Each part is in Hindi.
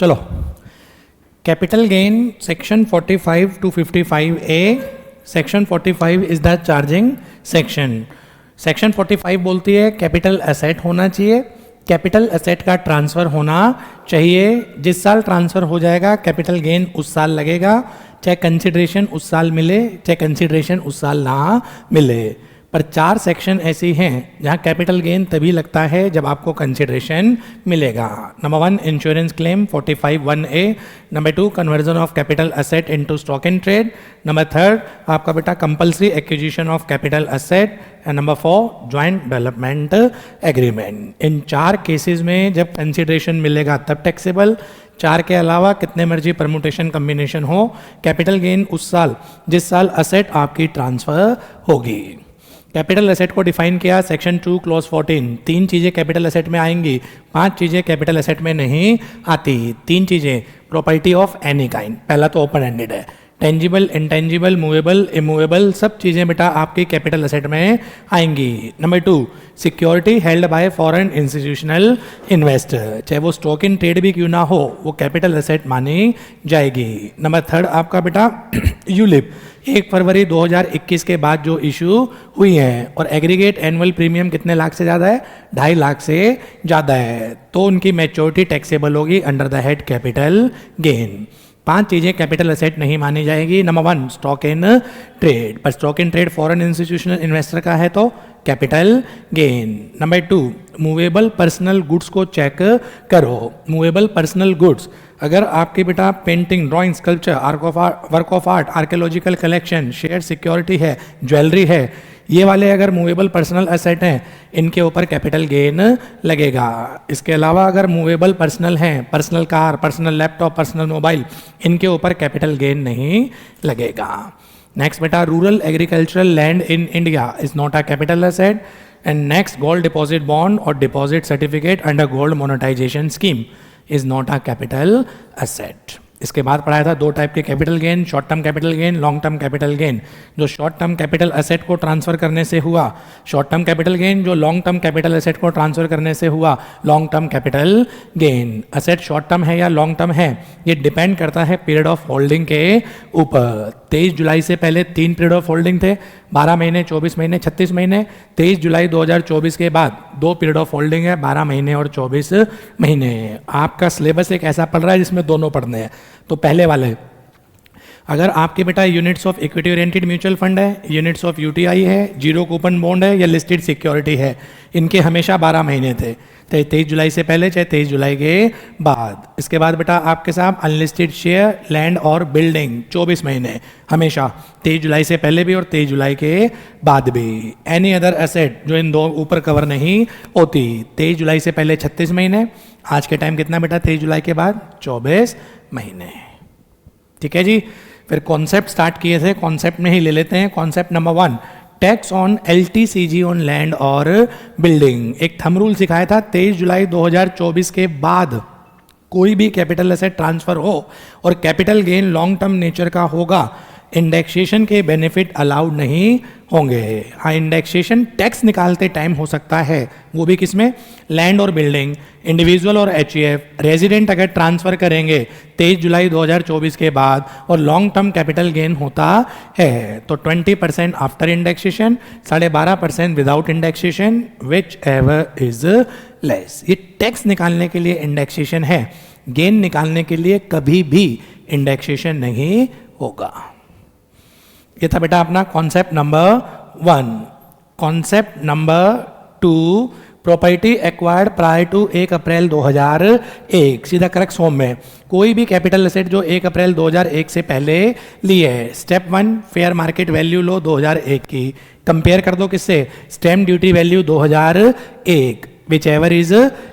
चलो, capital gain section 45 to 55A, section 45 is the charging section. Section 45 बोलती है कैपिटल एसेट होना चाहिए, कैपिटल एसेट का ट्रांसफ़र होना चाहिए। जिस साल ट्रांसफ़र हो जाएगा कैपिटल गेन उस साल लगेगा, चाहे कंसिडरेशन उस साल मिले चाहे कंसिडरेशन उस साल ना मिले। पर 4 सेक्शन ऐसी हैं जहां कैपिटल गेन तभी लगता है जब आपको कंसिडरेशन मिलेगा। Number 1 insurance claim 45(1)(a, number 2 conversion of capital asset into stock in trade, number 3 आपका बेटा compulsory acquisition of capital asset, and number 4 joint development agreement. In 4 cases में जब कंसिडरेशन मिलेगा तब टैक्सेबल। 4 के अलावा कितने मर्जी परमुटेशन कम्बिनेशन हो, कैपिटल गेन उस साल जिस साल एसेट आपकी ट्रांसफ़र होगी। कैपिटल एसेट को डिफाइन किया सेक्शन 2 क्लॉज 14। 3 चीज़ें कैपिटल एसेट में आएंगी, 5 चीज़ें कैपिटल एसेट में नहीं आती। 3 चीज़ें प्रॉपर्टी ऑफ एनी काइंड, पहला तो ओपन एंडेड है, टेंजिबल इंटेंजिबल मूवेबल इमूवेबल सब चीज़ें बेटा आपकी कैपिटल एसेट में आएंगी। Number 2 security held by foreign institutional investor, चाहे वो स्टॉक इन ट्रेड भी क्यों ना हो वो कैपिटल एसेट मानी जाएगी। नंबर 3 आपका बेटा यूलिप 1 फरवरी 2021 के बाद जो इशू हुई है और एग्रीगेट एनुअल प्रीमियम कितने लाख से ज़्यादा है, 2.5 लाख से ज़्यादा है, तो उनकी मैच्योरिटी टैक्सेबल होगी under the head capital gain. 5 चीज़ें कैपिटल एसेट नहीं मानी जाएगी। नंबर 1 स्टॉक इन ट्रेड, पर stock in trade foreign institutional investor का है तो capital gain. Number 2 movable personal goods को चेक करो। मूवेबल पर्सनल गुड्स अगर आपके बेटा painting, drawing, sculpture, work of art, archaeological collection, share security है, ज्वेलरी है, ये वाले अगर मूवेबल पर्सनल एसेट हैं इनके ऊपर कैपिटल गेन लगेगा। इसके अलावा अगर मूवेबल पर्सनल हैं, personal car, personal laptop, personal mobile, इनके ऊपर कैपिटल गेन नहीं लगेगा। नेक्स्ट बेटा rural agricultural land in India is not a capital asset. And next gold deposit bond और deposit certificate under gold monetization scheme is not a capital asset. इसके बाद पढ़ाया था 2 टाइप के capital gain, short term capital gain, long term capital gain. जो शॉर्ट टर्म कैपिटल एसेट को ट्रांसफर करने से हुआ शॉर्ट टर्म कैपिटल गेन, जो लॉन्ग टर्म कैपिटल एसेट को ट्रांसफर करने से हुआ long term capital gain. Asset short term है या लॉन्ग टर्म है ये डिपेंड करता है पीरियड ऑफ होल्डिंग के ऊपर। 23 जुलाई से पहले 3 पीरियड ऑफ होल्डिंग थे, 12 महीने, 24 महीने, 36 महीने। 23 जुलाई 2024 के बाद 2 पीरियड ऑफ होल्डिंग है, 12 महीने और 24 महीने। आपका सिलेबस एक ऐसा पढ़ रहा है जिसमें दोनों पढ़ने हैं। तो पहले वाले अगर आपके बेटा units of equity oriented mutual fund है, यूनिट्स ऑफ यूटीआई है, जीरो कूपन बॉन्ड है या लिस्टेड सिक्योरिटी है, इनके हमेशा 12 महीने थे, 23 जुलाई से पहले चाहे 23 जुलाई के बाद। इसके बाद बेटा आपके साथ अनलिस्टेड शेयर, लैंड और बिल्डिंग 24 महीने हमेशा, 23 जुलाई से पहले भी और 23 जुलाई के बाद भी। एनी अदर एसेट जो इन 2 ऊपर कवर नहीं होती, 23 जुलाई से पहले 36 महीने, आज के टाइम कितना बेटा 23 जुलाई के बाद 24 महीने। ठीक है जी। फिर कॉन्सेप्ट स्टार्ट किए थे, कॉन्सेप्ट में ही ले लेते हैं। Concept number 1 tax on LTCG on land और बिल्डिंग। एक थंब रूल सिखाया था 23 जुलाई 2024 के बाद कोई भी कैपिटल एसेट ट्रांसफर हो और capital gain long term nature का होगा, इंडेक्सेशन के बेनिफिट अलाउड नहीं होंगे। हाँ, इंडेक्सेशन टैक्स निकालते टाइम हो सकता है, वो भी किसमें, लैंड और बिल्डिंग, इंडिविजुअल और HAF, रेजिडेंट अगर ट्रांसफ़र करेंगे 23 जुलाई 2024 के बाद और लॉन्ग टर्म कैपिटल गेन होता है तो 20% after indexation, 12.5% without indexation, which ever is less. ये टैक्स निकालने के लिए इंडेक्सेशन है, गेन निकालने के लिए कभी भी इंडेक्सेशन नहीं होगा। ये था बेटा अपना concept number 1। Concept number 2 property acquired prior to 1 April 2001। सीधा क्रक्स होम में कोई भी कैपिटल एसेट जो 1 अप्रैल 2001 से पहले ली है। स्टेप 1 फेयर मार्केट वैल्यू लो 2001 की, कंपेयर कर दो किससे, stamp duty value 2001, whichever is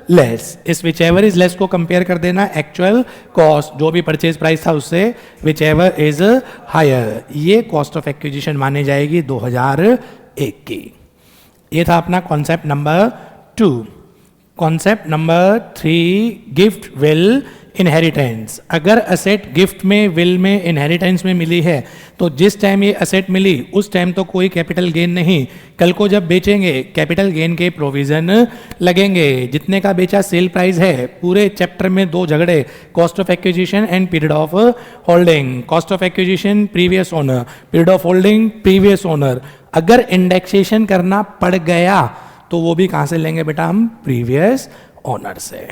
less. इस विच एवर इज लेस को कंपेयर कर देना एक्चुअल कॉस्ट जो भी परचेज प्राइस था उससे, विच एवर इज हायर, ये कॉस्ट ऑफ एक्विजिशन मानी जाएगी 2001 की। ये था अपना concept number 2। Concept number 3 gift will inheritance, अगर असेट गिफ्ट में, विल में, इनहेरिटेंस में मिली है तो जिस टाइम ये असेट मिली उस टाइम तो कोई कैपिटल गेन नहीं, कल को जब बेचेंगे कैपिटल गेन के प्रोविजन लगेंगे। जितने का बेचा सेल प्राइस है, पूरे चैप्टर में दो झगड़े, cost of acquisition and period of holding. Cost of acquisition previous owner, period of holding previous owner. अगर इंडेक्सेशन करना पड़ गया तो वो भी कहाँ से लेंगे बेटा हम? प्रीवियस ओनर से।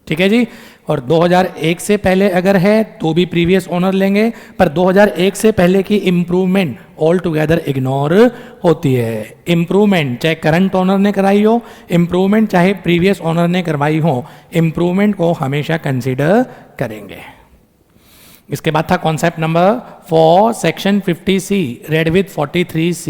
ठीक है जी। और 2001 से पहले अगर है तो भी प्रीवियस ओनर लेंगे, पर 2001 से पहले की इंप्रूवमेंट ऑल टुगेदर इग्नोर होती है। इंप्रूवमेंट चाहे करंट ओनर ने कराई हो, इंप्रूवमेंट चाहे प्रीवियस ओनर ने करवाई हो, इंप्रूवमेंट को हमेशा कंसीडर करेंगे। इसके बाद था concept number 4 section 50C read with 43C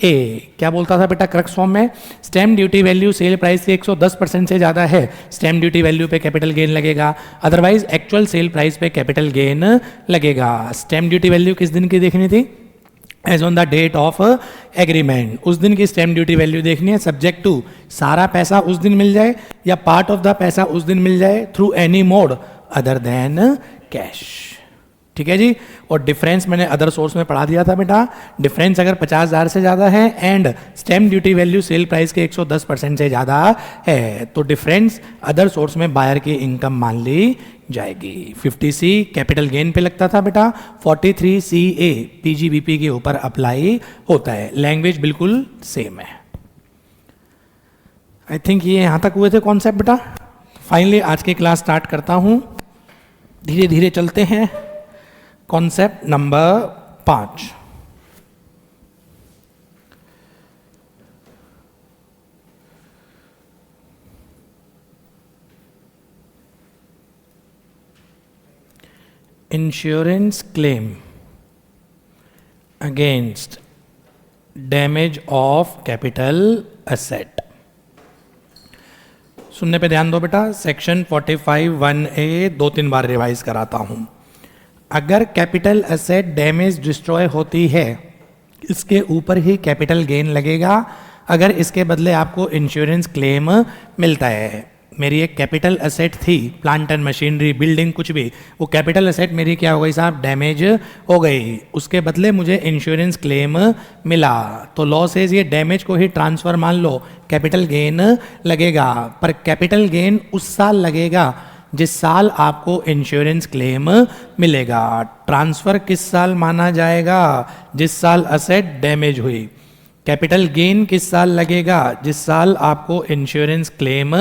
A. क्या बोलता था बेटा क्रक्स फॉर्म में? Stamp duty value sale price के 110% से ज़्यादा है, स्टैम्प ड्यूटी वैल्यू पे कैपिटल गेन लगेगा, अदरवाइज एक्चुअल सेल प्राइस पे कैपिटल गेन लगेगा। स्टैम्प ड्यूटी वैल्यू किस दिन की देखनी थी? As on the date of agreement. उस दिन की स्टैम्प ड्यूटी वैल्यू देखनी है, सब्जेक्ट टू सारा पैसा उस दिन मिल जाए या पार्ट ऑफ द पैसा उस दिन मिल जाए through any mode other than cash. ठीक है जी। और डिफरेंस मैंने अदर सोर्स में पढ़ा दिया था बेटा, डिफरेंस अगर 50,000 से ज़्यादा है and stamp duty value sale price के 110% से ज़्यादा है तो डिफरेंस अदर सोर्स में बायर की इनकम मान ली जाएगी। 50C कैपिटल गेन पे लगता था बेटा, 43CA PGBP के ऊपर अप्लाई होता है। लैंग्वेज बिल्कुल सेम है। आई थिंक ये यहाँ तक हुए थे कॉन्सेप्ट बेटा। फाइनली आज की क्लास स्टार्ट करता हूँ, धीरे धीरे चलते हैं। Concept number 5, insurance claim against damage of capital asset. सुनने पे ध्यान दो बेटा, सेक्शन 45(1)(a) 2-3 बार रिवाइज कराता हूं। अगर कैपिटल एसेट डैमेज डिस्ट्रॉय होती है, इसके ऊपर ही कैपिटल गेन लगेगा अगर इसके बदले आपको इंश्योरेंस क्लेम मिलता है। मेरी एक कैपिटल एसेट थी, प्लांट एंड मशीनरी, बिल्डिंग, कुछ भी, वो कैपिटल एसेट मेरी क्या हो गई साहब? डैमेज हो गई। उसके बदले मुझे इंश्योरेंस क्लेम मिला तो लॉ सेज ये डैमेज को ही ट्रांसफर मान लो, कैपिटल गेन लगेगा। पर कैपिटल गेन उस साल लगेगा जिस साल आपको इंश्योरेंस क्लेम मिलेगा। ट्रांसफर किस साल माना जाएगा? जिस साल एसेट डैमेज हुई। कैपिटल गेन किस साल लगेगा? जिस साल आपको इंश्योरेंस क्लेम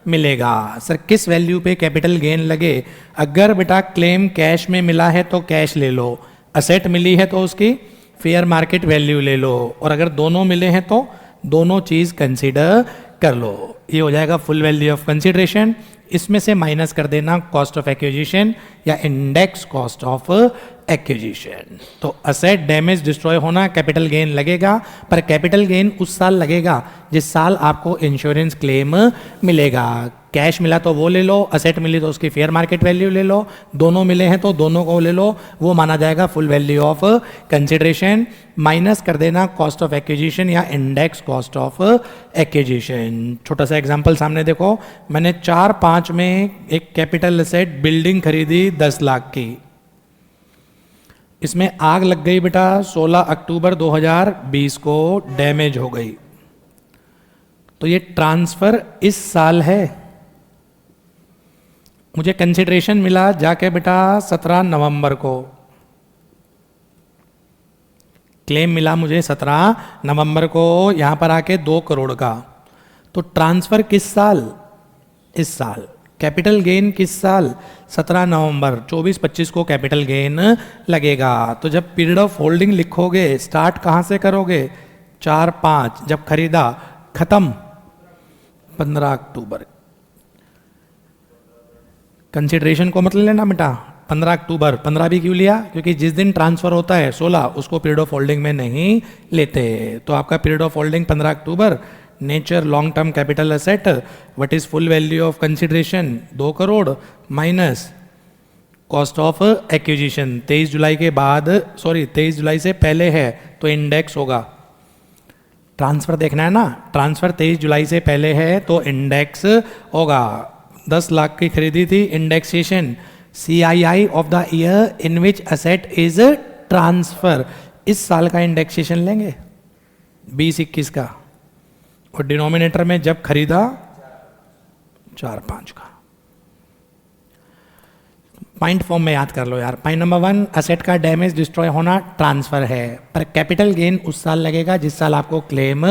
मिलेगा। सर किस वैल्यू पे कैपिटल गेन लगे? अगर बेटा क्लेम कैश में मिला है तो कैश ले लो, एसेट मिली है तो उसकी फेयर मार्केट वैल्यू ले लो, और अगर दोनों मिले हैं तो दोनों चीज कंसीडर कर लो। ये हो जाएगा फुल वैल्यू ऑफ कंसीडरेशन। इसमें से माइनस कर देना कॉस्ट ऑफ एक्विजिशन या इंडेक्स कॉस्ट ऑफ एक्विजिशन। तो असेट डैमेज डिस्ट्रॉय होना, कैपिटल गेन लगेगा, पर कैपिटल गेन उस साल लगेगा जिस साल आपको इंश्योरेंस क्लेम मिलेगा। कैश मिला तो वो ले लो, असेट मिली तो उसकी फेयर मार्केट वैल्यू ले लो, दोनों मिले हैं तो दोनों को ले लो, वो माना जाएगा full value of consideration. Minus कर देना कॉस्ट ऑफ एक्विजिशन या इंडेक्स कॉस्ट ऑफ एक्विजिशन। छोटा सा एग्जांपल सामने देखो, मैंने 4-5 में एक कैपिटल एसेट बिल्डिंग खरीदी 10 लाख की, इसमें आग लग गई बेटा 16 अक्टूबर 2020 को, डैमेज हो गई, तो ये ट्रांसफर इस साल है। मुझे कंसिडरेशन मिला जाके बेटा 17 नवंबर को, क्लेम मिला मुझे 17 नवंबर को, यहां पर आके 2 करोड़ का। तो ट्रांसफर किस साल? इस साल। कैपिटल गेन किस साल? 17 नवंबर। 24-25 को कैपिटल गेन लगेगा। तो जब पीरियड ऑफ होल्डिंग लिखोगे, स्टार्ट कहां से करोगे? 4-5, जब खरीदा, खत्म 15 अक्टूबर। कंसिडरेशन को मतलब लेना बेटा 15 अक्टूबर। 15 भी क्यों लिया? क्योंकि जिस दिन ट्रांसफर होता है 16, उसको पीरियड ऑफ होल्डिंग में नहीं लेते। तो आपका period of holding 15 October. Nature long term capital asset, what is full value of consideration? 2 crore minus cost of acquisition. 23 जुलाई के बाद, सॉरी 23 जुलाई से पहले है तो इंडेक्स होगा। ट्रांसफर देखना है ना, ट्रांसफर 23 जुलाई से पहले है तो इंडेक्स होगा। 10 लाख की खरीदी थी, indexation CII of the year in which asset is transfer, इस साल का इंडेक्सेशन लेंगे 20-21 का, और डिनोमिनेटर में जब खरीदा 4-5 का। पॉइंट फॉर्म में याद कर लो यार। पॉइंट नंबर 1, असेट का डैमेज डिस्ट्रॉय होना ट्रांसफर है, पर कैपिटल गेन उस साल लगेगा जिस साल आपको क्लेम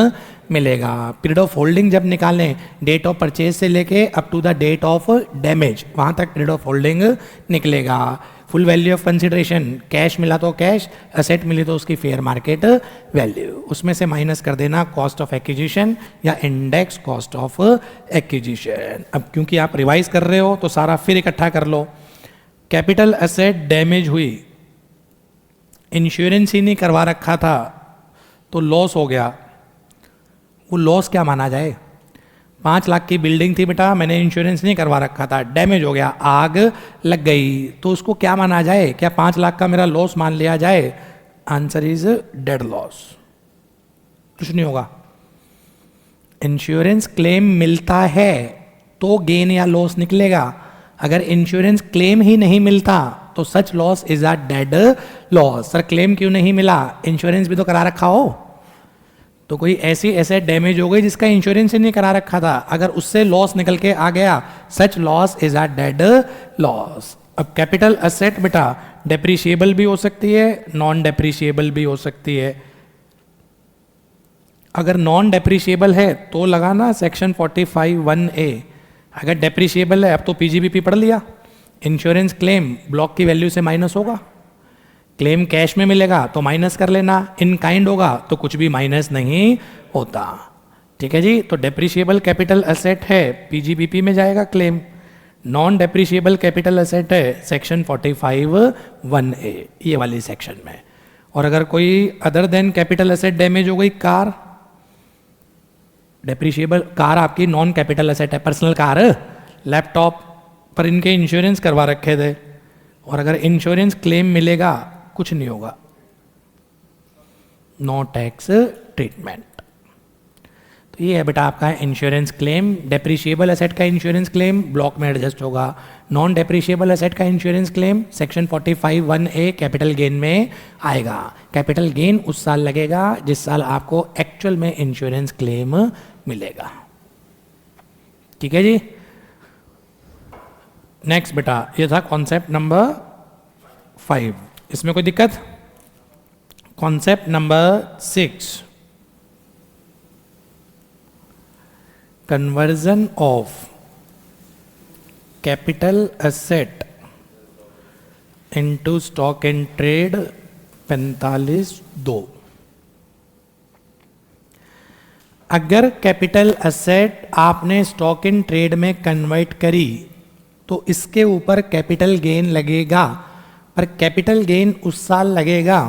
मिलेगा। पीरियड ऑफ होल्डिंग जब निकालें, डेट ऑफ परचेज से लेके up to the date of damage, वहां तक पीरियड ऑफ होल्डिंग निकलेगा। Full value of consideration, cash मिला तो कैश, असेट मिली तो उसकी फेयर मार्केट वैल्यू, उसमें से माइनस कर देना कॉस्ट ऑफ एक्विजिशन या इंडेक्स कॉस्ट ऑफ एक्विजिशन। अब क्योंकि आप रिवाइज कर रहे हो तो सारा फिर इकट्ठा कर लो। कैपिटल एसेट डैमेज हुई, इंश्योरेंस ही नहीं करवा रखा था तो लॉस हो गया, वो लॉस क्या माना जाए? 5 लाख की बिल्डिंग थी बेटा, मैंने इंश्योरेंस नहीं करवा रखा था, डैमेज हो गया, आग लग गई, तो उसको क्या माना जाए? क्या 5 लाख का मेरा लॉस मान लिया जाए? आंसर इज डेड लॉस, कुछ नहीं होगा। इंश्योरेंस क्लेम मिलता है तो गेन या लॉस निकलेगा, अगर इंश्योरेंस क्लेम ही नहीं मिलता तो such loss is a dead loss. Sir claim क्यों नहीं मिला? इंश्योरेंस भी तो करा रखा हो, तो कोई ऐसी एसेट डैमेज हो गई जिसका इंश्योरेंस ही नहीं करा रखा था, अगर उससे लॉस निकल के आ गया, such loss is a dead loss. अब कैपिटल एसेट बेटा डेप्रिशिएबल भी हो सकती है, नॉन डेप्रिशिएबल भी हो सकती है। अगर नॉन डेप्रिशिएबल है तो लगाना सेक्शन 45(1)(a, अगर डेप्रिशिएबल है, अब तो पीजीबीपी पढ़ लिया, इंश्योरेंस क्लेम ब्लॉक की वैल्यू से माइनस होगा, क्लेम कैश में मिलेगा तो माइनस कर लेना, इन काइंड होगा तो कुछ भी माइनस नहीं होता। ठीक है जी, तो डेप्रिशिएबल कैपिटल एसेट है पीजीबीपी में जाएगा claim, non depreciable capital asset है सेक्शन 45(1)(a, ये वाली सेक्शन में। और अगर कोई other than capital asset damage हो गई, कार, डेप्रिशिएबल कार आपकी नॉन कैपिटल एसेट है, पर्सनल कार, लैपटॉप पर इनके इंश्योरेंस करवा रखे थे, और अगर इंश्योरेंस क्लेम मिलेगा कुछ नहीं होगा, नो टैक्स ट्रीटमेंट। तो ये है बेटा आपका इंश्योरेंस क्लेम। डेप्रिशिएबल एसेट का इंश्योरेंस क्लेम ब्लॉक में एडजस्ट होगा, नॉन डेप्रिशिएबल एसेट का insurance claim section 45(1)(a capital gain में आएगा। कैपिटल गेन उस साल लगेगा जिस साल आपको एक्चुअल में इंश्योरेंस क्लेम मिलेगा। ठीक है जी, नेक्स्ट बेटा ये था कॉन्सेप्ट नंबर 5, इसमें कोई दिक्कत? Concept number 6, conversion of capital asset into stock in trade 45(2)। अगर कैपिटल एसेट आपने स्टॉक इन ट्रेड में कन्वर्ट करी तो इसके ऊपर कैपिटल गेन लगेगा, पर कैपिटल गेन उस साल लगेगा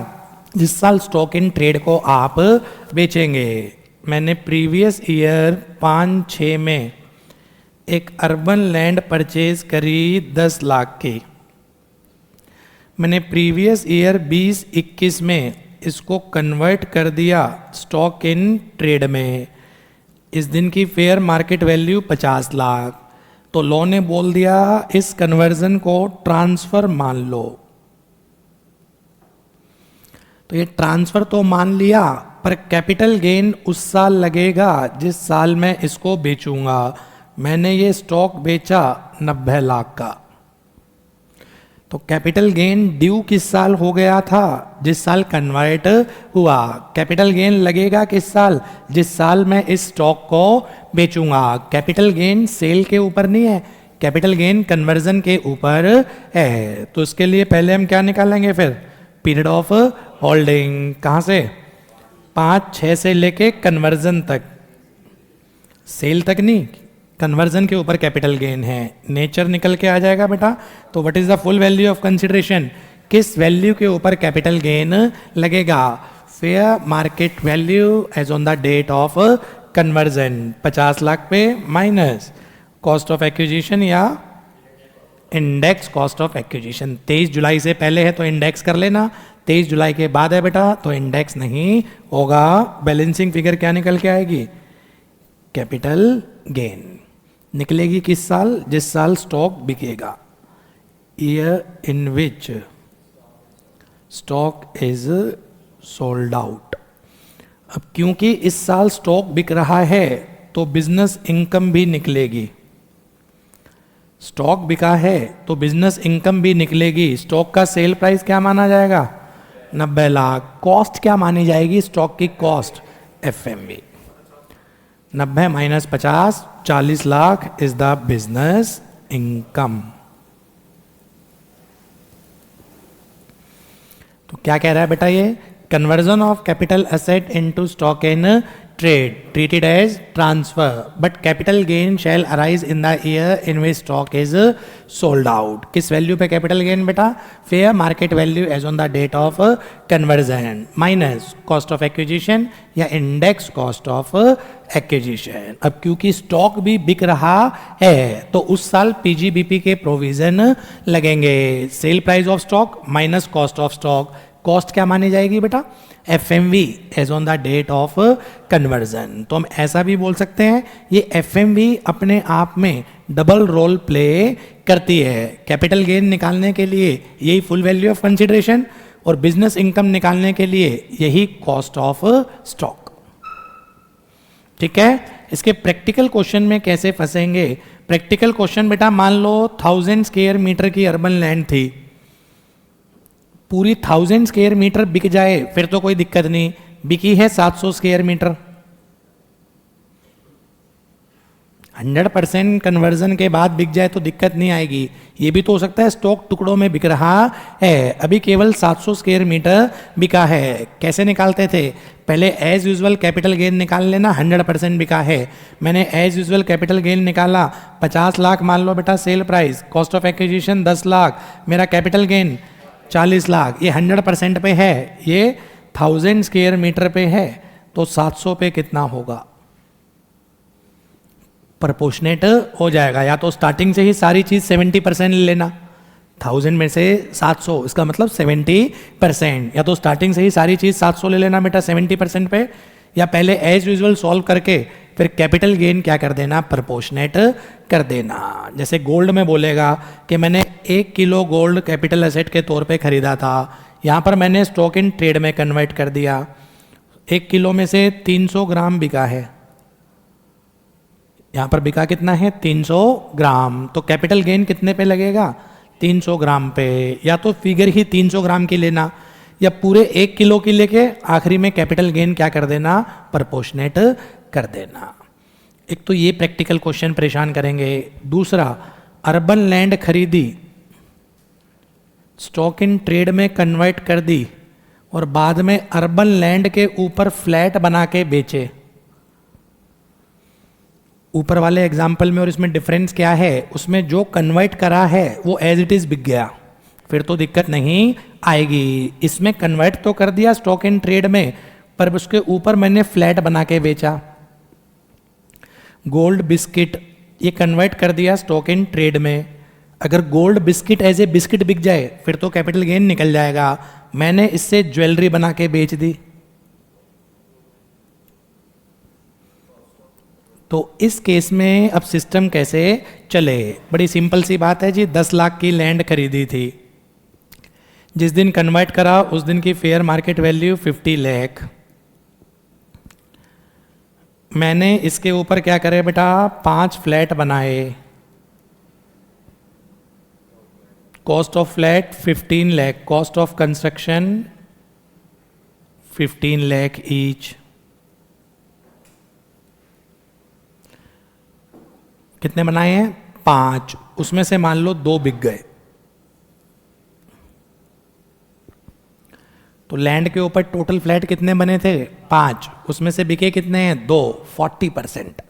जिस साल स्टॉक इन ट्रेड को आप बेचेंगे। मैंने प्रीवियस ईयर 5-6 में एक अर्बन लैंड परचेज करी 10 लाख की, मैंने प्रीवियस ईयर 20-21 में इसको कन्वर्ट कर दिया स्टॉक इन ट्रेड में, इस दिन की फेयर मार्केट वैल्यू 50 लाख, तो लॉ ने बोल दिया इस कन्वर्जन को ट्रांसफर मान लो। तो ये ट्रांसफर तो मान लिया, पर कैपिटल गेन उस साल लगेगा जिस साल मैं इसको बेचूंगा। मैंने ये स्टॉक बेचा 90 लाख का, तो कैपिटल गेन ड्यू किस साल हो गया था? जिस साल कन्वर्ट हुआ। कैपिटल गेन लगेगा किस साल? जिस साल मैं इस स्टॉक को बेचूंगा। कैपिटल गेन सेल के ऊपर नहीं है, कैपिटल गेन कन्वर्जन के ऊपर है। तो इसके लिए पहले हम क्या निकालेंगे? फिर पीरियड ऑफ होल्डिंग, कहाँ से? 5-6 से लेके कन्वर्जन तक, सेल तक नहीं, कन्वर्जन के ऊपर कैपिटल गेन है, नेचर निकल के आ जाएगा बेटा। तो what is the full value of consideration? किस वैल्यू के ऊपर कैपिटल गेन लगेगा? Fair market value as on the date of conversion, 50 lakh पे माइनस कॉस्ट ऑफ एक्विजिशन या इंडेक्स कॉस्ट ऑफ एक्विजिशन। 23 जुलाई से पहले है तो इंडेक्स कर लेना, 23 जुलाई के बाद है बेटा तो इंडेक्स नहीं होगा। बैलेंसिंग फिगर क्या निकल के आएगी? Capital gain. निकलेगी किस साल? जिस साल स्टॉक बिकेगा, year in which stock is sold out. अब क्योंकि इस साल स्टॉक बिक रहा है तो बिजनेस इनकम भी निकलेगी। स्टॉक बिका है तो बिजनेस इनकम भी निकलेगी। स्टॉक का सेल प्राइस क्या माना जाएगा? 90 लाख। कॉस्ट क्या मानी जाएगी? स्टॉक की cost FMV. 90 minus 50, 40 lakh is the business income. तो क्या कह रहा है बेटा ये? Conversion of capital asset into stock in trade treated as transfer, but capital gain shall arise in the year in which stock is sold out. किस वैल्यू पे कैपिटल गेन बेटा? Fair market value as on the date of conversion minus cost of acquisition या इंडेक्स कॉस्ट ऑफ एक्विजिशन। अब क्योंकि स्टॉक भी बिक रहा है तो उस साल पीजीबीपी के प्रोविजन लगेंगे। Sale price of stock minus cost of stock. Cost क्या मानी जाएगी बेटा? FMV as on the date of conversion. तो हम ऐसा भी बोल सकते हैं ये एफएमवी अपने आप में डबल रोल प्ले करती है। कैपिटल गेन निकालने के लिए यही फुल वैल्यू ऑफ कंसिडरेशन और बिजनेस इनकम निकालने के लिए यही कॉस्ट ऑफ स्टॉक। ठीक है, इसके प्रैक्टिकल क्वेश्चन में कैसे फंसेंगे? प्रैक्टिकल क्वेश्चन बेटा, मान लो 1000 स्क्वायर मीटर की अर्बन लैंड थी, पूरी 1000 स्क्वायर मीटर बिक जाए फिर तो कोई दिक्कत नहीं। बिकी है 700 स्क्वायर मीटर, 100% कन्वर्जन के बाद बिक जाए तो दिक्कत नहीं आएगी। ये भी तो हो सकता है स्टॉक टुकड़ों में बिक रहा है, अभी केवल 700 स्क्वायर मीटर बिका है। कैसे निकालते थे? पहले एज यूजुअल कैपिटल गेन निकाल लेना। 100% बिका है, मैंने एज यूजुअल कैपिटल गेन निकाला 50 लाख मान लो बेटा sale price, cost of acquisition 10 lakh, मेरा कैपिटल गेन 40 लाख। ये 100% पे है, ये 1000 स्क्वायर मीटर पे है, तो 700 पे कितना होगा? प्रोपोर्शनेट हो जाएगा। या तो स्टार्टिंग से ही सारी चीज 70% ले लेना, 1000 में से 700, इसका मतलब 70%। या तो स्टार्टिंग से ही सारी चीज 700 ले लेना बेटा 70% पे, या पहले एज यूजुअल सॉल्व करके फिर कैपिटल गेन क्या कर देना? प्रोपोर्शनेट कर देना। जैसे गोल्ड में बोलेगा कि मैंने 1 किलो गोल्ड कैपिटल एसेट के तौर पे खरीदा था, यहाँ पर मैंने स्टॉक इन ट्रेड में कन्वर्ट कर दिया। 1 किलो में से 300 ग्राम बिका है, यहाँ पर बिका कितना है? 300 ग्राम। तो कैपिटल गेन कितने पे लगेगा? 300 ग्राम पे। या तो फिगर ही 300 ग्राम की लेना या पूरे 1 किलो की लेके आखिरी में कैपिटल गेन क्या कर देना? प्रोपोर्शनेट कर देना। एक तो ये प्रैक्टिकल क्वेश्चन परेशान करेंगे। दूसरा, अर्बन लैंड खरीदी, स्टॉक इन ट्रेड में कन्वर्ट कर दी और बाद में अर्बन लैंड के ऊपर फ्लैट बना के बेचे। ऊपर वाले एग्जाम्पल में और इसमें डिफरेंस क्या है? उसमें जो कन्वर्ट करा है वो एज इट इज बिक गया, फिर तो दिक्कत नहीं आएगी। इसमें कन्वर्ट तो कर दिया स्टॉक इन ट्रेड में, पर उसके ऊपर मैंने फ्लैट बना के बेचा। गोल्ड बिस्किट, ये कन्वर्ट कर दिया स्टॉक इन ट्रेड में। अगर gold biscuit as a biscuit बिक जाए फिर तो कैपिटल गेन निकल जाएगा। मैंने इससे ज्वेलरी बना के बेच दी, तो इस केस में अब सिस्टम कैसे चले? बड़ी सिंपल सी बात है जी। 10 लाख की लैंड खरीदी थी, जिस दिन कन्वर्ट करा उस दिन की फेयर मार्केट वैल्यू 50 लाख। मैंने इसके ऊपर क्या करे बेटा? 5 फ्लैट बनाए, cost of flat 15 lakh, cost of construction 15 lakh each. कितने बनाए हैं? 5। उसमें से मान लो 2 बिक गए, तो लैंड के ऊपर टोटल फ्लैट कितने बने थे? 5। उसमें से बिके कितने हैं? 2, 40%।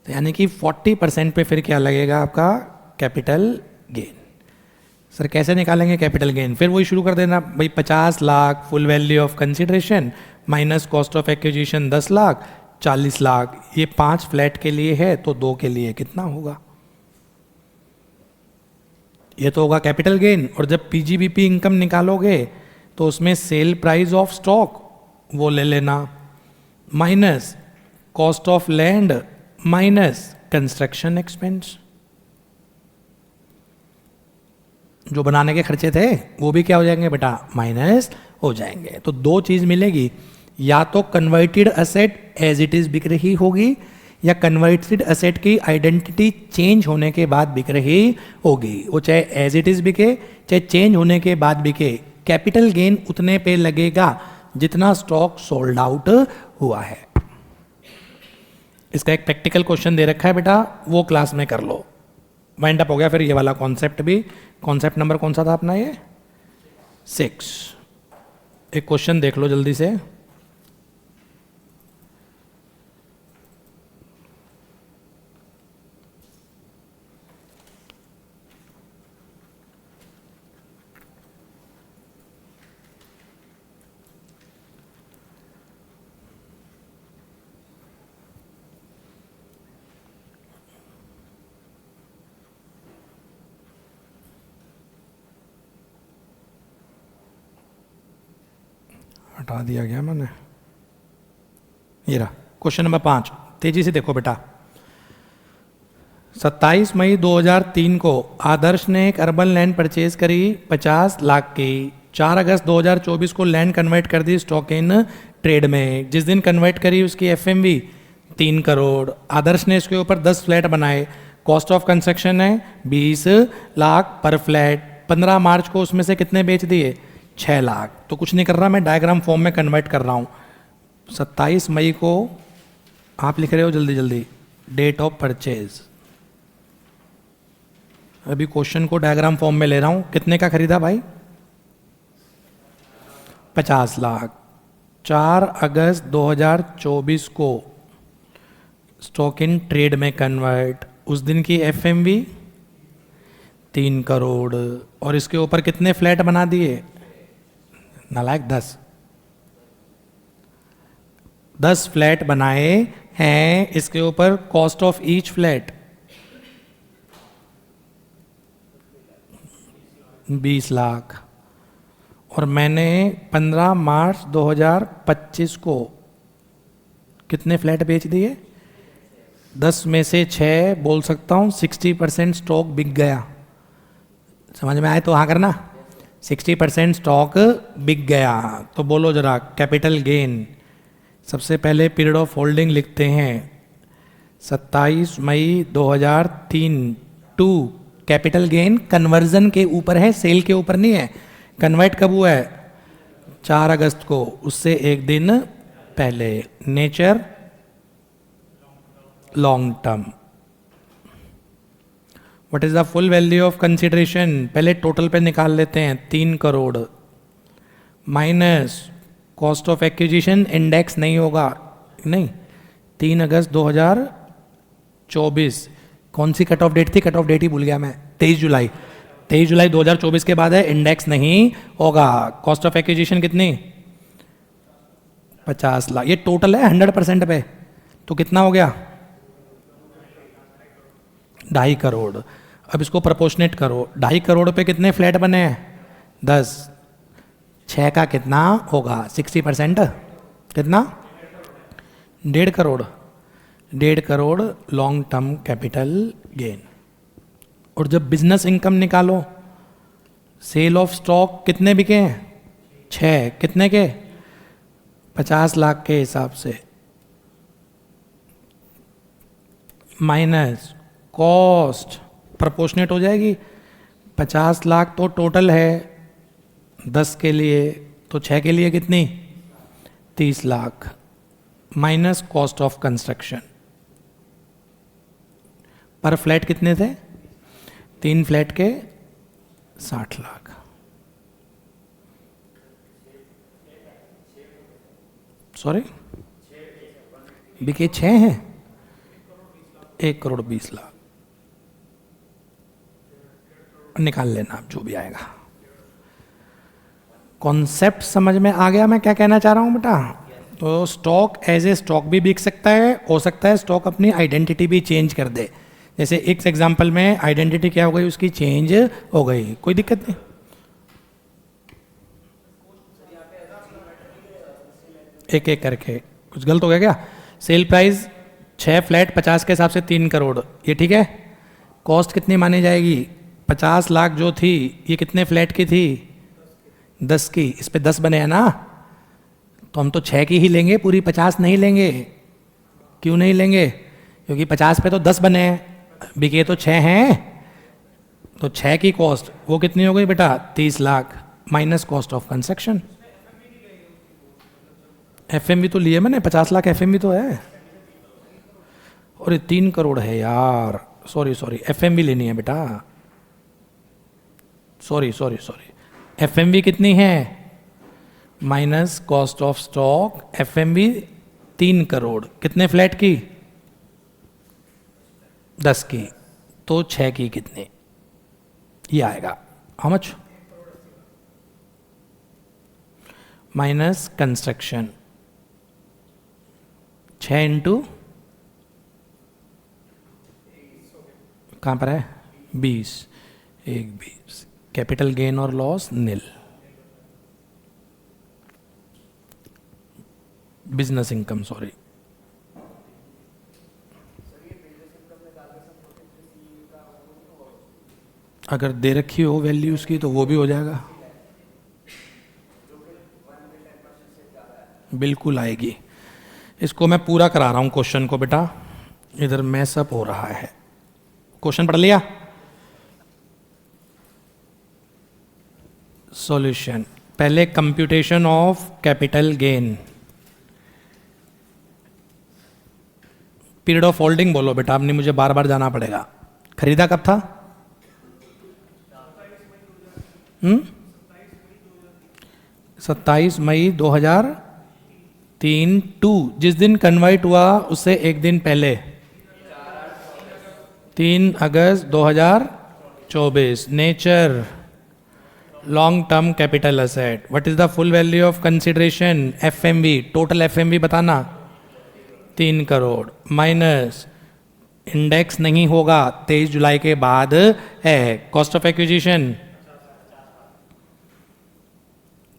तो यानी कि 40% पे फिर क्या लगेगा आपका? Capital gain. सर कैसे निकालेंगे कैपिटल गेन? फिर वही शुरू कर देना भाई, 50 lakh full value of consideration minus cost of acquisition 10 lakh, 40 lakh. ये 5 फ्लैट के लिए है तो 2 के लिए कितना होगा? ये तो होगा कैपिटल गेन। और जब पीजीबीपी इनकम निकालोगे तो उसमें सेल प्राइस ऑफ स्टॉक वो ले लेना, minus cost of land minus construction expense, जो बनाने के खर्चे थे वो भी क्या हो जाएंगे बेटा, माइनस हो जाएंगे। तो दो चीज मिलेगी, या तो converted asset as it is बिक रही होगी, या कन्वर्टेड असेट की आइडेंटिटी चेंज होने के बाद बिक रही होगी। वो चाहे एज इट इज बिके चाहे चेंज होने के बाद बिके, कैपिटल गेन उतने पे लगेगा जितना स्टॉक सोल्ड आउट हुआ है। इसका एक प्रैक्टिकल क्वेश्चन दे रखा है बेटा, वो क्लास में कर लो। वाइंड अप हो गया फिर ये वाला कॉन्सेप्ट भी। कॉन्सेप्ट नंबर कौन सा था अपना, ये 6। एक क्वेश्चन देख लो जल्दी से। हटा दिया गया मैंने, ये रहा क्वेश्चन नंबर 5। तेजी से देखो बेटा। 27 मई 2003 को आदर्श ने एक अर्बन लैंड परचेज करी 50 लाख की। 4 अगस्त 2024 को लैंड कन्वर्ट कर दी स्टॉक इन ट्रेड में। जिस दिन कन्वर्ट करी उसकी एफएमवी 3 करोड़। आदर्श ने इसके ऊपर 10 फ्लैट बनाए। कॉस्ट ऑफ कंस्ट्रक्शन है 20 लाख पर फ्लैट। 15 मार्च को उसमें से कितने बेच दिए, 6 लाख। तो कुछ नहीं कर रहा मैं, डायग्राम फॉर्म में कन्वर्ट कर रहा हूँ। 27 मई को आप लिख रहे हो जल्दी जल्दी, डेट ऑफ परचेज। अभी क्वेश्चन को डायग्राम फॉर्म में ले रहा हूँ। कितने का खरीदा भाई, 50 लाख। 4 अगस्त 2024 को स्टॉक इन ट्रेड में कन्वर्ट। उस दिन की एफएमवी 3 करोड़। और इसके ऊपर कितने फ्लैट बना दिए, नालायक 10 फ्लैट बनाए हैं। इसके ऊपर cost of each flat 20 lakh. और मैंने 15 मार्च 2025 को कितने फ्लैट बेच दिए, 10 में से 6 बोल सकता हूँ 60% स्टॉक बिक गया। समझ में आए तो हाँ करना, 60% स्टॉक बिक गया। तो बोलो जरा कैपिटल गेन। सबसे पहले पीरियड ऑफ होल्डिंग लिखते हैं 27 मई 2003 टू कैपिटल गेन कन्वर्जन के ऊपर है, सेल के ऊपर नहीं है। कन्वर्ट कब हुआ है, 4 अगस्त को, उससे एक दिन पहले। Nature long term. What is the full value of consideration, पहले टोटल पे निकाल लेते हैं, 3 crore minus cost of acquisition, index नहीं होगा, नहीं, 3 अगस्त 2024। कौन सी कट ऑफ डेट थी, कट ऑफ डेट ही भूल गया मैं, 23 जुलाई। 23 जुलाई 2024 के बाद है, इंडेक्स नहीं होगा। कॉस्ट ऑफ एक्विजिशन कितनी, 50 लाख। ये टोटल है 100% पे, तो कितना हो गया, 2.5 करोड़। अब इसको प्रोपोर्शनेट करो, 2.5 करोड़ पे कितने फ्लैट बने हैं, 10। 6 का कितना होगा, 60%, कितना, 1.5 crore. 1.5 crore long term capital gain. और जब बिजनेस इनकम निकालो, सेल ऑफ स्टॉक कितने बिके हैं, 6, कितने के, 50 लाख के हिसाब से, माइनस कॉस्ट प्रोपोर्शनेट हो जाएगी। 50 लाख तो टोटल है 10 के लिए, तो 6 के लिए कितनी, 30 lakh, minus cost of construction. पर फ्लैट कितने थे, 3 फ्लैट के 60 लाख। सॉरी, बिके 6 हैं, 1 करोड़ 20 लाख। निकाल लेना आप जो भी आएगा। कॉन्सेप्ट समझ में आ गया मैं क्या कहना चाह रहा हूं बेटा। तो स्टॉक एज ए स्टॉक भी बिक सकता है, हो सकता है स्टॉक अपनी आइडेंटिटी भी चेंज कर दे। जैसे एक एग्जांपल में आइडेंटिटी क्या हो गई उसकी, चेंज हो गई, कोई दिक्कत नहीं। एक एक करके कुछ गलत हो गया क्या, सेल प्राइस 6 फ्लैट 50 के हिसाब से 3 करोड़, ये ठीक है। कॉस्ट कितनी मानी जाएगी? 50 लाख जो थी ये कितने फ्लैट की थी? 10 की। इस पे 10 बने हैं ना, तो हम तो 6 की ही लेंगे, पूरी 50 नहीं लेंगे। क्यों नहीं लेंगे? क्योंकि 50 पे तो 10 बने हैं, बिके तो 6 हैं। तो 6 की कॉस्ट वो कितनी हो गई बेटा? 30 lakh minus cost of construction. FMV तो लिए मैंने, 50 लाख एफएमवी तो है। और ये 3 करोड़ है यार, सॉरी एफएमवी लेनी है बेटा, सॉरी एफएमवी कितनी है? Minus cost of stock, FMV 3 crore, कितने फ्लैट की? 10 की। तो 6 की कितने? ये आएगा how much? Minus construction 6 into कहाँ पर है? 20, 20। कैपिटल गेन और लॉस निल। बिजनेस इनकम सॉरी, अगर दे रखी हो वैल्यू उसकी तो वो भी हो जाएगा, बिल्कुल आएगी। इसको मैं पूरा करा रहा हूँ क्वेश्चन को बेटा, इधर मैसअप हो रहा है। क्वेश्चन पढ़ लिया? सॉल्यूशन। पहले computation of capital gain. Period of holding बोलो बेटा, अब नहीं मुझे बार बार जाना पड़ेगा। खरीदा कब था? 27 मई 2003 टू जिस दिन कन्वर्ट हुआ उससे एक दिन पहले 3 अगस्त 2024। Nature long term capital asset. What is the full value of consideration? FMV, total FMV बताना 3 करोड़ माइनस इंडेक्स नहीं होगा 23 जुलाई के बाद है। Cost of acquisition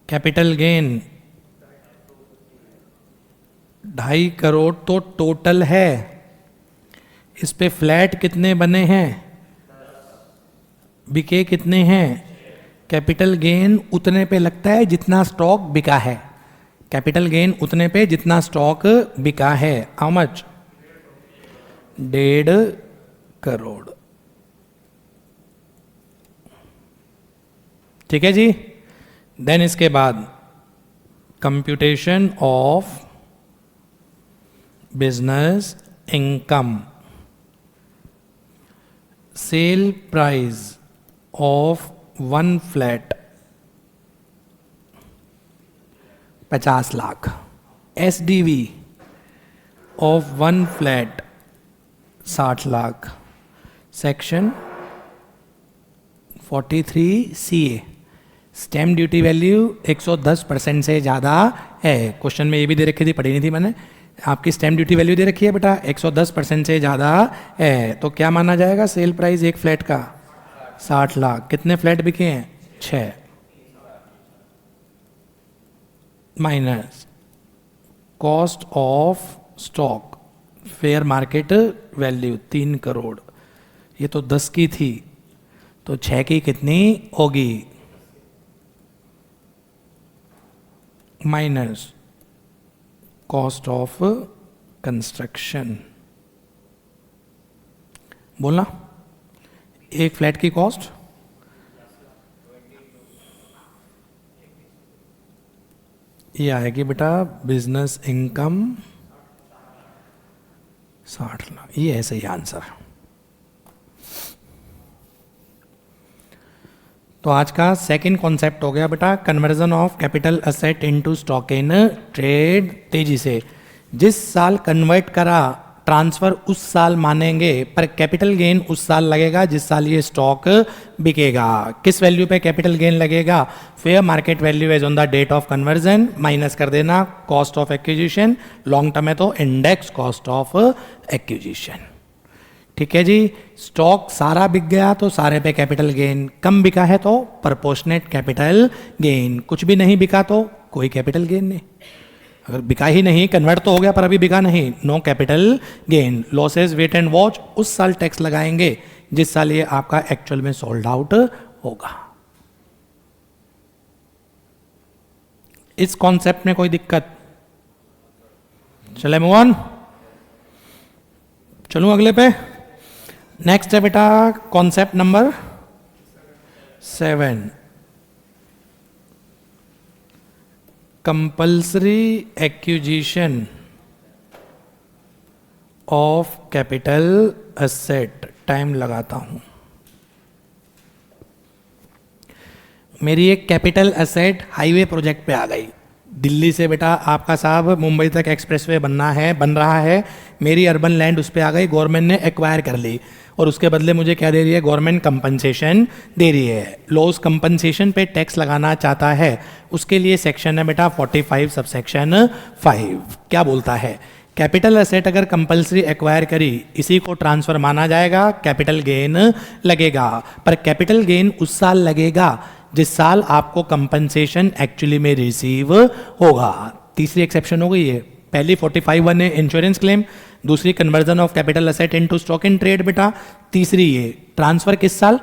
capital gain 2.5 crore तो टोटल है। इस पे फ्लैट कितने बने हैं? बिके कितने हैं? कैपिटल गेन उतने पे लगता है जितना स्टॉक बिका है। कैपिटल गेन उतने पे जितना स्टॉक बिका है। How much? 1.5 करोड़। ठीक है जी। देन इसके बाद computation of business income. Cell price of 1 flat 50 lakh. SDV of 1 flat 60 lakh. Section 43 CA। Stamp duty value 110% से ज़्यादा है। क्वेश्चन में ये भी दे रखी थी, पढ़ी नहीं थी मैंने। आपकी स्टैम्प ड्यूटी वैल्यू दे रखी है बेटा 110% से ज़्यादा है, तो क्या माना जाएगा? सेल प्राइस एक फ्लैट का 60 लाख। कितने फ्लैट बिके हैं? 6 minus cost of stock fair market value 3 crore. ये तो 10 की थी, तो 6 की कितनी होगी? Minus cost of construction. बोलना एक फ्लैट की कॉस्ट ये आएगी बेटा बिजनेस इनकम 60 लाख। ये है सही आंसर। तो आज का सेकंड कॉन्सेप्ट हो गया बेटा conversion of capital asset into stock in trade. तेजी से जिस साल कन्वर्ट करा ट्रांसफर उस साल मानेंगे, पर कैपिटल गेन उस साल लगेगा जिस साल ये स्टॉक बिकेगा। किस वैल्यू पे कैपिटल गेन लगेगा? Fair market value as on the date of conversion minus कर देना cost of acquisition. Long term है तो इंडेक्स कॉस्ट ऑफ एक्विजिशन। ठीक है जी। स्टॉक सारा बिक गया तो सारे पे कैपिटल गेन, कम बिका है तो प्रोपोर्शनेट कैपिटल गेन, कुछ भी नहीं बिका तो कोई कैपिटल गेन नहीं। अगर बिका ही नहीं, कन्वर्ट तो हो गया पर अभी बिका नहीं, no capital gain. Losses wait and watch, उस साल टैक्स लगाएंगे जिस साल ये आपका एक्चुअल में सोल्ड आउट होगा। इस कॉन्सेप्ट में कोई दिक्कत? चले मूव ऑन, चलूं अगले पे। नेक्स्ट है बेटा concept number 7, compulsory acquisition of capital asset. Time लगाता हूं। मेरी एक कैपिटल एसेट हाईवे प्रोजेक्ट पे आ गई। दिल्ली से बेटा आपका साहब मुंबई तक एक्सप्रेसवे बन रहा है। मेरी अर्बन लैंड उस पर आ गई, गवर्नमेंट ने एक्वायर कर ली और उसके बदले मुझे क्या दे रही है? गवर्नमेंट कंपनसेशन दे रही है। लॉस कंपनसेशन पे टैक्स लगाना चाहता है, उसके लिए सेक्शन है बेटा 45 सबसेक्शन 5। क्या बोलता है? कैपिटल एसेट अगर कंपल्सरी एक्वायर करी, इसी को ट्रांसफर माना जाएगा, कैपिटल गेन लगेगा। पर कैपिटल गेन उस साल लगेगा जिस साल आपको कंपनसेशन एक्चुअली में रिसीव होगा। तीसरी एक्सेप्शन हो गई है। पहली 45(1) है इंश्योरेंस क्लेम, दूसरी conversion of capital asset into stock in trade बेटा, तीसरी ये ट्रांसफर किस साल?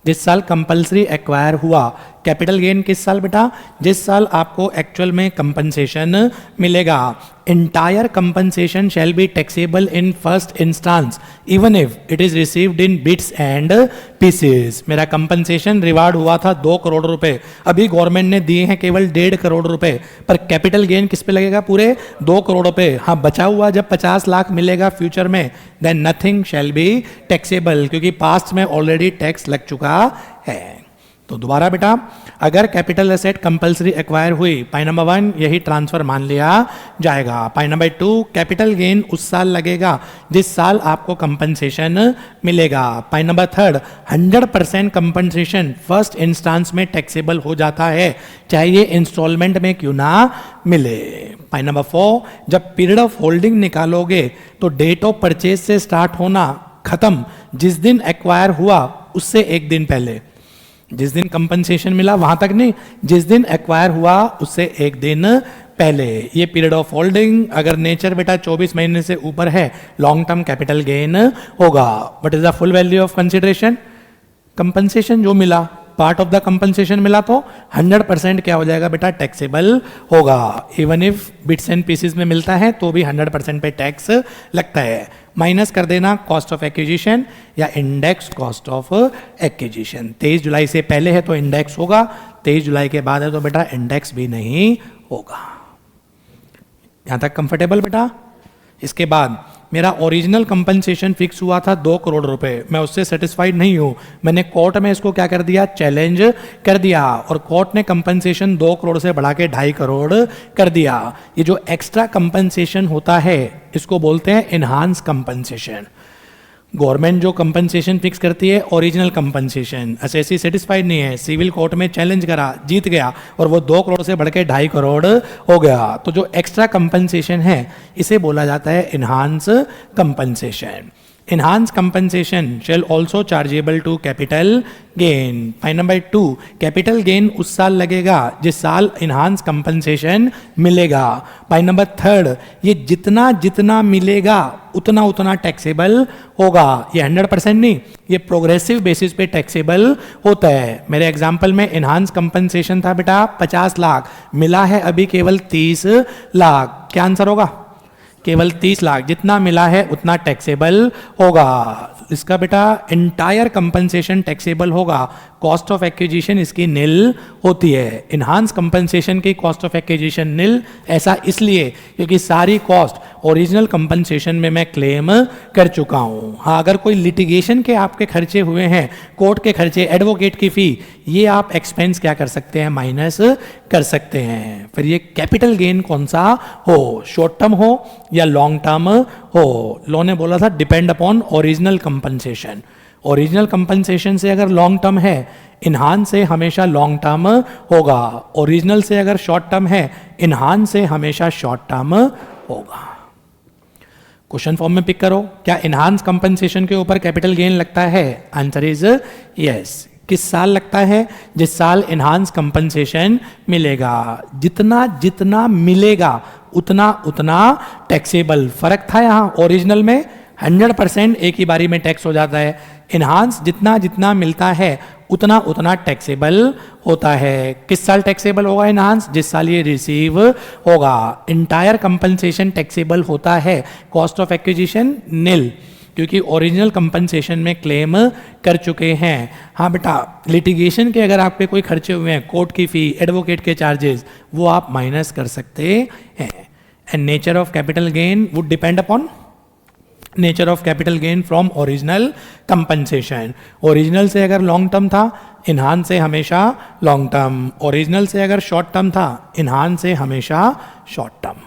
जिस साल कंपल्सरी एक्वायर हुआ। कैपिटल गेन किस साल बेटा? जिस साल आपको एक्चुअल में कंपनसेशन मिलेगा। entire compensation shall be taxable in first instance even if it is received in bits and pieces। मेरा कंपनसेशन रिवार्ड हुआ था 2 करोड़ रुपए, अभी गवर्नमेंट ने दिए हैं केवल 1.5 करोड़ रुपए, पर कैपिटल गेन किस पे लगेगा? पूरे 2 करोड़ रुपए। हाँ, बचा हुआ जब 50 लाख मिलेगा फ्यूचर में, then nothing shall be taxable, क्योंकि पास्ट में ऑलरेडी टैक्स लग चुका है। तो दोबारा बेटा, अगर कैपिटल एसेट कंपल्सरी एक्वायर हुई, पाई नंबर 1 यही ट्रांसफर मान लिया जाएगा। पाई नंबर 2, कैपिटल गेन उस साल लगेगा जिस साल आपको कंपनसेशन मिलेगा। पाई नंबर 3, 100% कंपनसेशन फर्स्ट इंस्टांस में टैक्सेबल हो जाता है, चाहे ये इंस्टॉलमेंट में क्यों ना मिले। पाई नंबर 4, जब पीरियड ऑफ होल्डिंग निकालोगे तो डेट ऑफ परचेज से स्टार्ट होना, खत्म जिस दिन एक्वायर हुआ उससे एक दिन पहले। जिस दिन कंपनसेशन मिला वहां तक नहीं, जिस दिन एक्वायर हुआ उससे एक दिन पहले। ये पीरियड ऑफ होल्डिंग अगर नेचर बेटा 24 महीने से ऊपर है, लॉन्ग टर्म कैपिटल गेन होगा। What is the full value of consideration? Compensation जो मिला, पार्ट ऑफ द कंपनसेशन मिला तो 100% क्या हो जाएगा बेटा? टैक्सेबल होगा। Even if bits and pieces में मिलता है तो भी 100% पे टैक्स लगता है। माइनस कर देना कॉस्ट ऑफ एक्विजिशन या इंडेक्स कॉस्ट ऑफ एक्विजिशन। 23 जुलाई से पहले है तो इंडेक्स होगा, 23 जुलाई के बाद है तो बेटा इंडेक्स भी नहीं होगा। यहां तक कंफर्टेबल बेटा? इसके बाद मेरा ओरिजिनल कंपनसेशन फिक्स हुआ था 2 करोड़ रुपए, मैं उससे सेटिस्फाइड नहीं हूं, मैंने कोर्ट में इसको क्या कर दिया? चैलेंज कर दिया, और कोर्ट ने कंपनसेशन 2 करोड़ से बढ़ा के 2.5 करोड़ कर दिया। ये जो एक्स्ट्रा कंपनसेशन होता है इसको बोलते हैं इनहांस कंपनसेशन। गवर्नमेंट जो कंपनसेशन फिक्स करती है ओरिजिनल कंपनसेशन, एसएससी सेटिस्फाइड नहीं है, सिविल कोर्ट में चैलेंज करा, जीत गया और वो 2 करोड़ से बढ़ के 2.5 करोड़ हो गया। तो जो एक्स्ट्रा कंपनसेशन है इसे बोला जाता है enhance compensation. Enhanced compensation shall also chargeable to capital gain। Point number 2, capital gain उस साल लगेगा जिस साल enhanced compensation मिलेगा। Point number 3, ये जितना जितना मिलेगा उतना उतना टैक्सेबल होगा। ये 100% नहीं, ये प्रोग्रेसिव बेसिस पे टैक्सेबल होता है। मेरे एग्जाम्पल में enhanced compensation था बेटा 50 लाख, मिला है अभी केवल 30 लाख। क्या आंसर होगा? केवल 30 लाख, जितना मिला है उतना टैक्सेबल होगा। इसका बेटा एंटायर कंपनसेशन टैक्सेबल होगा, कॉस्ट ऑफ एक्विजिशन इसकी निल होती है। इनहांस कंपनसेशन की कॉस्ट ऑफ एक्विजिशन निल, ऐसा इसलिए क्योंकि सारी कॉस्ट ओरिजिनल कंपनसेशन में मैं क्लेम कर चुका हूं। हाँ, अगर कोई लिटिगेशन के आपके खर्चे हुए हैं, कोर्ट के खर्चे, एडवोकेट की फी, ये आप एक्सपेंस क्या कर सकते हैं? माइनस कर सकते हैं। फिर ये कैपिटल गेन कौन सा हो, शॉर्ट टर्म हो या लॉन्ग टर्म हो? लॉ ने बोला था depend upon original compensation. Original compensation से अगर लॉन्ग टर्म है, इनहांस से हमेशा लॉन्ग टर्म होगा। ओरिजिनल से अगर शॉर्ट टर्म है, इनहांस से हमेशा शॉर्ट टर्म होगा। क्वेश्चन फॉर्म में पिक करो, क्या इनहांस कंपनसेशन के ऊपर कैपिटल गेन लगता है? Answer is yes. किस साल लगता है? जिस साल इनहांस कंपनसेशन मिलेगा। जितना जितना मिलेगा उतना उतना टैक्सेबल। फर्क था यहाँ, ओरिजिनल में 100% एक ही बारी में टैक्स हो जाता है, इन्हांस जितना जितना मिलता है उतना उतना टैक्सेबल होता है। किस साल टैक्सेबल होगा इन्हांस? जिस साल ये रिसीव होगा। इंटायर कंपनसेशन टैक्सेबल होता है, कॉस्ट ऑफ एक्विजिशन नील, क्योंकि ओरिजिनल कंपनसेशन में क्लेम कर चुके हैं। हाँ बेटा, लिटिगेशन के अगर आप पे कोई खर्चे हुए हैं, कोर्ट की फी, एडवोकेट के चार्जेस, वो आप माइनस कर सकते हैं। And nature of capital gain would depend upon nature of capital gain from original compensation. Original से अगर लॉन्ग टर्म था, इन्हांस से हमेशा लॉन्ग टर्म। ओरिजिनल से अगर शॉर्ट टर्म था, इन्हांस से हमेशा शॉर्ट टर्म।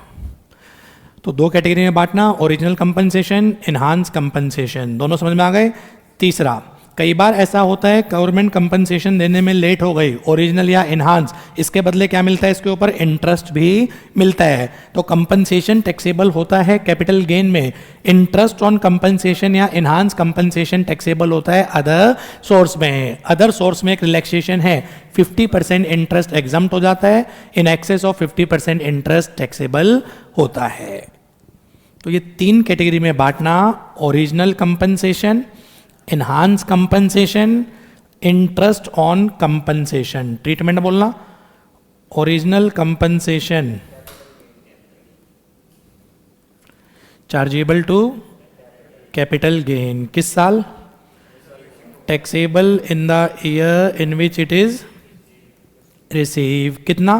तो दो कैटेगरी में बांटना, ओरिजिनल कंपनसेशन, इन्हांस कंपनसेशन, दोनों समझ में आ गए। तीसरा, कई बार ऐसा होता है गवर्नमेंट कंपनसेशन देने में लेट हो गई, ओरिजिनल या इन्हांस, इसके बदले क्या मिलता है? इसके ऊपर इंटरेस्ट भी मिलता है। तो कंपनसेशन टैक्सेबल होता है कैपिटल गेन में, इंटरेस्ट ऑन कंपनसेशन या इन्हांस कंपनसेशन टैक्सेबल होता है अदर सोर्स में। अदर सोर्स में एक रिलैक्सेशन है, 50% इंटरेस्ट एग्जम्प्ट हो जाता है, in excess of 50% interest taxable होता है। तो ये तीन कैटेगरी में बांटना, original compensation, enhance compensation, interest on compensation. Treatment बोलना, original compensation chargeable to capital gain, किस साल? Taxable in the year in which it is receive. कितना?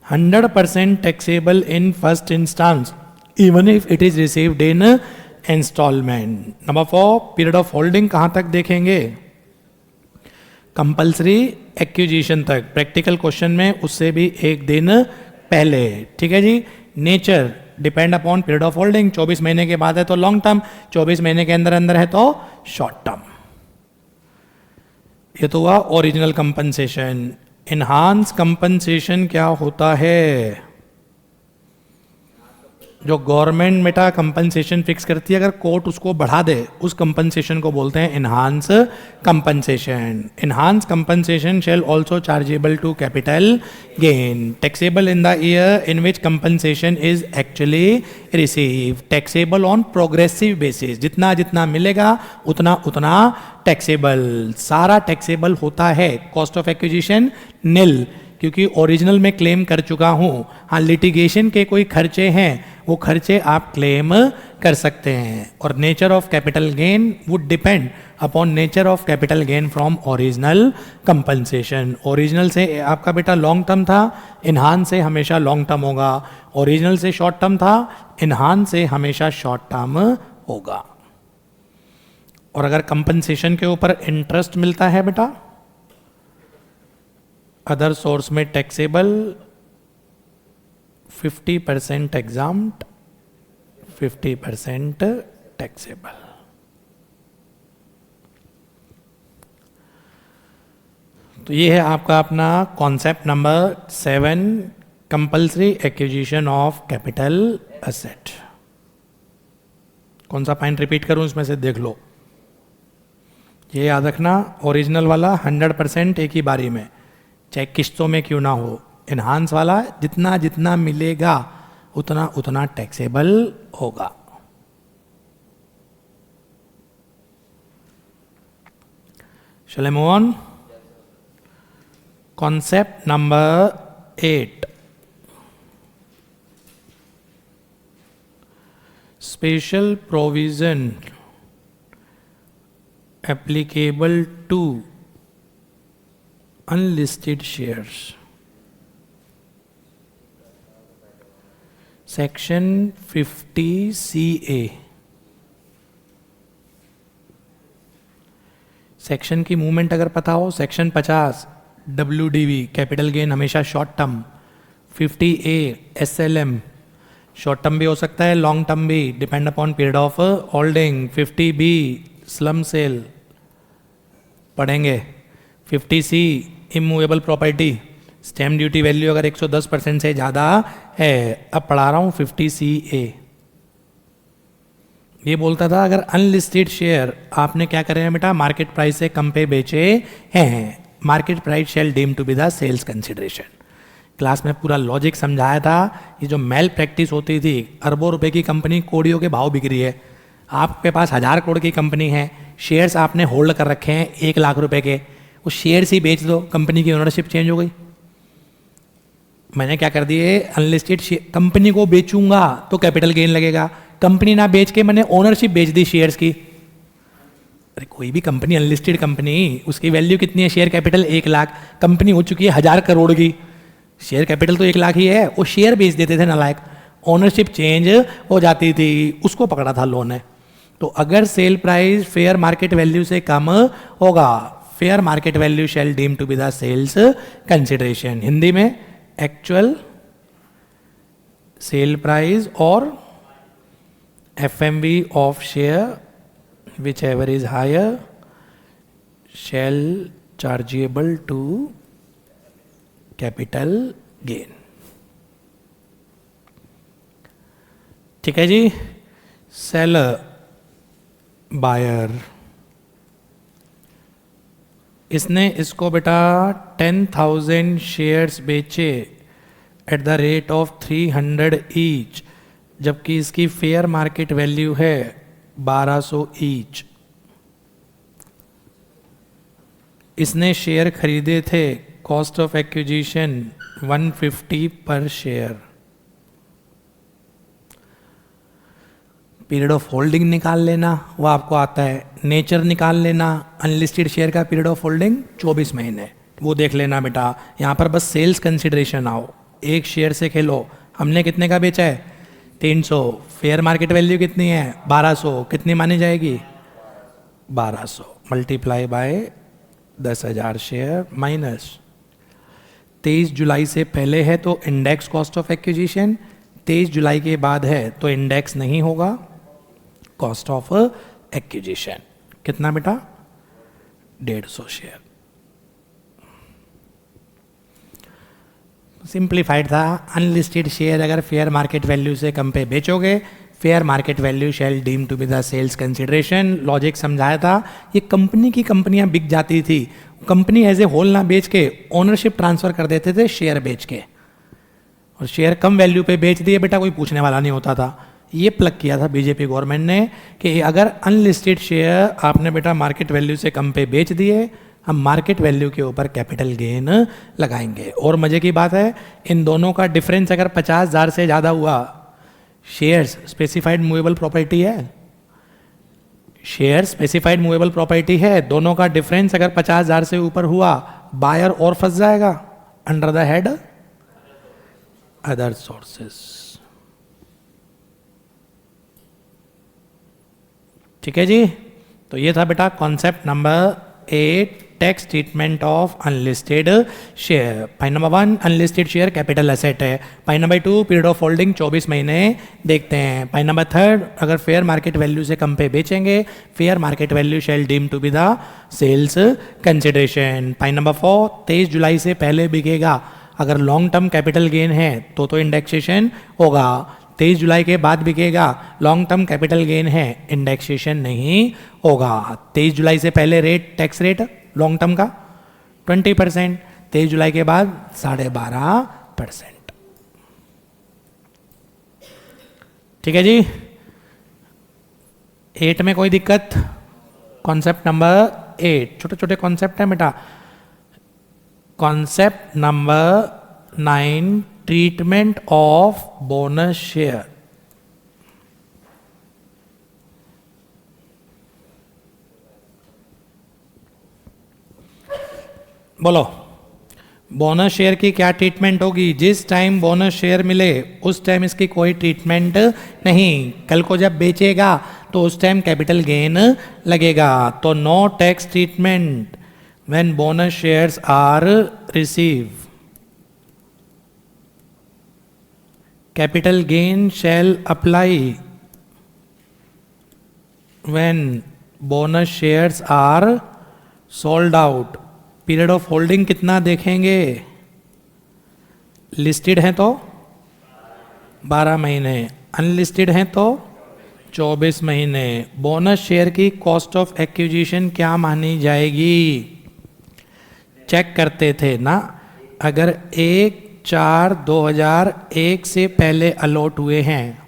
100% taxable in first instance even if it is received in instalment. Number 4, period of holding कहां तक देखेंगे? कंपल्सरी एक्विजिशन तक। प्रैक्टिकल क्वेश्चन में उससे भी एक दिन पहले, ठीक है जी। Nature depend upon period of holding, 24 महीने के बाद है तो लॉन्ग टर्म, 24 महीने के अंदर अंदर है तो शॉर्ट टर्म। ये तो हुआ ओरिजिनल कंपनसेशन। इन्हांस कंपनसेशन क्या होता है? जो गवर्नमेंट बेटा कंपनसेशन फिक्स करती है, अगर कोर्ट उसको बढ़ा दे, उस कंपनसेशन को बोलते हैं enhance compensation. Enhance compensation shall also chargeable to capital gain, taxable in the year in which compensation is actually receive, taxable on progressive basis, जितना जितना मिलेगा उतना उतना टैक्सेबल। सारा टैक्सेबल होता है, कॉस्ट ऑफ एक्विजिशन नील, क्योंकि ओरिजिनल में क्लेम कर चुका हूं। हाँ, लिटिगेशन के कोई खर्चे हैं, वो खर्चे आप क्लेम कर सकते हैं। और nature of capital gain would depend upon nature of capital gain from original compensation. Original से आपका बेटा लॉन्ग टर्म था, इन्हांस से हमेशा लॉन्ग टर्म होगा। ओरिजिनल से शॉर्ट टर्म था, इन्हांस से हमेशा शॉर्ट टर्म होगा। और अगर कंपनसेशन के ऊपर इंटरेस्ट मिलता है बेटा, अदर सोर्स में टैक्सेबल, 50% एग्जाम्प्ट, 50% टैक्सेबल। तो ये है आपका अपना concept number 7, compulsory acquisition of capital asset. कौन सा पॉइंट रिपीट करूं इसमें से देख लो। ये याद रखना, ओरिजिनल वाला 100% एक ही बारी में, चाहे किस्तों में क्यों ना हो। इन्हांस वाला जितना जितना मिलेगा उतना उतना टैक्सेबल होगा। Shall I move on? Concept number 8. Special provision applicable to unlisted shares. Section 50CA. Section की मूवमेंट अगर पता हो, सेक्शन 50 WDV कैपिटल गेन हमेशा short term, 50A SLM short term भी हो सकता है, लॉन्ग टर्म भी, depend upon period of holding, 50B slump cell पढ़ेंगे, 50C immovable property, stamp duty value अगर 110% से ज़्यादा है। अब पढ़ा रहा हूँ 50CA। ये बोलता था अगर अनलिस्टेड शेयर आपने क्या करे हैं बेटा, मार्केट प्राइस से कम पे बेचे हैं, market price shall deem to be the sales consideration. Class में पूरा लॉजिक समझाया था। ये जो मेल प्रैक्टिस होती थी, अरबों रुपए की कंपनी कोड़ियों के भाव बिक रही है, आपके पास 1000 करोड़ की कंपनी है, शेयर्स आपने होल्ड कर रखे हैं 1 लाख रुपए के, वो शेयर्स ही बेच दो, कंपनी की ओनरशिप चेंज हो गई। मैंने क्या कर दिए, अनलिस्टेड कंपनी को बेचूंगा तो कैपिटल गेन लगेगा, कंपनी ना बेच के मैंने ओनरशिप बेच दी शेयर्स की। अरे कोई भी कंपनी, अनलिस्टेड कंपनी, उसकी वैल्यू कितनी है, शेयर कैपिटल 1 लाख, कंपनी हो चुकी है 1000 करोड़ की, शेयर कैपिटल तो 1 लाख ही है, वो शेयर बेच देते थे नालायक, ओनरशिप चेंज हो जाती थी, उसको पकड़ा था लॉ ने। तो अगर sale price fair market value से कम होगा, fair market value shall deem to be the sales consideration, Hindi में एक्चुअल सेल प्राइस और FMV of share whichever is higher shall chargeable to capital gain। ठीक है जी। सेलर, बायर, इसने इसको बेटा 10,000 शेयर्स बेचे at the rate of 300 each, जबकि इसकी फेयर मार्केट वैल्यू है 1200 ईच। इसने शेयर खरीदे थे, कॉस्ट ऑफ एक्विजिशन 150 पर शेयर। पीरियड ऑफ होल्डिंग निकाल लेना, वो आपको आता है। नेचर निकाल लेना, अनलिस्टेड शेयर का पीरियड ऑफ होल्डिंग 24 महीने, वो देख लेना बेटा। यहाँ पर बस सेल्स कंसिडरेशन आओ, एक शेयर से खेलो। हमने कितने का बेचा है, 300, फेयर मार्केट वैल्यू कितनी है 1200, कितनी मानी जाएगी 1200 मल्टीप्लाई बाय 10,000 शेयर माइनस 23 जुलाई से पहले है तो इंडेक्स कॉस्ट ऑफ एक्विजिशन, 23 जुलाई के बाद है तो इंडेक्स नहीं होगा, कॉस्ट ऑफ एक्विजिशन कितना बेटा 150 शेयर। सिंप्लीफाइड था, अनलिस्टेड शेयर अगर फेयर मार्केट वैल्यू से कम पे बेचोगे, fair market value shall deem to be the sales consideration. Logic समझाया था। ये कंपनी की कंपनियां बिक जाती थी, कंपनी एज ए होल ना बेच के ओनरशिप ट्रांसफर कर देते थे शेयर बेच के, और शेयर कम वैल्यू पे बेच दिए बेटा, कोई पूछने वाला नहीं होता था। ये प्लग किया था बीजेपी गवर्नमेंट ने कि अगर अनलिस्टेड शेयर आपने बेटा मार्केट वैल्यू से कम पे बेच दिए, हम मार्केट वैल्यू के ऊपर कैपिटल गेन लगाएंगे। और मजे की बात है, इन दोनों का डिफरेंस अगर 50,000 से ज़्यादा हुआ, शेयर्स स्पेसिफाइड मूवेबल प्रॉपर्टी है, शेयर स्पेसिफाइड मूवेबल प्रॉपर्टी है, दोनों का डिफरेंस अगर 50,000 से ऊपर हुआ, बायर और फंस जाएगा under the head other sources. ठीक है जी। तो ये था बेटा concept number 8, tax treatment of unlisted share. Point number 1, unlisted share capital asset है। Point number 2, period of holding 24 महीने देखते हैं। पॉइंट नंबर 3, अगर फेयर मार्केट वैल्यू से कम पे बेचेंगे, fair market value shall deem to be the sales consideration. Point number 4, 23 जुलाई से पहले बिकेगा, अगर लॉन्ग टर्म कैपिटल गेन है तो इंडेक्सेशन होगा। 23 जुलाई के बाद बिकेगा, लॉन्ग टर्म कैपिटल गेन है, इंडेक्सेशन नहीं होगा। 23 जुलाई से पहले rate, tax rate long term का 20%, 23 जुलाई के बाद 12.5%। ठीक है जी। 8 में कोई दिक्कत? कॉन्सेप्ट नंबर 8, छोटे छोटे कॉन्सेप्ट है बेटा। Concept number 9, treatment of bonus share. बोलो, बोनस शेयर की क्या ट्रीटमेंट होगी? जिस टाइम बोनस शेयर मिले उस टाइम इसकी कोई ट्रीटमेंट नहीं, कल को जब बेचेगा तो उस टाइम कैपिटल गेन लगेगा, तो no tax treatment when bonus shares are receive. Capital gain shall apply when bonus shares are sold out. Period of holding कितना देखेंगे? लिस्टेड हैं तो 12 महीने, अनलिस्टेड हैं तो 24 महीने। बोनस शेयर की कॉस्ट ऑफ एक्विजिशन क्या मानी जाएगी? चेक करते थे ना, अगर एक 1/4/2001 से पहले अलॉट हुए हैं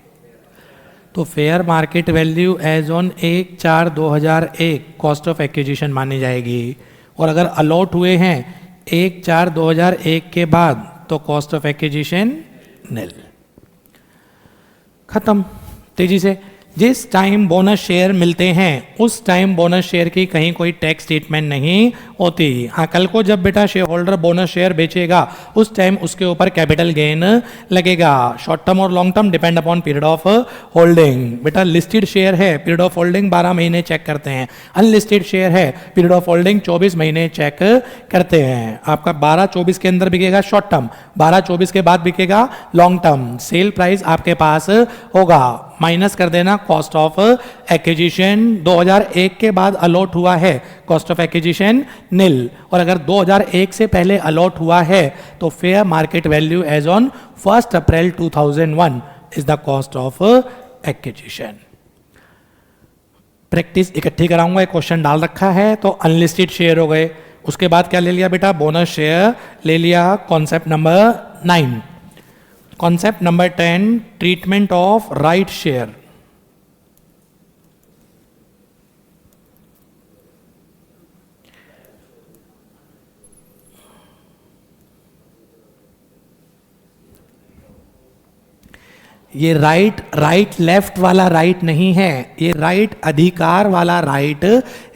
तो fair market value as on 1/4/2001 cost of acquisition मानी जाएगी। और अगर अलॉट हुए हैं 1/4/2001 के बाद तो कॉस्ट ऑफ एक्विजिशन निल। खत्म। तेजी से, जिस टाइम बोनस शेयर मिलते हैं उस टाइम बोनस शेयर की कहीं कोई टैक्स स्टेटमेंट नहीं होती। हाँ, कल को जब बेटा शेयर होल्डर बोनस शेयर बेचेगा उस टाइम उसके ऊपर कैपिटल गेन लगेगा। शॉर्ट टर्म और long term depend upon period of holding. बेटा लिस्टेड शेयर है, पीरियड ऑफ होल्डिंग 12 महीने चेक करते हैं। अनलिस्टेड शेयर है, पीरियड ऑफ होल्डिंग 24 महीने चेक करते हैं। आपका 12-24 के अंदर बिकेगा शॉर्ट टर्म, 12-24 के बाद बिकेगा लॉन्ग टर्म। सेल प्राइस आपके पास होगा, माइनस कर देना कॉस्ट ऑफ एक्विजिशन। 2001 के बाद अलॉट हुआ है, कॉस्ट ऑफ एक्विजिशन निल। और अगर 2001 से पहले अलॉट हुआ है तो fair market value as on 1 April 2001 is the cost of acquisition. Practice इकट्ठी कराऊंगा, एक क्वेश्चन डाल रखा है। तो अनलिस्टेड शेयर हो गए, उसके बाद क्या ले लिया बेटा, बोनस शेयर ले लिया। Concept number 9। Concept number 10, treatment of right share. ये राइट लेफ्ट वाला राइट नहीं है, ये राइट अधिकार वाला राइट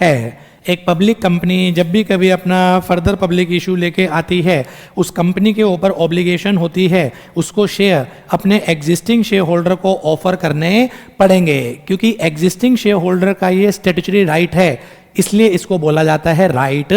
है। एक पब्लिक कंपनी जब भी कभी अपना फर्दर पब्लिक इशू लेके आती है, उस कंपनी के ऊपर ऑब्लिगेशन होती है उसको शेयर अपने एग्जिस्टिंग शेयर होल्डर को ऑफर करने पड़ेंगे, क्योंकि एग्जिस्टिंग शेयर होल्डर का ये स्टैट्यूटरी राइट है, इसलिए इसको बोला जाता है राइट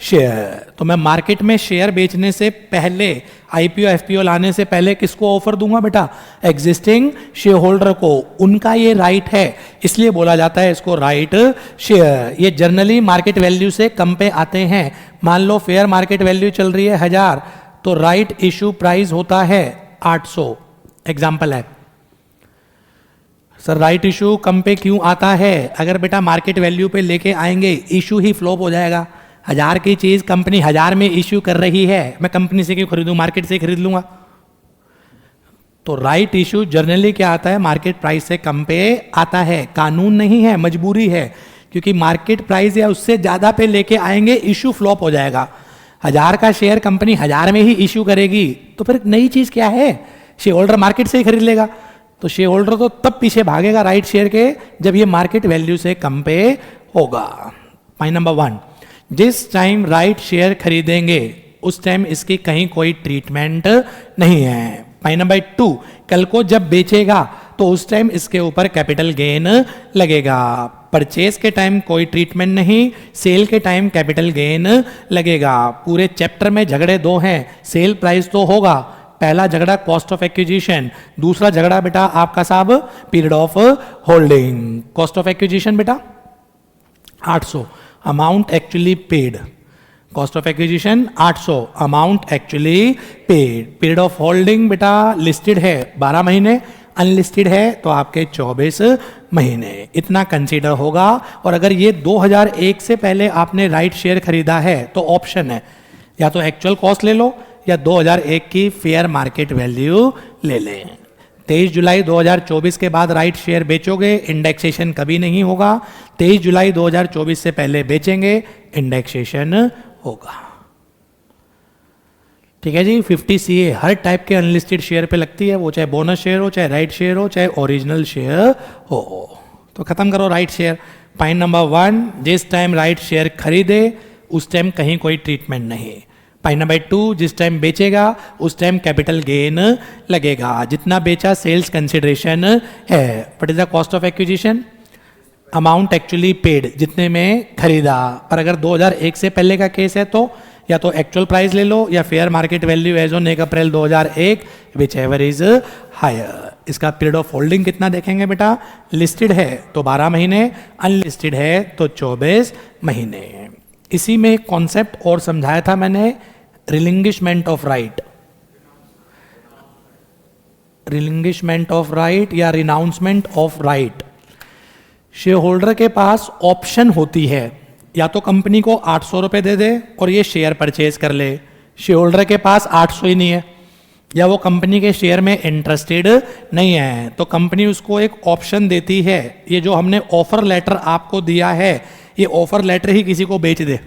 शेयर। तो मैं मार्केट में शेयर बेचने से पहले, आईपीओ एफपीओ लाने से पहले किसको ऑफर दूंगा बेटा, एग्जिस्टिंग शेयर होल्डर को। उनका ये राइट है, इसलिए बोला जाता है इसको राइट शेयर। ये जनरली मार्केट वैल्यू से कम पे आते हैं। मान लो फेयर मार्केट वैल्यू चल रही है 1000 तो राइट इशू प्राइस होता है 800। एग्जाम्पल है सर, राइट इशू कम पे क्यों आता है? अगर बेटा मार्केट वैल्यू पे लेके आएंगे इशू ही फ्लॉप हो जाएगा। 1000 की चीज कंपनी 1000 में इशू कर रही है, मैं कंपनी से क्यों खरीदूं, मार्केट से खरीद लूंगा। तो राइट इशू जनरली क्या आता है, मार्केट प्राइस से कम पे आता है। कानून नहीं है, मजबूरी है, क्योंकि मार्केट प्राइस या उससे ज्यादा पे लेके आएंगे इशू फ्लॉप हो जाएगा। 1000 का शेयर कंपनी 1000 में ही इशू करेगी तो फिर नई चीज क्या है, शेयर होल्डर मार्केट से ही खरीद लेगा। तो शेयर होल्डर तो तब पीछे भागेगा राइट शेयर के जब ये मार्केट वैल्यू से कम पे होगा। पॉइंट नंबर 1, जिस टाइम राइट शेयर खरीदेंगे उस टाइम इसकी कहीं कोई ट्रीटमेंट नहीं है। पॉइंट नंबर 2, कल को जब बेचेगा तो उस टाइम इसके ऊपर कैपिटल गेन लगेगा। परचेज के टाइम कोई ट्रीटमेंट नहीं, सेल के टाइम कैपिटल गेन लगेगा। पूरे चैप्टर में झगड़े दो हैं, सेल प्राइस तो होगा, पहला झगड़ा कॉस्ट ऑफ एक्विजिशन, दूसरा झगड़ा बेटा आपका साहब period of holding. Cost of acquisition बेटा 800, amount actually paid. Cost of acquisition 800, amount actually paid. Period of holding बेटा लिस्टेड है 12 महीने, अनलिस्टेड है तो आपके 24 महीने, इतना कंसीडर होगा। और अगर ये 2001 से पहले आपने राइट शेयर खरीदा है तो ऑप्शन है, या तो एक्चुअल कॉस्ट ले लो या 2001 की फेयर मार्केट वैल्यू ले लें। 23 जुलाई 2024 के बाद राइट शेयर बेचोगे, इंडेक्सेशन कभी नहीं होगा। 23 जुलाई 2024 से पहले बेचेंगे, इंडेक्सेशन होगा। ठीक है जी। 50 CA हर टाइप के अनलिस्टेड शेयर पे लगती है, वो चाहे बोनस शेयर हो, चाहे राइट शेयर हो, चाहे ओरिजिनल शेयर हो। तो खत्म करो राइट शेयर। पॉइंट नंबर 1, जिस टाइम राइट शेयर खरीदे उस टाइम कहीं कोई ट्रीटमेंट नहीं। पॉइंट नंबर 2, जिस टाइम बेचेगा उस टाइम कैपिटल गेन लगेगा, जितना बेचा सेल्स कंसिडरेशन है। What is the cost of acquisition, amount actually paid, जितने में खरीदा। पर अगर 2001 से पहले का केस है तो या तो एक्चुअल प्राइस ले लो या fair market value as on 1 April 2001, whichever is higher. इसका पीरियड ऑफ होल्डिंग कितना देखेंगे बेटा, लिस्टेड है तो 12 महीने, अनलिस्टेड है तो 24 महीने। इसी में एक कॉन्सेप्ट और समझाया था मैंने, रिलिंग्विशमेंट ऑफ राइट। रिलिंग्विशमेंट ऑफ राइट या रिनाउंसमेंट ऑफ राइट। शेयर होल्डर के पास ऑप्शन होती है, या तो कंपनी को 800 रुपए दे दे और ये शेयर परचेज कर ले। शेयर होल्डर के पास 800 ही नहीं है, या वो कंपनी के शेयर में इंटरेस्टेड नहीं है, तो कंपनी उसको एक ऑप्शन देती है, ये जो हमने ऑफर लेटर आपको दिया है, ये ऑफर लेटर ही किसी को बेच दे।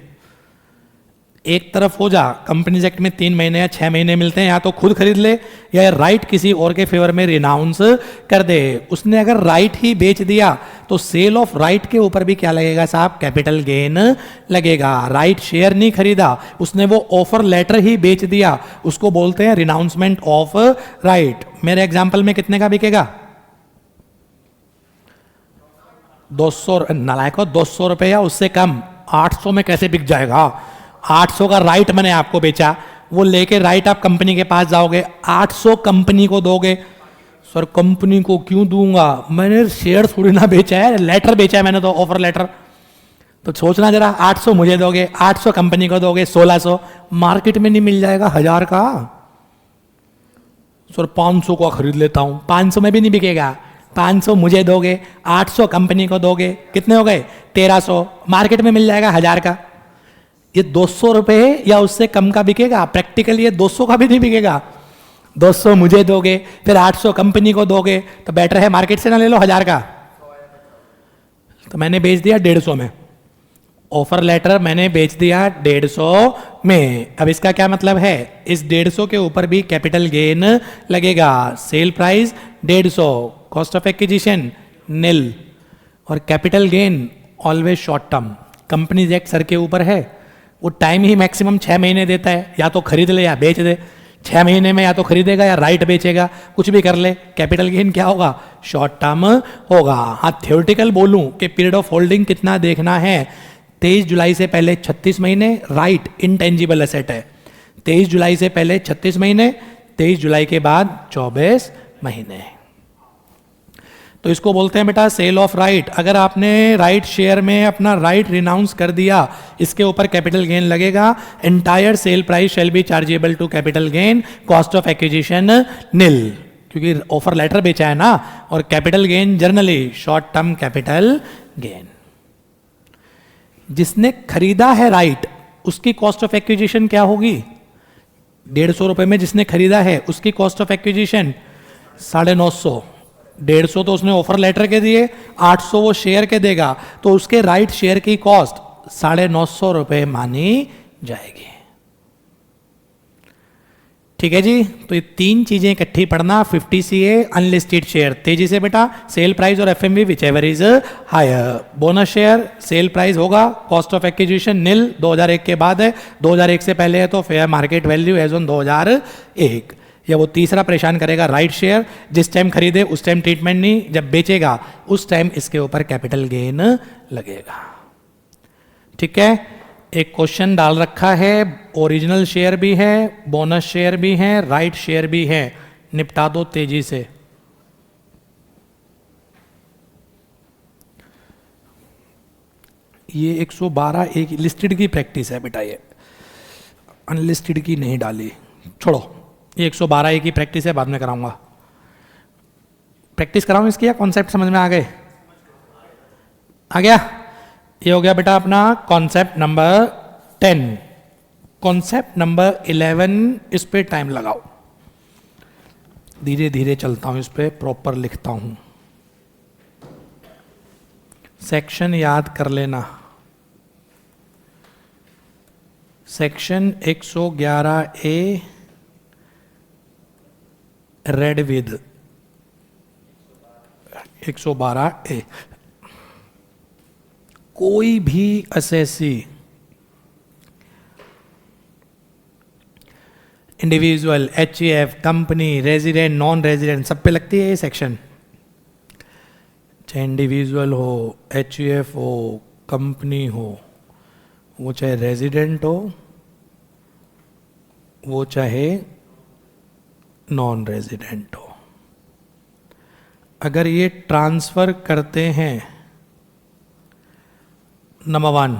एक तरफ हो जा, कंपनीज एक्ट में 3 महीने या 6 महीने मिलते हैं, या तो खुद खरीद ले या राइट किसी और के फेवर में रिनाउंस कर दे। उसने अगर राइट ही बेच दिया तो सेल ऑफ राइट के ऊपर भी क्या लगेगा साहब, कैपिटल गेन लगेगा। राइट शेयर नहीं खरीदा, उसने वो ऑफर लेटर ही बेच दिया, उसको बोलते हैं रिनाउंसमेंट ऑफ राइट। मेरे एग्जाम्पल में कितने का बिकेगा, 200, नालायको 200 रुपये या उससे कम। 800 में कैसे बिक जाएगा, 800 का राइट मैंने आपको बेचा, वो लेके राइट आप कंपनी के पास जाओगे, 800 कंपनी को दोगे। सर कंपनी को क्यों दूंगा, मैंने शेयर थोड़ी ना बेचा है, लेटर बेचा है मैंने तो, ऑफर लेटर। तो सोचना जरा, 800 मुझे दोगे, 800 कंपनी को दोगे, 1600 मार्केट में नहीं मिल जाएगा 1000 का। सर 500 का खरीद लेता हूं, 500 में भी नहीं बिकेगा। 500 मुझे दोगे, 800 कंपनी को दोगे, कितने हो गए 1300, मार्केट में मिल जाएगा 1000 का। ये 200 रुपये या उससे कम का बिकेगा, प्रैक्टिकली ये 200 का भी नहीं बिकेगा। 200 मुझे दोगे, फिर 800 कंपनी को दोगे, तो बेटर है मार्केट से ना ले लो 1000 का। तो मैंने बेच दिया 150 में, ऑफर लेटर मैंने बेच दिया 150 में। अब इसका क्या मतलब है, इस 150 के ऊपर भी कैपिटल गेन लगेगा। Sale price 150, cost of acquisition nil, और capital gain always short term. Companies act sir के ऊपर है, वो टाइम ही मैक्सिमम 6 महीने देता है, या तो खरीद ले या बेच दे। 6 महीने में या तो खरीदेगा या राइट बेचेगा, कुछ भी कर ले। कैपिटल गेन क्या होगा, शॉर्ट टर्म होगा। हाँ थ्योरेटिकल बोलूं कि पीरियड ऑफ होल्डिंग कितना देखना है, 23 जुलाई से पहले 36 महीने, राइट इनटेंजिबल एसेट है। 23 जुलाई से पहले 36 महीने, 23 जुलाई के बाद 24 महीने। तो इसको बोलते हैं बेटा सेल ऑफ राइट। अगर आपने राइट शेयर में अपना राइट रिनाउंस कर दिया, इसके ऊपर कैपिटल गेन लगेगा। Entire sale price shall be chargeable to capital gain, cost of acquisition nil, क्योंकि ऑफर लेटर बेचा है ना। और capital gain generally short term capital gain. जिसने खरीदा है राइट, उसकी कॉस्ट ऑफ एक्विजिशन क्या होगी, 150 रुपए में जिसने खरीदा है उसकी कॉस्ट ऑफ एक्विजिशन 950। 150 तो उसने ऑफर लेटर के दिए, 800 वो शेयर के देगा, तो उसके राइट शेयर की कॉस्ट 950 रुपए मानी जाएगी। ठीक है जी। तो ये 3 चीजें इकट्ठी पढ़ना, 50 CA, अनलिस्टेड शेयर। तेजी से बेटा, सेल प्राइस और FMV whichever is higher. Bonus share sale price होगा, कॉस्ट ऑफ एक्विजिशन निल, 2001 के बाद है, 2001 से पहले है तो fair market value as on 2001। या वो तीसरा परेशान करेगा राइट शेयर, जिस टाइम खरीदे उस टाइम ट्रीटमेंट नहीं, जब बेचेगा उस टाइम इसके ऊपर कैपिटल गेन लगेगा। ठीक है। एक क्वेश्चन डाल रखा है, ओरिजिनल शेयर भी है, बोनस शेयर भी है, राइट शेयर भी है, निपटा दो तेजी से। ये 112 एक लिस्टेड की प्रैक्टिस है बेटा, ये अनलिस्टेड की नहीं डाली, छोड़ो। ये 112 एक ही प्रैक्टिस है, बाद में कराऊंगा। प्रैक्टिस कराऊं इसकी या कॉन्सेप्ट समझ में आ गए, आ गया। ये हो गया बेटा अपना कॉन्सेप्ट नंबर 10। कॉन्सेप्ट नंबर 11, इस पे टाइम लगाओ, धीरे धीरे चलता हूं, इस पे प्रॉपर लिखता हूं। सेक्शन याद कर लेना, section 111A read with 112A। कोई भी assessee individual, HAF, company, resident, non resident, सब पे लगती है ये सेक्शन। चाहे इंडिविजुअल हो, HAF हो, कंपनी हो, वो चाहे रेजिडेंट हो, वो चाहे नॉन रेजिडेंट हो, अगर ये ट्रांसफर करते हैं, नंबर 1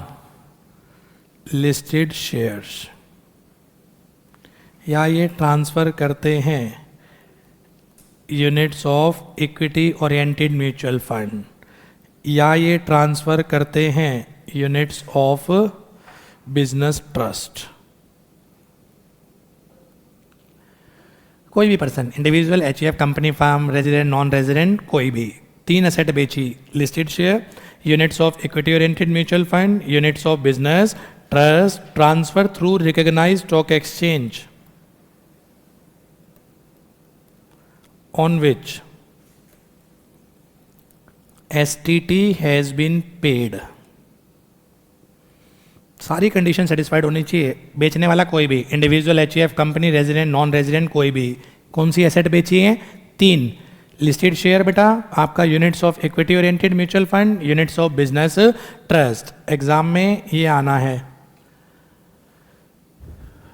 लिस्टेड शेयर्स, या ये ट्रांसफर करते हैं units of equity oriented mutual fund, या ये ट्रांसफर करते हैं यूनिट्स ऑफ बिजनेस ट्रस्ट। कोई भी person, individual, HUF, company, firm, resident, non resident, कोई भी। 3 एसेट बेची, listed share, units of equity oriented mutual fund, units of business, trust, transfer through recognised stock exchange on which STT has been paid। सारी कंडीशन सेटिस्फाइड होनी चाहिए। बेचने वाला कोई भी, individual, HUF, company, resident, non resident, कोई भी। कौन सी एसेट बेची है? 3। लिस्टेड शेयर बेटा आपका, units of equity oriented mutual fund, units of business, trust. Exam में ये आना है,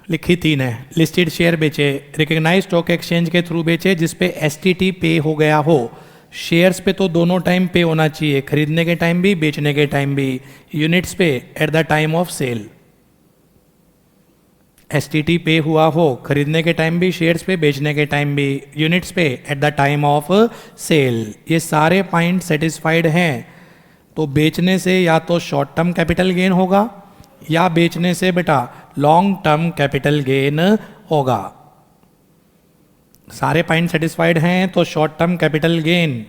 लिखी 3 है। लिस्टेड शेयर बेचे, रिकग्नाइज स्टॉक एक्सचेंज के थ्रू बेचे जिसपे एसटीटी पे हो गया हो। शेयर्स पे तो दोनों टाइम पे होना चाहिए, खरीदने के टाइम भी, बेचने के टाइम भी। यूनिट्स पे at the time of sale. STT pay हुआ हो खरीदने के टाइम भी, शेयर्स पे बेचने के टाइम भी, यूनिट्स पे at the time of sale. ये सारे पॉइंट सेटिस्फाइड हैं तो बेचने से या तो शॉर्ट टर्म कैपिटल गेन होगा या बेचने से बेटा लॉन्ग टर्म कैपिटल गेन होगा। सारे पॉइंट सेटिस्फाइड हैं तो short term capital gain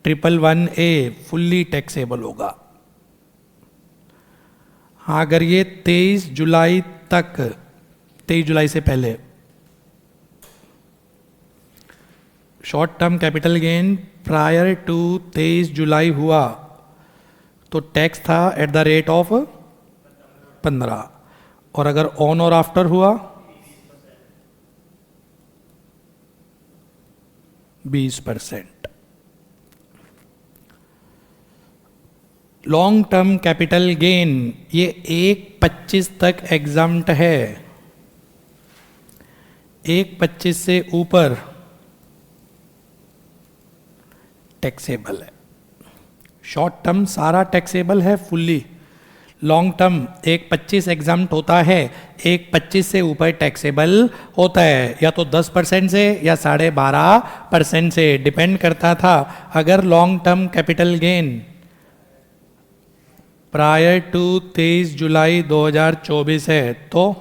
111A fully taxable होगा। हाँ, अगर ये 23 जुलाई तक, 23 जुलाई से पहले short term capital gain prior to 23 July हुआ तो टैक्स था एट द रेट ऑफ 15, और अगर ऑन और आफ्टर हुआ 20%। लॉन्ग टर्म कैपिटल गेन ये 1/25 तक एग्जम्प्ट है, 1/25 से ऊपर टैक्सेबल है। शॉर्ट टर्म सारा टैक्सेबल है फुल्ली, लॉन्ग टर्म 1/25 एग्जम्प्ट होता है, 1/25 से ऊपर टैक्सेबल होता है, या तो 10% से या 12.5% से, डिपेंड करता था। अगर long term capital gain prior to 23 July 2024 है तो,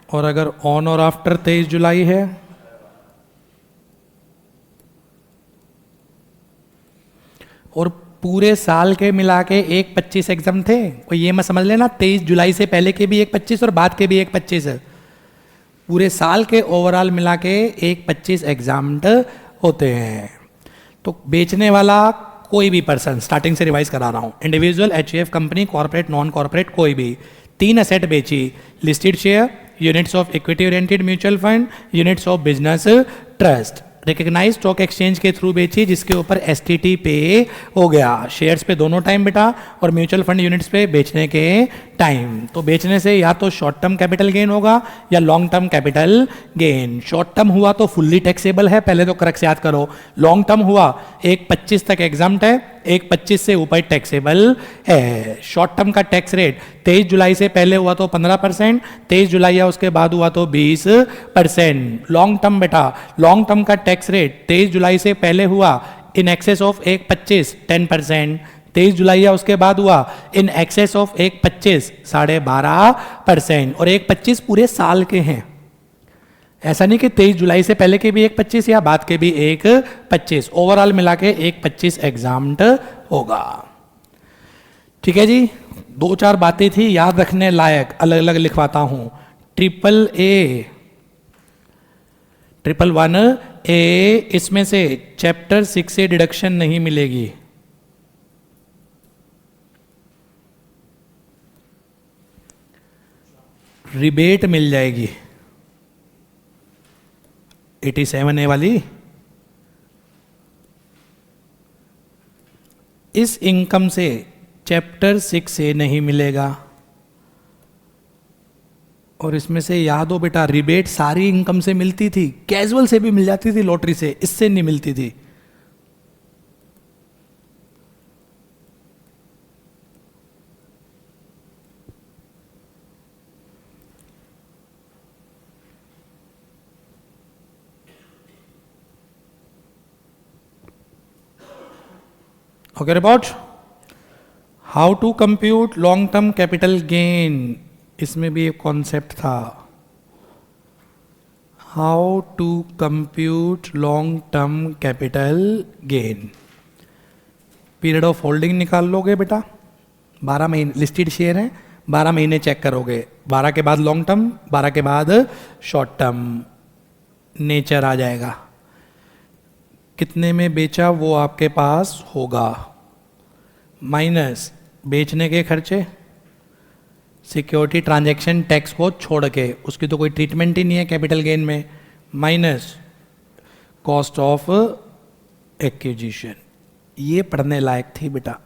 और अगर ऑन और आफ्टर 23 जुलाई है और पूरे साल के मिला के 1/25 एग्जाम थे। कोई ये मत समझ लेना 23 जुलाई से पहले के भी 1/25 और बाद के भी 1/25 है। पूरे साल के ओवरऑल मिला के 1/25 एग्जाम्ड होते हैं। तो बेचने वाला कोई भी पर्सन, स्टार्टिंग से रिवाइज करा रहा हूँ, individual, HUF, company, corporate, non corporate, कोई भी। 3 एसेट बेची, listed share, units of equity oriented mutual fund, units of business, trust. Recognised stock exchange के थ्रू बेची जिसके ऊपर एसटीटी पे हो गया। शेयर्स पे दोनों टाइम बेटा और म्यूचुअल फंड यूनिट्स पे बेचने के टाइम। तो बेचने से या तो शॉर्ट टर्म कैपिटल गेन होगा या long term capital gain. Short term हुआ तो फुल्ली टैक्सेबल है, पहले तो करेक्ट याद करो। लॉन्ग टर्म हुआ 1/25 तक एग्जाम्प्ट है, 1/25 से ऊपर टैक्सेबल है। शॉर्ट टर्म का टैक्स रेट 23 जुलाई से पहले हुआ तो 15%, 23 जुलाई या उसके बाद हुआ तो 20%। लॉन्ग टर्म बेटा, लॉन्ग टर्म का टैक्स रेट 23 जुलाई से पहले हुआ इन एक्सेस ऑफ 1/25 10%, 23 जुलाई या उसके बाद हुआ इन एक्सेस ऑफ 1/25 12.5%, और 1/25 पूरे साल के हैं। ऐसा नहीं कि 23 जुलाई से पहले के भी 1/25 या बाद के भी 1/25, ओवरऑल मिला के 1/25 एग्जाम्ड होगा। ठीक है जी, 2-4 बातें थी याद रखने लायक, अलग अलग लिखवाता हूं। 111A, इसमें से चैप्टर 6 से डिडक्शन नहीं मिलेगी। रिबेट मिल जाएगी 87A वाली। इस इनकम से चैप्टर 6 से नहीं मिलेगा। और इसमें से याद हो बेटा, रिबेट सारी इनकम से मिलती थी, कैजुअल से भी मिल जाती थी, लॉटरी से, इससे नहीं मिलती थी। Okay report, how to compute long term capital gain, इसमें भी एक कॉन्सेप्ट था। How to compute long term capital gain. Period of holding निकाल लोगे बेटा, 12 महीने लिस्टेड शेयर हैं, 12 महीने चेक करोगे, 12 के बाद लॉन्ग टर्म, 12 के बाद शॉर्ट टर्म, नेचर आ जाएगा, कितने में बेचा वो आपके पास होगा, माइनस बेचने के खर्चे, सिक्योरिटी ट्रांजैक्शन टैक्स को छोड़ के, उसकी तो कोई ट्रीटमेंट ही नहीं है कैपिटल गेन में, माइनस कॉस्ट ऑफ एक्विजिशन। ये पढ़ने लायक थी बेटा।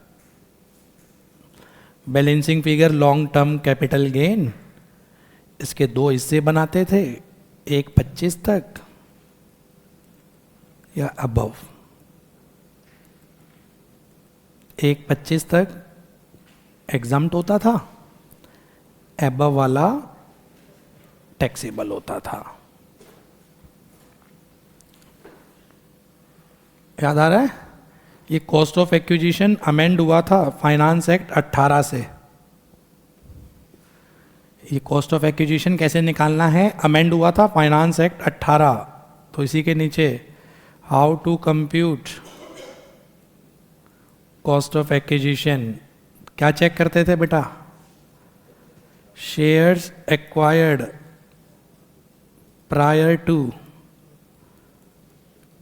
Balancing figure long term capital gain, इसके दो हिस्से बनाते थे, एक 25 तक या अबव, एक 25 तक एग्जाम्प्ट होता था, एबव वाला टैक्सेबल होता था। याद आ रहा है? ये कॉस्ट ऑफ एक्विजिशन अमेंड हुआ था फाइनेंस एक्ट 18 से। ये कॉस्ट ऑफ एक्विजिशन कैसे निकालना है, अमेंड हुआ था फाइनेंस एक्ट 18। तो इसी के नीचे how to compute cost of acquisition क्या चेक करते थे बेटा, shares acquired prior to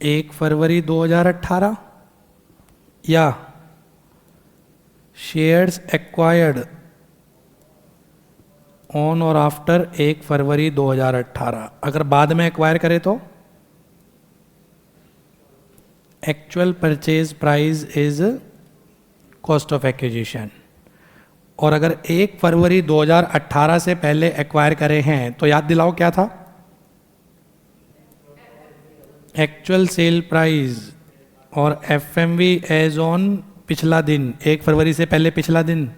1 February 2018 या शेयर्स एक्वायर्ड ऑन और आफ्टर 1 फरवरी 2018। अगर बाद में एक्वायर करे तो actual purchase price is cost of acquisition, और अगर 1 फरवरी 2018 से पहले एक्वायर करे हैं तो याद दिलाओ क्या था, एक्चुअल सेल प्राइस, और एफएमवी एज ऑन पिछला दिन, 1 फरवरी से पहले पिछला दिन,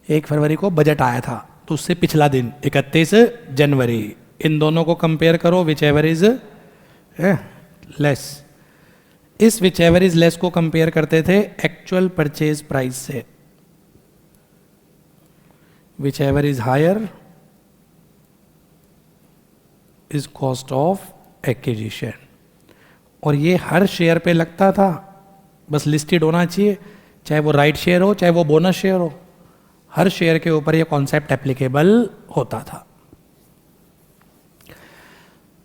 1 फरवरी को बजट आया था तो उससे पिछला दिन 31 जनवरी। इन दोनों को कंपेयर करो, विच एवर इज लेस। इस विच एवर इज लेस को कंपेयर करते थे एक्चुअल परचेज प्राइस से, whichever is higher is cost of acquisition. और ये हर शेयर पे लगता था, बस लिस्टेड होना चाहिए, चाहे वो राइट शेयर हो चाहे वो बोनस शेयर हो, हर शेयर के ऊपर ये कॉन्सेप्ट एप्लीकेबल होता था।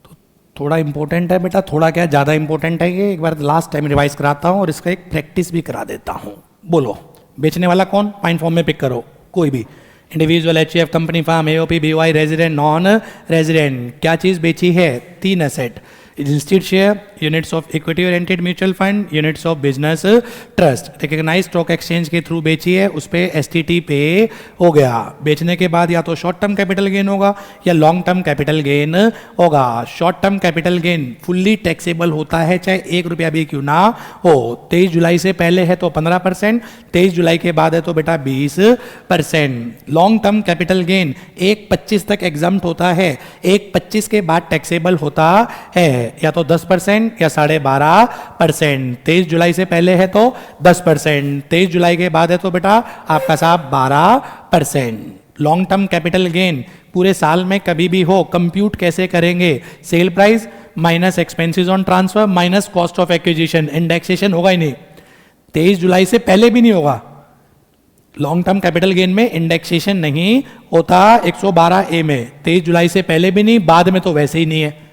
तो थोड़ा इंपॉर्टेंट है बेटा, थोड़ा क्या ज़्यादा इंपॉर्टेंट है ये, एक बार लास्ट टाइम रिवाइज कराता हूँ और इसका एक प्रैक्टिस भी करा देता हूँ। बोलो बेचने वाला कौन, पाइन फॉर्म में पिक करो कोई भी, individual, HUF, company, firm, AOP, BY, resident, non resident. क्या चीज़ बेची है, 3 asset, listed share, units of equity oriented mutual fund, units of business trust। Recognise stock exchange के थ्रू बेची है, उस पर एसटीटी पे हो गया। बेचने के बाद या तो शॉर्ट टर्म कैपिटल गेन होगा या लॉन्ग टर्म कैपिटल गेन होगा। Short term capital gain fully taxable होता है, चाहे 1 रुपया भी क्यों ना हो। 23 जुलाई से पहले है तो 15%, 23 जुलाई के बाद है तो बेटा 20%। लॉन्ग टर्म कैपिटल गेन 1/25 तक एग्जम्प्ट होता है, 1/25 के बाद टैक्सेबल होता है, या तो 10% या 12.5%। 23 जुलाई से पहले है तो 10%, 23 जुलाई के बाद है तो बेटा आपका साहब 12%। लॉन्ग टर्म कैपिटल गेन पूरे साल में कभी भी हो, कंप्यूट कैसे करेंगे, sale price minus expenses on transfer minus cost of acquisition, indexation होगा ही नहीं, 23 जुलाई से पहले भी नहीं होगा। लॉन्ग टर्म कैपिटल गेन में इंडेक्सेशन नहीं होता 112A में, 23 जुलाई से पहले भी नहीं, बाद में तो वैसे ही नहीं है।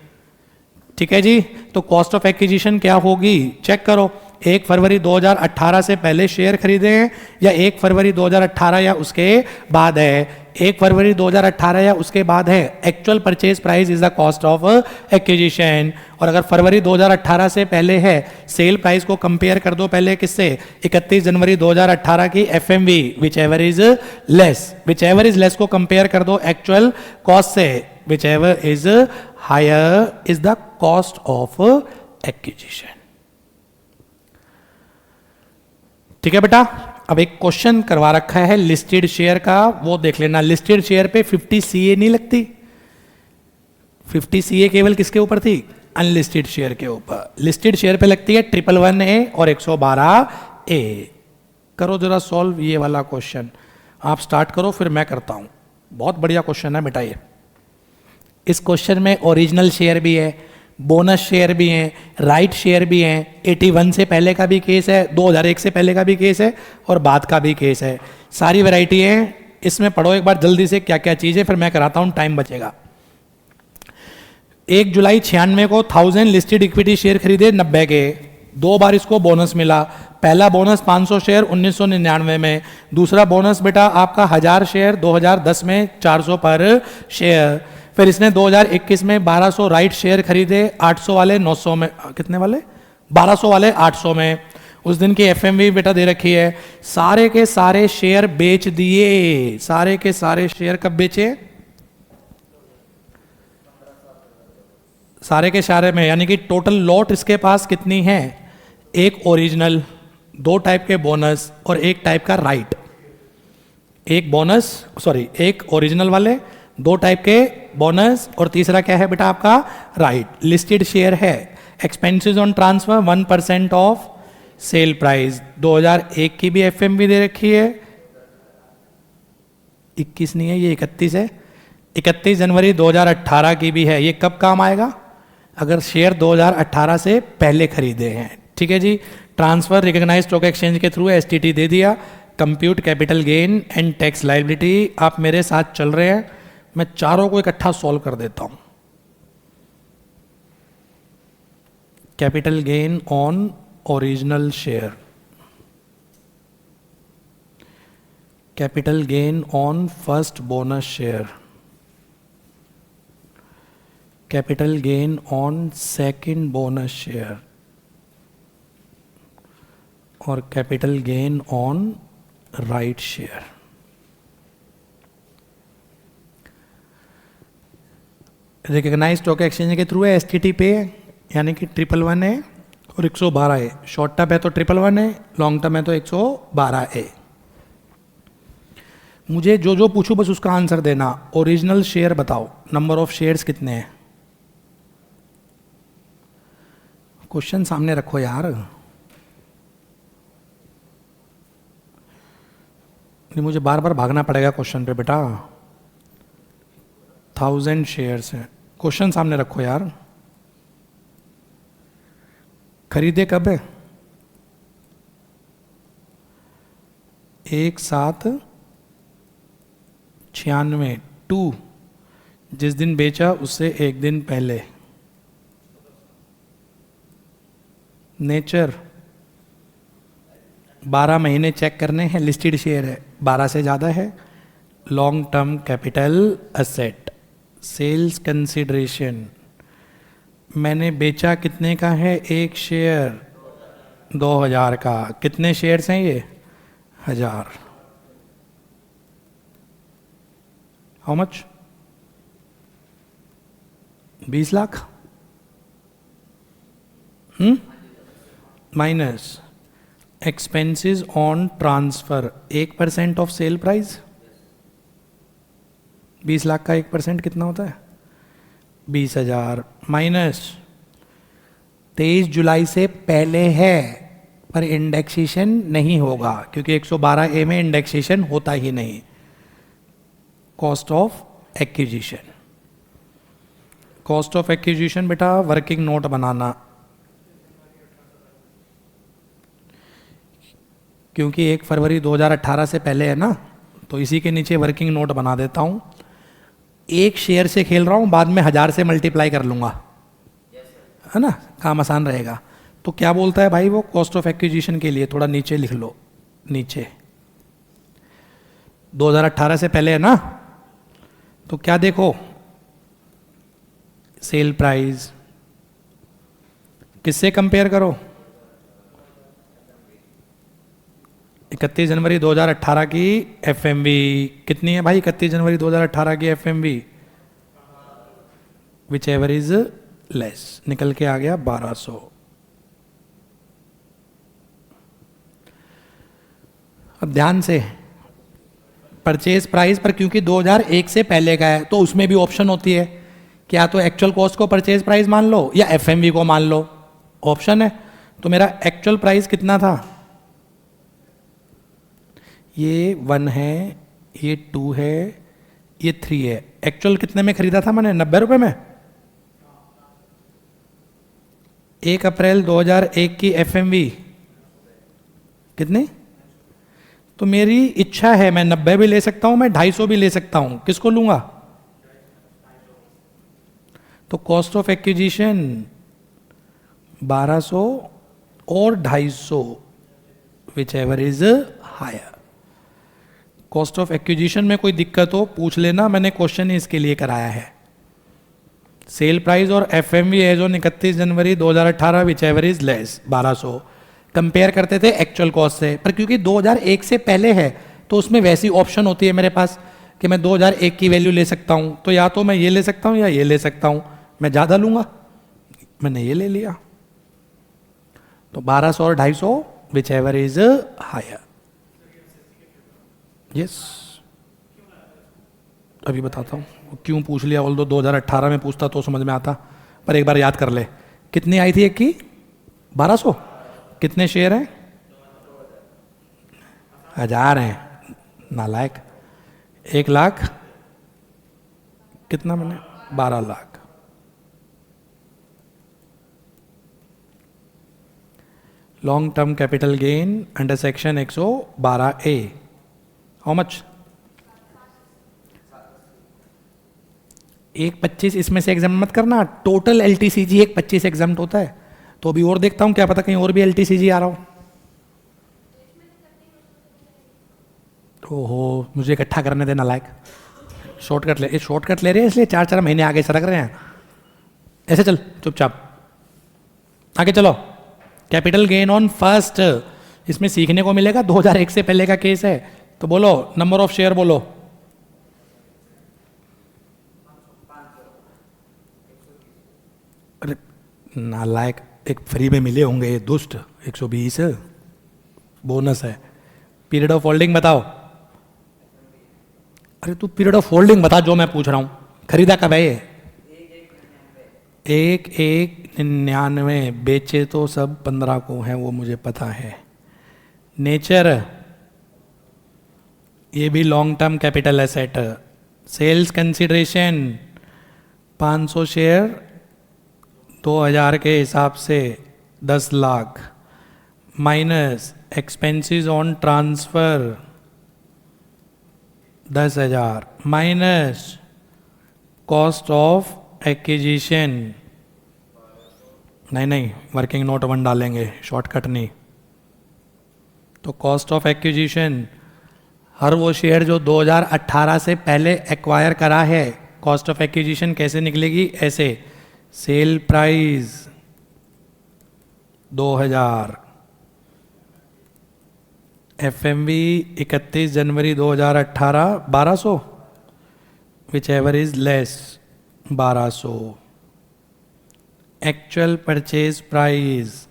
ठीक है जी, तो कॉस्ट ऑफ एक्विजिशन क्या होगी चेक करो। 1 फरवरी 2018 से पहले शेयर खरीदे हैं या 1 फरवरी 2018 या उसके बाद है, 1 फरवरी 2018 या उसके बाद है, actual purchase price is the cost of acquisition. और अगर फरवरी 2018 से पहले है, सेल प्राइस को कंपेयर कर दो पहले किससे, 31 जनवरी 2018 की FMV, whichever is less, whichever is less को कंपेयर कर दो एक्चुअल कॉस्ट से, whichever is higher is the cost of acquisition. ठीक है बेटा, अब एक क्वेश्चन करवा रखा है लिस्टेड शेयर का, वो देख लेना। लिस्टेड शेयर पे 50 CA नहीं लगती, 50 CA केवल किसके ऊपर थी, अनलिस्टेड शेयर के ऊपर। लिस्टेड शेयर पे लगती है 111A और 112A। करो जरा सॉल्व ये वाला क्वेश्चन, आप स्टार्ट करो फिर मैं करता हूं। बहुत बढ़िया क्वेश्चन है बेटा ये। इस क्वेश्चन में ओरिजिनल शेयर भी है, बोनस शेयर भी हैं, राइट शेयर भी हैं, 81 से पहले का भी केस है, 2001 से पहले का भी केस है और बाद का भी केस है, सारी वैरायटी है। इसमें पढ़ो एक बार जल्दी से क्या क्या चीज़ है, फिर मैं कराता हूँ, टाइम बचेगा। 1 जुलाई 96 को 1000 लिस्टेड इक्विटी शेयर खरीदे 90 के, 2 बार इसको बोनस मिला। पहला बोनस 500 शेयर 1999 में, दूसरा बोनस बेटा आपका 1000 शेयर 2010 में 400 पर शेयर। फिर इसने 2021 में 1200 राइट शेयर खरीदे, 800 वाले 900 में, कितने वाले 1200 वाले 800 में। उस दिन की एफएमवी बेटा दे रखी है। सारे के सारे शेयर बेच दिए, सारे के सारे शेयर कब बेचे, सारे के सारे में, यानी कि टोटल लॉट इसके पास कितनी है, एक ओरिजिनल, 2 टाइप के बोनस और 1 टाइप का राइट। एक बोनस सॉरी एक ओरिजिनल वाले, 2 टाइप के बोनस और तीसरा क्या है बेटा आपका राइट। लिस्टेड शेयर है। Expenses on transfer 1% of sale price. 2001 की भी एफएमवी दे रखी है, 21 नहीं है ये 31 है, 31 जनवरी 2018 की भी है। ये कब काम आएगा, अगर शेयर 2018 से पहले खरीदे हैं। ठीक है जी। ट्रांसफर रिकॉग्नाइज्ड स्टॉक एक्सचेंज के थ्रू एसटीटी दे दिया। Compute capital gain and tax liability. आप मेरे साथ चल रहे हैं, मैं चारों को इकट्ठा सॉल्व कर देता हूं। Capital gain on original share, capital gain on first bonus share, capital gain on second bonus share और capital gain on right share. Recognised stock exchange के थ्रू है, एसटीटी पे यानी कि 111 है और 112 है। शॉर्ट टर्म है तो 111 है, लॉन्ग टर्म है तो 112 है। मुझे जो जो पूछूं बस उसका आंसर देना। ओरिजिनल शेयर बताओ, नंबर ऑफ शेयर्स कितने हैं। क्वेश्चन सामने रखो यार, नहीं मुझे बार बार भागना पड़ेगा क्वेश्चन पे बेटा। 1000 शेयर्स हैं, क्वेश्चन सामने रखो यार। खरीदे कब है, 1/7/96, 2 जिस दिन बेचा उससे एक दिन पहले। नेचर 12 महीने चेक करने हैं, लिस्टेड शेयर है 12 से ज़्यादा है। Long term capital asset, sales consideration, मैंने बेचा कितने का है, 1 शेयर 2000 का। कितने शेयर्स हैं ये, 1000। How much, 20 lakh minus expenses on transfer 1% of sale price. 20 lakh का 1% कितना होता है, 20,000 माइनस 23 जुलाई से पहले है पर इंडेक्सेशन नहीं होगा क्योंकि 112A में इंडेक्सेशन होता ही नहीं। Cost of acquisition, cost of acquisition बेटा वर्किंग नोट बनाना, क्योंकि 1 फरवरी 2018 से पहले है ना, तो इसी के नीचे वर्किंग नोट बना देता हूं। 1 शेयर से खेल रहा हूं, बाद में 1000 से मल्टीप्लाई कर लूंगा, है ना, काम आसान रहेगा। तो क्या बोलता है भाई वो, कॉस्ट ऑफ एक्विजिशन के लिए थोड़ा नीचे लिख लो, नीचे 2018 से पहले है ना, तो क्या देखो, सेल प्राइस किससे कंपेयर करो, 31 जनवरी 2018 की एफएमवी कितनी है भाई, 31 जनवरी 2018 की FMV whichever is less, निकल के आ गया 1200। अब ध्यान से, परचेज प्राइस पर क्योंकि 2001 से पहले का है तो उसमें भी ऑप्शन होती है, क्या तो एक्चुअल कॉस्ट को परचेज प्राइस मान लो या एफएमवी को मान लो, ऑप्शन है। तो मेरा एक्चुअल प्राइस कितना था, ये 1 है, ये 2 है, ये 3 है, एक्चुअल कितने में खरीदा था मैंने? 90 रुपये में। 1 अप्रैल 2001 की एफएमवी कितनी? तो मेरी इच्छा है, मैं 90 भी ले सकता हूं, मैं 250 भी ले सकता हूं, किसको लूंगा? तो कॉस्ट ऑफ एक्विजिशन 1200 और 250, whichever is higher. Cost of acquisition में कोई दिक्कत हो पूछ लेना, मैंने क्वेश्चन ही इसके लिए कराया है। सेल प्राइस और FMV as on 31 January 2018 whichever is less 1200। Compare करते थे एक्चुअल कॉस्ट से, पर क्योंकि 2001 से पहले है तो उसमें वैसी ऑप्शन होती है मेरे पास कि मैं 2001 की वैल्यू ले सकता हूं, तो या तो मैं ये ले सकता हूं या ये ले सकता हूं, मैं ज़्यादा लूंगा, मैंने ये ले लिया। तो 1200 और 250 whichever is higher. Yes, अभी बताता हूँ क्यों पूछ लिया। ऑल दो 2018 में पूछता तो समझ में आता, पर एक बार याद कर ले। कितनी आई थी एक की? 1200। कितने शेयर हैं? 1000 हैं, नालायक। 1 लाख कितना मैंने? 12 lakh. Long term capital gain under section 112A how much? 1.25 इसमें से एग्जाम मत करना, टोटल एलटीसीजी 1.25 एग्जाम होता है। तो अभी और देखता हूं, क्या पता कहीं और भी एलटीसीजी आ रहा हो। ओहो, मुझे इकट्ठा करने देना लायक। शॉर्टकट ले रहे हैं इसलिए 4-4 महीने आगे सरक रहे हैं। ऐसे चल चुपचाप आगे चलो। कैपिटल गेन ऑन फर्स्ट, इसमें सीखने को मिलेगा। 2001 से पहले का केस है, तो बोलो नंबर ऑफ शेयर बोलो। अरे नालायक, एक फ्री में मिले होंगे ये दुष्ट। 120 बोनस है। पीरियड ऑफ होल्डिंग बताओ। अरे तू पीरियड ऑफ होल्डिंग बता जो मैं पूछ रहा हूं। खरीदा कब है ये? 1/1/99। बेचे तो सब 15 को हैं, वो मुझे पता है। नेचर, ये भी long term capital asset. Sales consideration 500 share 2000 के हिसाब से 10 lakh, minus expenses on transfer 10,000, minus cost of acquisition, नहीं वर्किंग नोट 1 डालेंगे, शॉर्टकट नहीं। तो कॉस्ट ऑफ एक्विजिशन हर वो शेयर जो 2018 से पहले एक्वायर करा है, कॉस्ट ऑफ एक्विजिशन कैसे निकलेगी? ऐसे, sale price 2000, FMV 31 January 2018 1200, which ever is less 1200, actual purchase price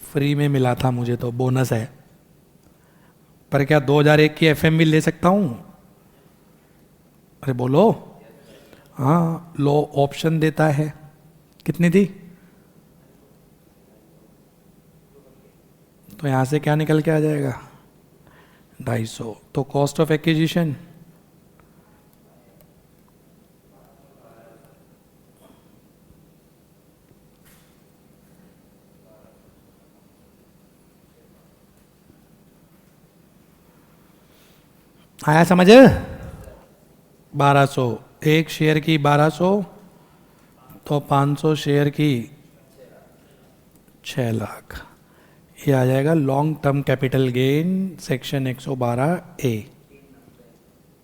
free में मिला था मुझे, तो बोनस है। पर क्या 2001 की एफएमवी ले सकता हूं? अरे बोलो। हाँ, लो ऑप्शन देता है। कितनी थी? तो यहां से क्या निकल के आ जाएगा? 250। तो कॉस्ट ऑफ एक्विजिशन आया समझ? 1200, एक शेयर की 1200, तो 500 शेयर की 6 लाख। ये आ जाएगा long term capital gain section 112A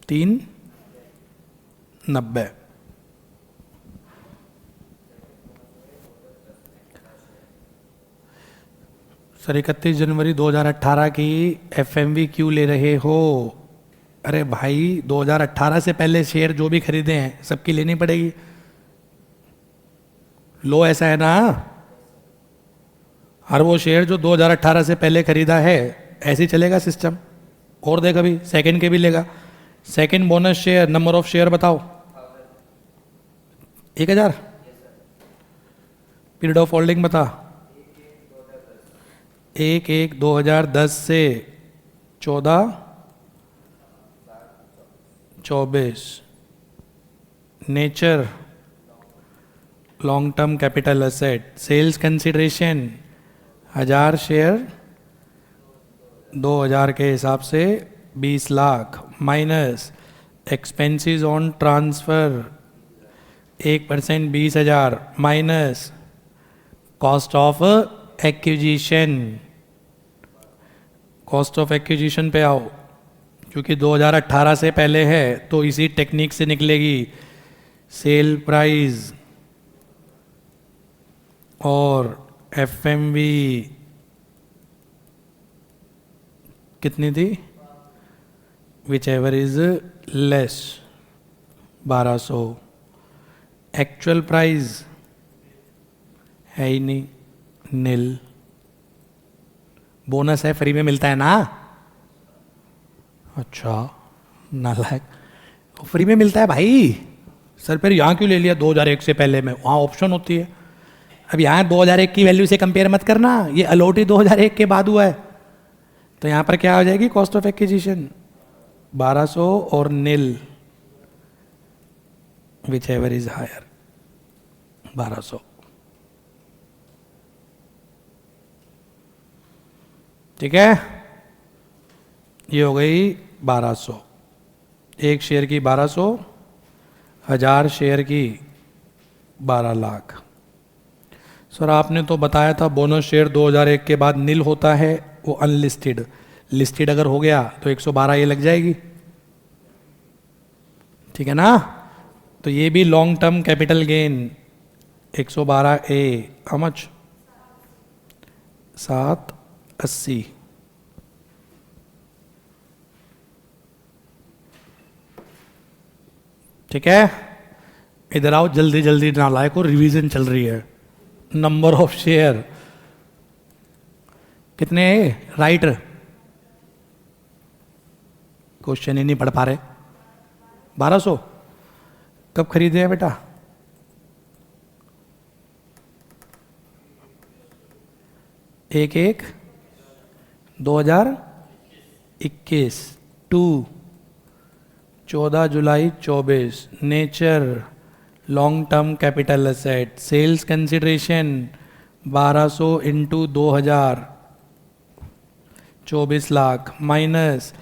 390। Sir 31 जनवरी 2018 की एफएमवी क्यों ले रहे हो? अरे भाई 2018 से पहले शेयर जो भी खरीदे हैं सबकी लेनी पड़ेगी। लो ऐसा है ना, हर वो शेयर जो 2018 से पहले खरीदा है, ऐसे ही चलेगा सिस्टम। और देख अभी सेकंड के भी लेगा। Second bonus share, number of share बताओ। 1000। पीरियड ऑफ होल्डिंग बता। 1/1/2010 से 14 24 nature long term capital asset sales consideration 1000 share 2000 के हिसाब से 20 lakh minus expenses on transfer 1% 20,000 minus cost of acquisition. Cost of acquisition पे आओ, क्योंकि 2018 से पहले है तो इसी टेक्निक से निकलेगी। सेल प्राइस और एफएमवी कितनी थी, which ever is less 1200। Actual price है ही नहीं, नील। बोनस है, फ्री में मिलता है ना। अच्छा नालायक, फ्री में मिलता है भाई। सर फिर यहाँ क्यों ले लिया 2001 से पहले में, वहाँ ऑप्शन होती है। अब यहाँ 2001 की वैल्यू से कंपेयर मत करना, ये अलॉट ही 2001 के बाद हुआ है। तो यहाँ पर क्या हो जाएगी, कॉस्ट ऑफ एक्विजिशन 1200 और नील विच एवर इज हायर 1200। ठीक है, ये हो गई 1200। एक शेयर की 1200, 1000 शेयर की 12 लाख। सर आपने तो बताया था बोनस शेयर 2001 के बाद नील होता है, वो अनलिस्टेड। लिस्टेड अगर हो गया तो 112 ये लग जाएगी, ठीक है ना। तो ये भी लॉन्ग टर्म कैपिटल गेन 112 ए अमच 780। ठीक है, इधर आओ जल्दी जल्दी, नालायक को रिवीजन चल रही है। नंबर ऑफ शेयर कितने, राइट क्वेश्चन ही नहीं पढ़ पा रहे। 1200 कब खरीदे हैं बेटा, एक एक 2021 to 14 July 24। Nature long term capital asset sales consideration 1200 into 2000 24 lakh minus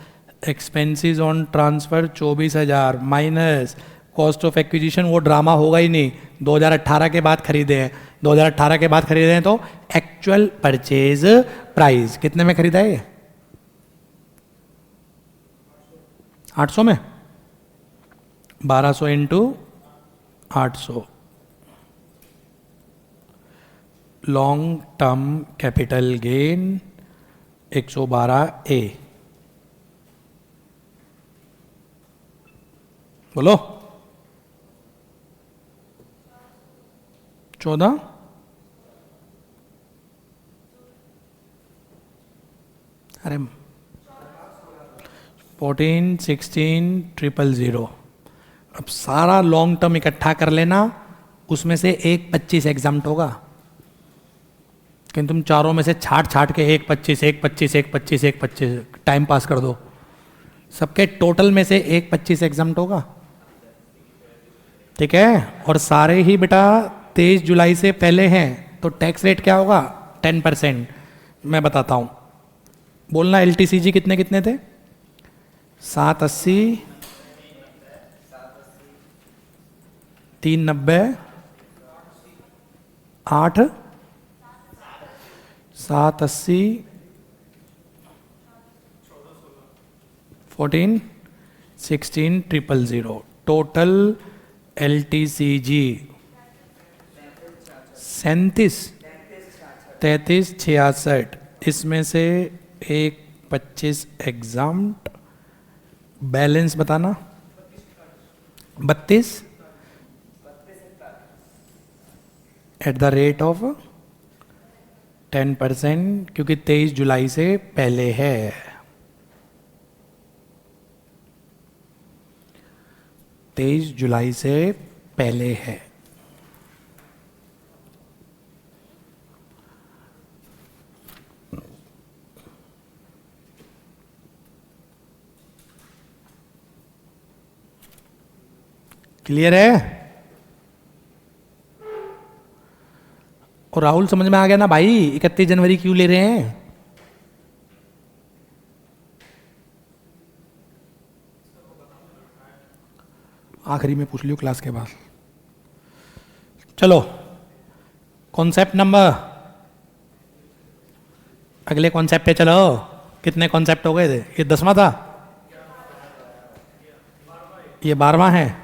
expenses on transfer 24,000 minus cost of acquisition. वो ड्रामा होगा ही नहीं, 2018 के बाद खरीदे हैं। 2018 के बाद खरीदे हैं तो एक्चुअल परचेज प्राइस कितने में खरीदा है, 800 में। 1200 into 800 long term capital gain 112 ए। बोलो 14 अरे 14 16 000। अब सारा लॉन्ग टर्म इकट्ठा कर लेना, उसमें से एक 25 एग्जाम्प्ट होगा। लेकिन तुम चारों में से छाट छाट के एक 25 एक 25 एक 25 एक 25 टाइम पास कर दो, सबके टोटल में से एक 25 एग्जाम्प्ट होगा। ठीक है, और सारे ही बेटा 23 जुलाई से पहले हैं, तो टैक्स रेट क्या होगा 10%। मैं बताता हूँ, बोलना एलटीसीजी कितने कितने थे, 780 390 8 780 14 16 000। Total LTCG 33 66। इसमें से एक 25 एग्जाम्ट, बैलेंस बताना 32 एट द रेट ऑफ 10%, क्योंकि 23 जुलाई से पहले है। 23 जुलाई से पहले है। क्लियर है? और राहुल समझ में आ गया ना भाई 31 जनवरी क्यों ले रहे हैं? आखिरी में पूछ लियो क्लास के बाद। चलो कॉन्सेप्ट नंबर, अगले कॉन्सेप्ट पे चलो। कितने कॉन्सेप्ट हो गए थे? ये 10वां था, ये 12वां है।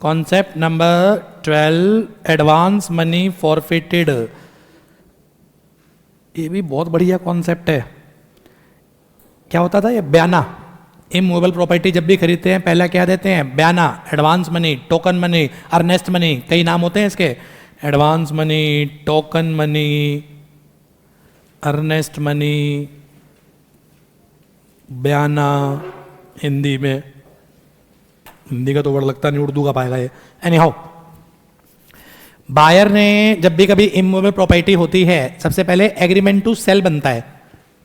Concept number 12, advance money forfeited. ये भी बहुत बढ़िया कॉन्सेप्ट है। क्या होता था ये? बयाना। इमूवेबल प्रॉपर्टी जब भी खरीदते हैं पहला क्या देते हैं? बयाना, advance money, token money, earnest money, कई नाम होते हैं इसके। Advance money, token money, earnest money, बयाना। हिंदी में, हिंदी का तो वर्ड लगता नहीं, उर्दू का पाएगा ये। एनी हाउ, बायर ने जब भी कभी इमूवेबल प्रॉपर्टी होती है सबसे पहले एग्रीमेंट टू सेल बनता है,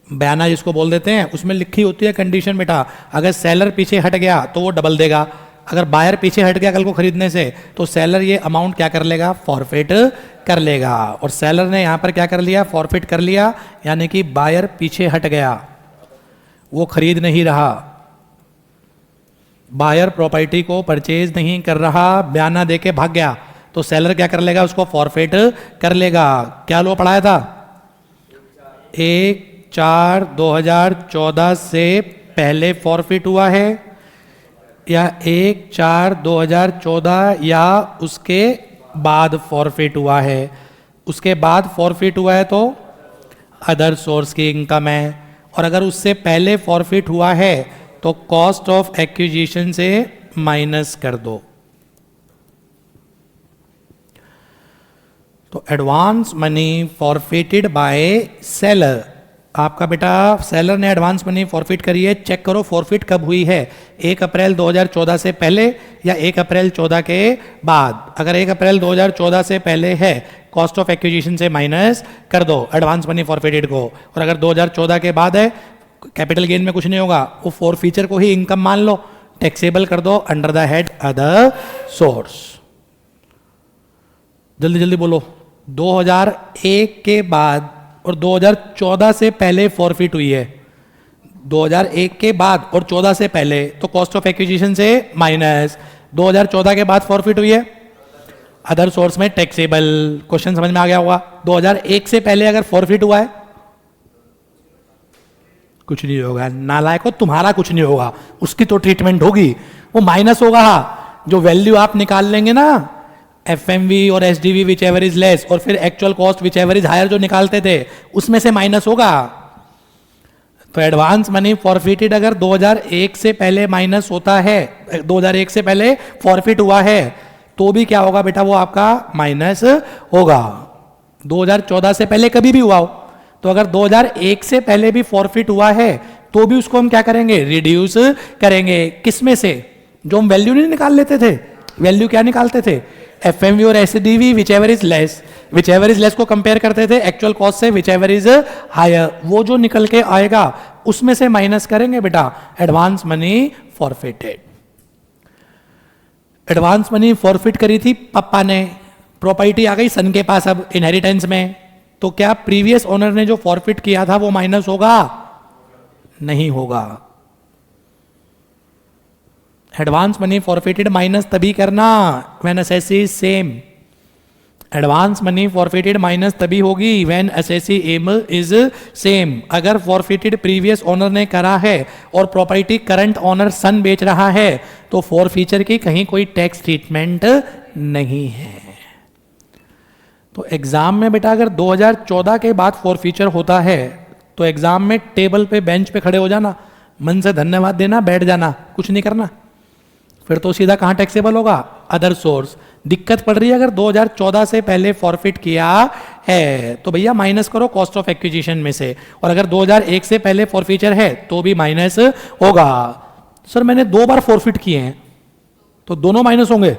बयाना जिसको बोल देते हैं। उसमें लिखी होती है कंडीशन बेटा, अगर सेलर पीछे हट गया तो वो डबल देगा, अगर बायर पीछे हट गया कल को खरीदने से तो सेलर ये अमाउंट क्या कर लेगा? फॉरफिट कर लेगा। और सेलर ने यहां पर क्या कर लिया? फॉरफिट कर लिया, यानी कि बायर पीछे हट गया, वो खरीद नहीं रहा, बायर प्रॉपर्टी को परचेज नहीं कर रहा, बयाना देके भाग गया, तो सेलर क्या कर लेगा? उसको फॉरफिट कर लेगा। क्या लो पढ़ाया था? 1/4/2014 से पहले फॉरफिट हुआ है या 1/4/2014 या उसके बाद फॉरफिट हुआ है? उसके बाद फॉरफिट हुआ है तो अदर सोर्स की इनकम है, और अगर उससे पहले फॉरफिट हुआ है तो कॉस्ट ऑफ एक्विजिशन से माइनस कर दो। तो advance money forfeited by seller, आपका बेटा सेलर ने एडवांस मनी फॉरफिट करी है। चेक करो फॉरफिट कब हुई है, 1 अप्रैल 2014 से पहले या 1 अप्रैल 14 के बाद। अगर 1 अप्रैल 2014 से पहले है, कॉस्ट ऑफ एक्विजिशन से माइनस कर दो एडवांस मनी फॉरफिटेड को। और अगर 2014 के बाद है, कैपिटल गेन में कुछ नहीं होगा, वो फोर फीचर को ही इनकम मान लो, टैक्सेबल कर दो under the head other source. जल्दी जल्दी बोलो। 2001 के बाद और 2014 से पहले फॉरफिट हुई है, 2001 के बाद और 14 से पहले तो कॉस्ट ऑफ एक्विजिशन से माइनस, 2014 के बाद फॉरफिट हुई है अदर सोर्स में टैक्सेबल। क्वेश्चन समझ में आ गया होगा। 2001 से पहले अगर फॉरफिट हुआ है कुछ नहीं होगा, नालायको तुम्हारा कुछ नहीं होगा, उसकी तो ट्रीटमेंट होगी, वो माइनस होगा। जो वैल्यू आप निकाल लेंगे ना एफएमवी और SDV whichever is less, और फिर actual cost whichever is higher जो निकालते थे उसमें से माइनस होगा। तो एडवांस मनी फॉरफिटेड अगर 2001 से पहले माइनस होता है, 2001 से पहले फॉरफिट हुआ है तो भी क्या होगा बेटा? वो आपका माइनस होगा। 2014 से पहले कभी भी हुआ हो तो अगर 2001 से पहले भी फॉरफिट हुआ है तो भी उसको हम क्या करेंगे? रिड्यूस करेंगे। किसमें से? जो हम वैल्यू नहीं निकाल लेते थे, वैल्यू क्या निकालते थे? एफएमवी और SDV whichever is less, whichever is less को कंपेयर करते थे एक्चुअल कॉस्ट से विच एवर इज हायर, वो जो निकल के आएगा उसमें से माइनस करेंगे बेटा advance money forfeited. Advance money forfeit करी थी पापा ने, प्रॉपर्टी आ गई सन के पास अब इनहेरिटेंस में, तो क्या प्रीवियस ओनर ने जो फॉरफिट किया था वो माइनस होगा? नहीं होगा। एडवांस मनी फॉरफिटेड माइनस तभी करना when SSC is same. Advance money forfeited minus तभी होगी when SSC M is same. अगर फॉरफिटेड प्रीवियस ओनर ने करा है और प्रॉपर्टी करंट ओनर सन बेच रहा है तो फॉर फीचर की कहीं कोई टैक्स ट्रीटमेंट नहीं है। तो एग्जाम में बेटा अगर 2014 के बाद फॉर फीचर होता है तो एग्जाम में टेबल पे बेंच पे खड़े हो जाना, मन से धन्यवाद देना, बैठ जाना, कुछ नहीं करना, फिर तो सीधा कहां टैक्सेबल होगा? Other source. दिक्कत पड़ रही है अगर 2014 से पहले फॉरफिट किया है तो भैया माइनस करो कॉस्ट ऑफ एक्विजिशन में से, और अगर 2001 से पहले फॉरफीचर है तो भी माइनस होगा। सर मैंने 2 बार फॉरफिट किए हैं तो दोनों माइनस होंगे,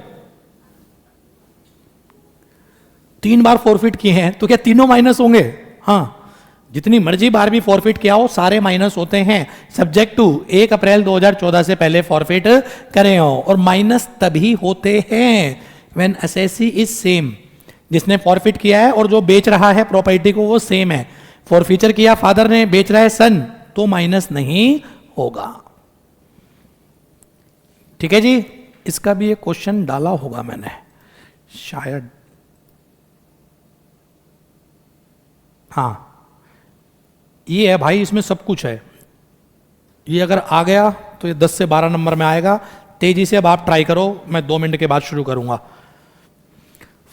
3 बार फॉरफिट किए हैं तो क्या तीनों माइनस होंगे? हाँ, जितनी मर्जी बार भी फॉरफिट किया हो सारे माइनस होते हैं, सब्जेक्ट टू 1 अप्रैल 2014 से पहले फॉरफिट करे हो। और माइनस तभी होते हैं व्हेन असेसी इज सेम, जिसने फॉरफिट किया है और जो बेच रहा है प्रॉपर्टी को वो सेम है। फॉरफीचर किया फादर ने, बेच रहा है सन, तो माइनस नहीं होगा। ठीक है जी, इसका भी एक क्वेश्चन डाला होगा मैंने शायद, हाँ ये है भाई, इसमें सब कुछ है। ये अगर आ गया तो ये 10 से 12 नंबर में आएगा। तेजी से अब आप ट्राई करो, मैं 2 मिनट के बाद शुरू करूंगा।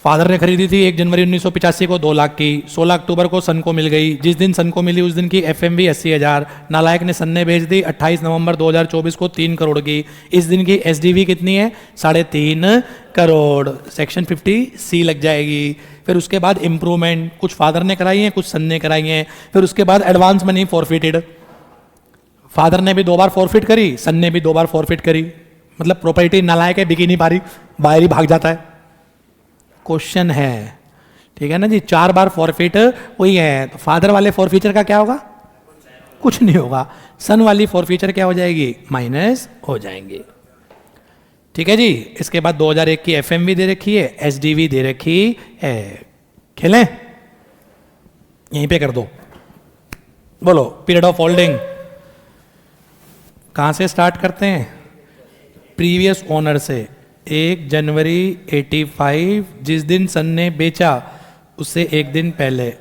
फादर ने खरीदी थी 1 जनवरी 1985 को 2 लाख की, 16 अक्टूबर को सन को मिल गई। जिस दिन सन को मिली उस दिन की एफएमवी 80,000। नालायक ने सन ने बेच दी 28 नवंबर 2024 को 3 करोड़ की। इस दिन की एसडीवी कितनी है? 3.5 करोड़। सेक्शन 50 सी लग जाएगी। फिर उसके बाद इंप्रूवमेंट, कुछ फादर ने कराई है, कुछ सन ने कराई है। फिर उसके बाद एडवांस मनी फॉरफिटेड, फादर ने भी 2 बार फॉरफिट करी, सन ने भी 2 बार फॉरफिट करी। मतलब प्रॉपर्टी नालायक है, बिकी नहीं पा रही, बाहर ही भाग जाता है। क्वेश्चन है, ठीक है ना जी, 4 बार फॉरफिट हुई है, तो फादर वाले फॉरफीचर का क्या होगा? कुछ नहीं होगा। सन वाली फॉरफीचर क्या हो जाएगी? माइनस हो जाएंगे। ठीक है जी। इसके बाद 2001 की एफएमवी दे रखी है, एसडीवी दे रखी है। खेलें? यहीं पे कर दो। बोलो पीरियड ऑफ होल्डिंग कहां से स्टार्ट करते हैं? प्रीवियस ओनर से। 1 जनवरी 85, जिस दिन सन ने बेचा उससे 1 दिन पहले।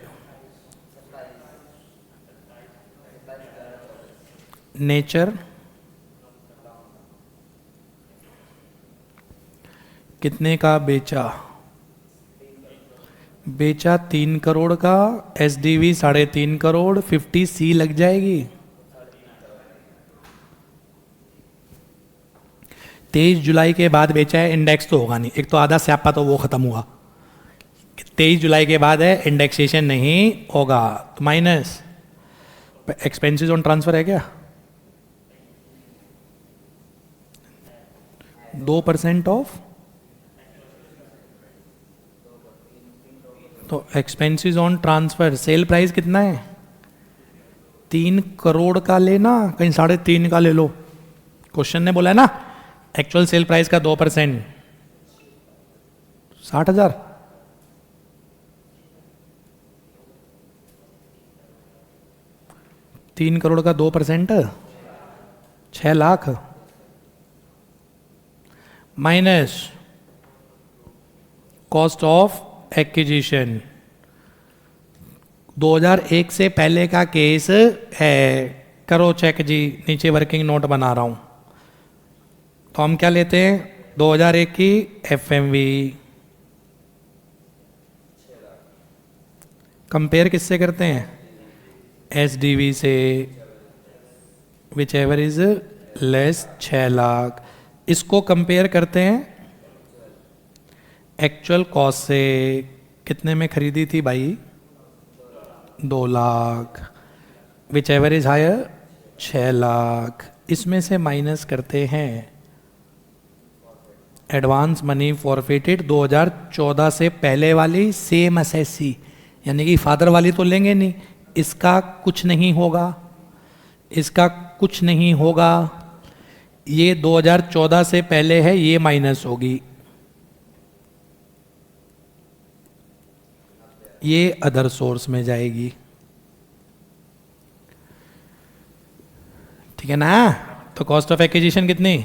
नेचर कितने का बेचा? बेचा 3 करोड़ का, एसडीवी 3.5 करोड़, 50 सी लग जाएगी। 23 जुलाई के बाद बेचा है, इंडेक्स तो होगा नहीं, एक तो आधा स्यापा तो वो खत्म हुआ। 23 जुलाई के बाद है, इंडेक्सेशन नहीं होगा, तो माइनस। एक्सपेंसेस ऑन ट्रांसफर है क्या? 2% ऑफ, तो expenses on transfer. Sale price कितना है? 3 करोड़ का लेना, कहीं 3.5 का ले लो। क्वेश्चन ने बोला है ना एक्चुअल सेल प्राइस का 2%, 60,000। तीन करोड़ का 2%, 6 lakh, minus cost of acquisition. 2001 से पहले का केस है, करो चेक जी, नीचे वर्किंग नोट बना रहा हूं। तो हम क्या लेते हैं? 2001 की एफएमवी कंपेयर किससे करते हैं? एसडीवी से, whichever is less, 6 lakh. इसको कंपेयर करते हैं एक्चुअल कॉस्ट से। कितने में खरीदी थी भाई? 2 lakh. Whichever is higher, 6 lakh. इसमें से माइनस करते हैं एडवांस मनी फॉरफिटेड 2014 से पहले वाली सेम असेसी, यानी कि फादर वाली तो लेंगे नहीं, इसका कुछ नहीं होगा, इसका कुछ नहीं होगा। ये 2014 से पहले है, ये माइनस होगी, ये अदर सोर्स में जाएगी। ठीक है ना? तो कॉस्ट ऑफ एक्विजिशन कितनी?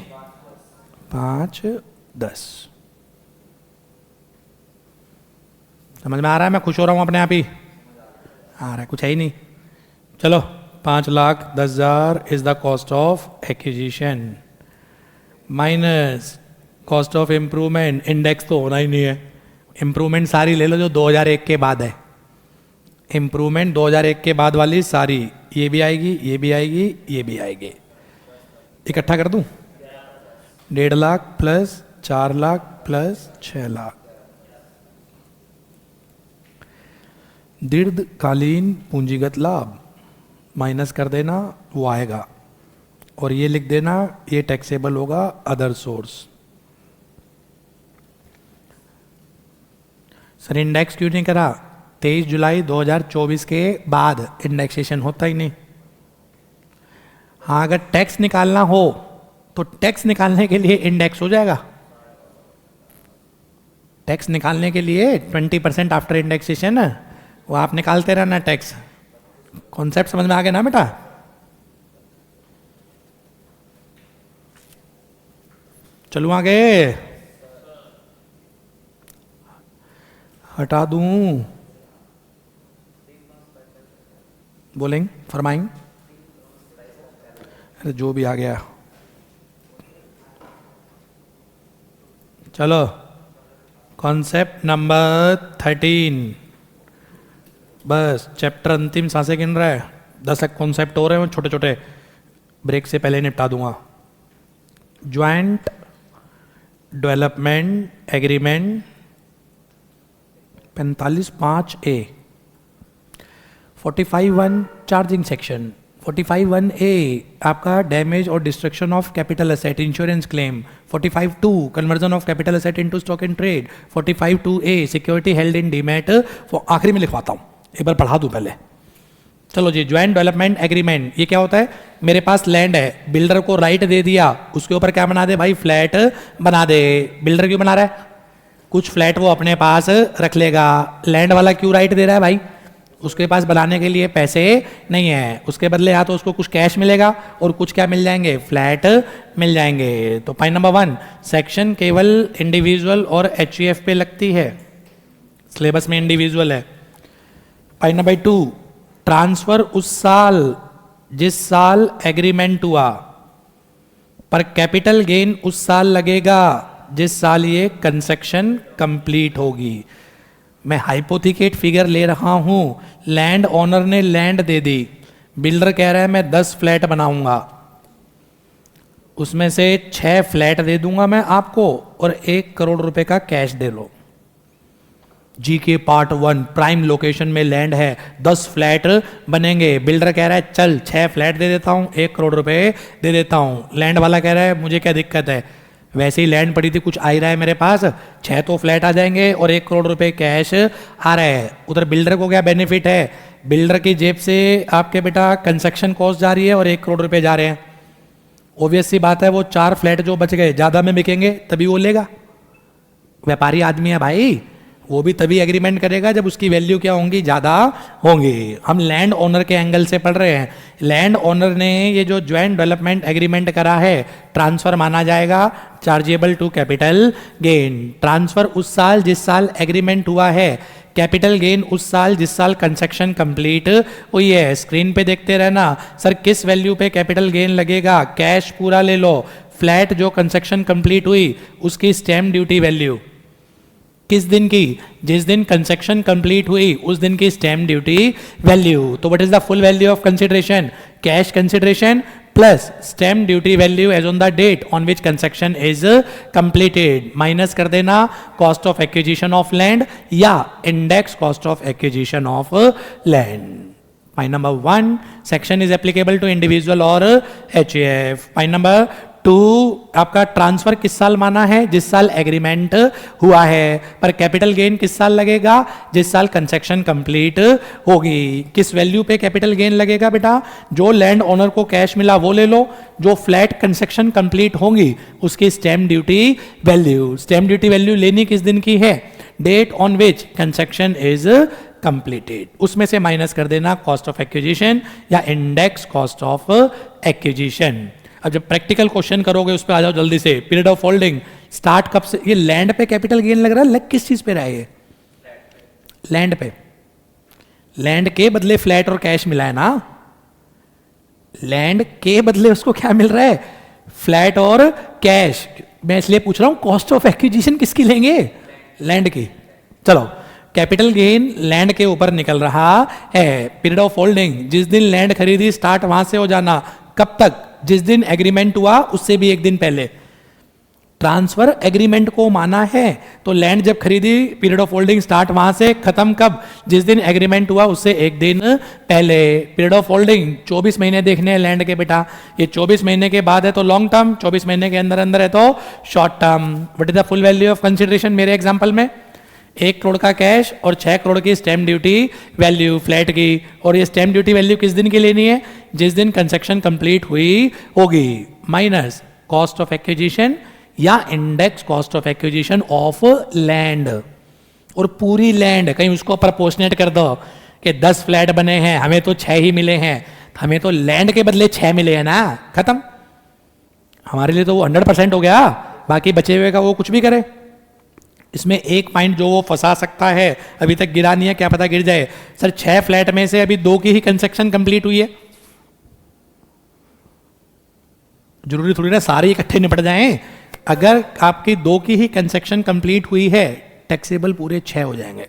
5-10। समझ में आ रहा है? मैं खुश हो रहा हूं अपने आप ही, आ रहा है, कुछ है ही नहीं। चलो 5,10,000 is the cost of acquisition, minus cost of improvement. Index तो होना ही नहीं है, इम्प्रूवमेंट सारी ले लो जो 2001 के बाद है। इम्प्रूवमेंट 2001 के बाद वाली सारी, ये भी आएगी, ये भी आएगी, ये भी आएगी। इकट्ठा कर दूं? 1.5 लाख प्लस 4 लाख प्लस 6 लाख। दीर्घकालीन पूंजीगत लाभ माइनस कर देना, वो आएगा, और ये लिख देना, ये टैक्सेबल होगा अदर सोर्स। सर इंडेक्स क्यों नहीं करा? 23 जुलाई 2024 के बाद इंडेक्सेशन होता ही नहीं। हाँ, अगर टैक्स निकालना हो तो टैक्स निकालने के लिए इंडेक्स हो जाएगा। टैक्स निकालने के लिए 20% आफ्टर इंडेक्सेशन वो आप निकालते रहना टैक्स। कॉन्सेप्ट समझ में आ गया ना बेटा? चलूं आगे, हटा दूं, बोलेंगे फरमाएंगे, अरे जो भी आ गया। चलो कॉन्सेप्ट नंबर 13, बस चैप्टर अंतिम सांसें गिन रहा है। 10 कॉन्सेप्ट हो रहे हैं, छोटे छोटे, ब्रेक से पहले निपटा दूंगा। Joint development agreement 45(5)A, 45(1) charging section, 45(1)A आपका डैमेज और destruction of capital asset insurance claim, 45(2) conversion of capital asset into stock in trade, 45(2)A security held in demat. आखिरी में लिखवाता हूँ, एक बार पढ़ा दूँ पहले। चलो जी, ज्वाइंट डेवलपमेंट एग्रीमेंट, ये क्या होता है? मेरे पास लैंड है, बिल्डर को राइट दे दिया, उसके ऊपर क्या बना दे भाई? फ्लैट बना दे। बिल्डर क्यों बना रहा है? कुछ फ्लैट वो अपने पास रख लेगा। लैंड वाला क्यों राइट दे रहा है भाई? उसके पास बनाने के लिए पैसे नहीं है, उसके बदले या तो उसको कुछ कैश मिलेगा और कुछ क्या मिल जाएंगे? फ्लैट मिल जाएंगे। तो पॉइंट नंबर 1, सेक्शन केवल इंडिविजुअल और HUF पे लगती है, सिलेबस में इंडिविजुअल है। पॉइंट नंबर 2, ट्रांसफर उस साल जिस साल एग्रीमेंट हुआ, पर कैपिटल गेन उस साल लगेगा जिस साल ये कंस्ट्रक्शन कंप्लीट होगी। मैं हाइपोथिकेट फिगर ले रहा हूं, लैंड ओनर ने लैंड दे दी, बिल्डर कह रहा है मैं 10 फ्लैट बनाऊंगा, उसमें से 6 फ्लैट दे दूंगा मैं आपको और 1 करोड़ रुपए का कैश दे लो। GK पार्ट 1 प्राइम लोकेशन में लैंड है, 10 फ्लैट बनेंगे। बिल्डर कह रहा है चल 6 फ्लैट दे देता हूँ, 1 करोड़ रुपए दे देता हूँ। लैंड वाला कह रहा है मुझे क्या दिक्कत है, वैसे ही लैंड पड़ी थी, कुछ आ ही रहा है मेरे पास, 6 तो फ्लैट आ जाएंगे और 1 करोड़ रुपए कैश आ रहा है। उधर बिल्डर को क्या बेनिफिट है? बिल्डर की जेब से आपके बेटा कंस्ट्रक्शन कॉस्ट जा रही है और 1 करोड़ रुपए जा रहे हैं। ऑब्वियस सी बात है, वो 4 फ्लैट जो बच गए ज़्यादा में बिकेंगे तभी वो लेगा। व्यापारी आदमी है भाई, वो भी तभी एग्रीमेंट करेगा जब उसकी वैल्यू क्या होंगी? ज़्यादा होंगी। हम लैंड ओनर के एंगल से पढ़ रहे हैं। लैंड ओनर ने ये जो ज्वाइंट डेवलपमेंट एग्रीमेंट करा है, ट्रांसफर माना जाएगा chargeable to capital gain. Transfer उस साल जिस साल एग्रीमेंट हुआ है, कैपिटल गेन उस साल जिस साल कंस्ट्रक्शन कंप्लीट हुई है। स्क्रीन पे देखते रहना, सर किस वैल्यू पे कैपिटल गेन लगेगा? कैश पूरा ले लो, फ्लैट जो कंस्ट्रक्शन कंप्लीट हुई उसकी स्टैम्प ड्यूटी वैल्यू किस दिन की? जिस दिन कंस्ट्रक्शन कंप्लीट हुई उस दिन की स्टैम्प ड्यूटी वैल्यू। तो what is the full value of consideration? Cash consideration plus stamp duty value as on the date on which construction is completed, minus कर देना cost of acquisition of land या index cost of acquisition of land. Point number 1, section is applicable to individual और HUF। पॉइंट नंबर 2, आपका ट्रांसफर किस साल माना है? जिस साल एग्रीमेंट हुआ है, पर कैपिटल गेन किस साल लगेगा? जिस साल कंस्ट्रक्शन कंप्लीट होगी। किस वैल्यू पे कैपिटल गेन लगेगा बेटा? जो लैंड ओनर को कैश मिला वो ले लो, जो फ्लैट कंस्ट्रक्शन कंप्लीट होंगी उसकी stamp duty value. Stamp duty value लेनी किस दिन की है? Date on which construction is completed. उसमें से माइनस कर देना कॉस्ट ऑफ एक्विजिशन या इंडेक्स कॉस्ट ऑफ एक्विजिशन। अब जब प्रैक्टिकल क्वेश्चन करोगे उस पर आ जाओ जल्दी से। पीरियड ऑफ होल्डिंग स्टार्ट कब से? ये लैंड पे कैपिटल गेन लग रहा है, लग किस चीज पे रहा है? ये लैंड पे। लैंड के बदले फ्लैट और कैश मिला है ना। लैंड के बदले उसको क्या मिल रहा है? फ्लैट और कैश। मैं इसलिए पूछ रहा हूं कॉस्ट ऑफ एक्विजिशन किसकी लेंगे? लैंड की। चलो, कैपिटल गेन लैंड के ऊपर निकल रहा है। पीरियड ऑफ होल्डिंग, जिस दिन लैंड खरीदी स्टार्ट वहां से हो जाना। कब तक? जिस दिन एग्रीमेंट हुआ उससे भी एक दिन पहले। ट्रांसफर एग्रीमेंट को माना है तो लैंड जब खरीदी पीरियड ऑफ होल्डिंग स्टार्ट वहां से, खत्म कब? जिस दिन एग्रीमेंट हुआ उससे एक दिन पहले। पीरियड ऑफ होल्डिंग 24 महीने देखने हैं लैंड के बेटा। ये 24 महीने के बाद है तो लॉन्ग टर्म, 24 महीने के अंदर अंदर है तो short term. What is the full value of consideration मेरे एग्जांपल में? 1 करोड़ का कैश और 6 करोड़ की स्टैम्प ड्यूटी वैल्यू फ्लैट की, और ये स्टैम्प ड्यूटी वैल्यू किस दिन की लेनी है? जिस दिन कंस्ट्रक्शन कंप्लीट हुई होगी, माइनस कॉस्ट ऑफ एक्विजिशन या index cost of acquisition of land. और पूरी लैंड कहीं उसको प्रपोर्शनेट कर दो कि 10 फ्लैट बने हैं, हमें तो 6 ही मिले हैं, हमें तो लैंड के बदले 6 मिले हैं ना, खत्म। हमारे लिए तो वो 100% हो गया, बाकी बचे हुए का वो कुछ भी करे। इसमें एक पॉइंट जो वो फंसा सकता है, अभी तक गिरा नहीं है, क्या पता गिर जाए। सर 6 फ्लैट में से अभी 2 की ही कंस्ट्रक्शन कंप्लीट हुई है, जरूरी थोड़ी ना सारे इकट्ठे निपट जाएं। अगर आपकी 2 की ही कंस्ट्रक्शन कंप्लीट हुई है, टैक्सेबल पूरे 6 हो जाएंगे।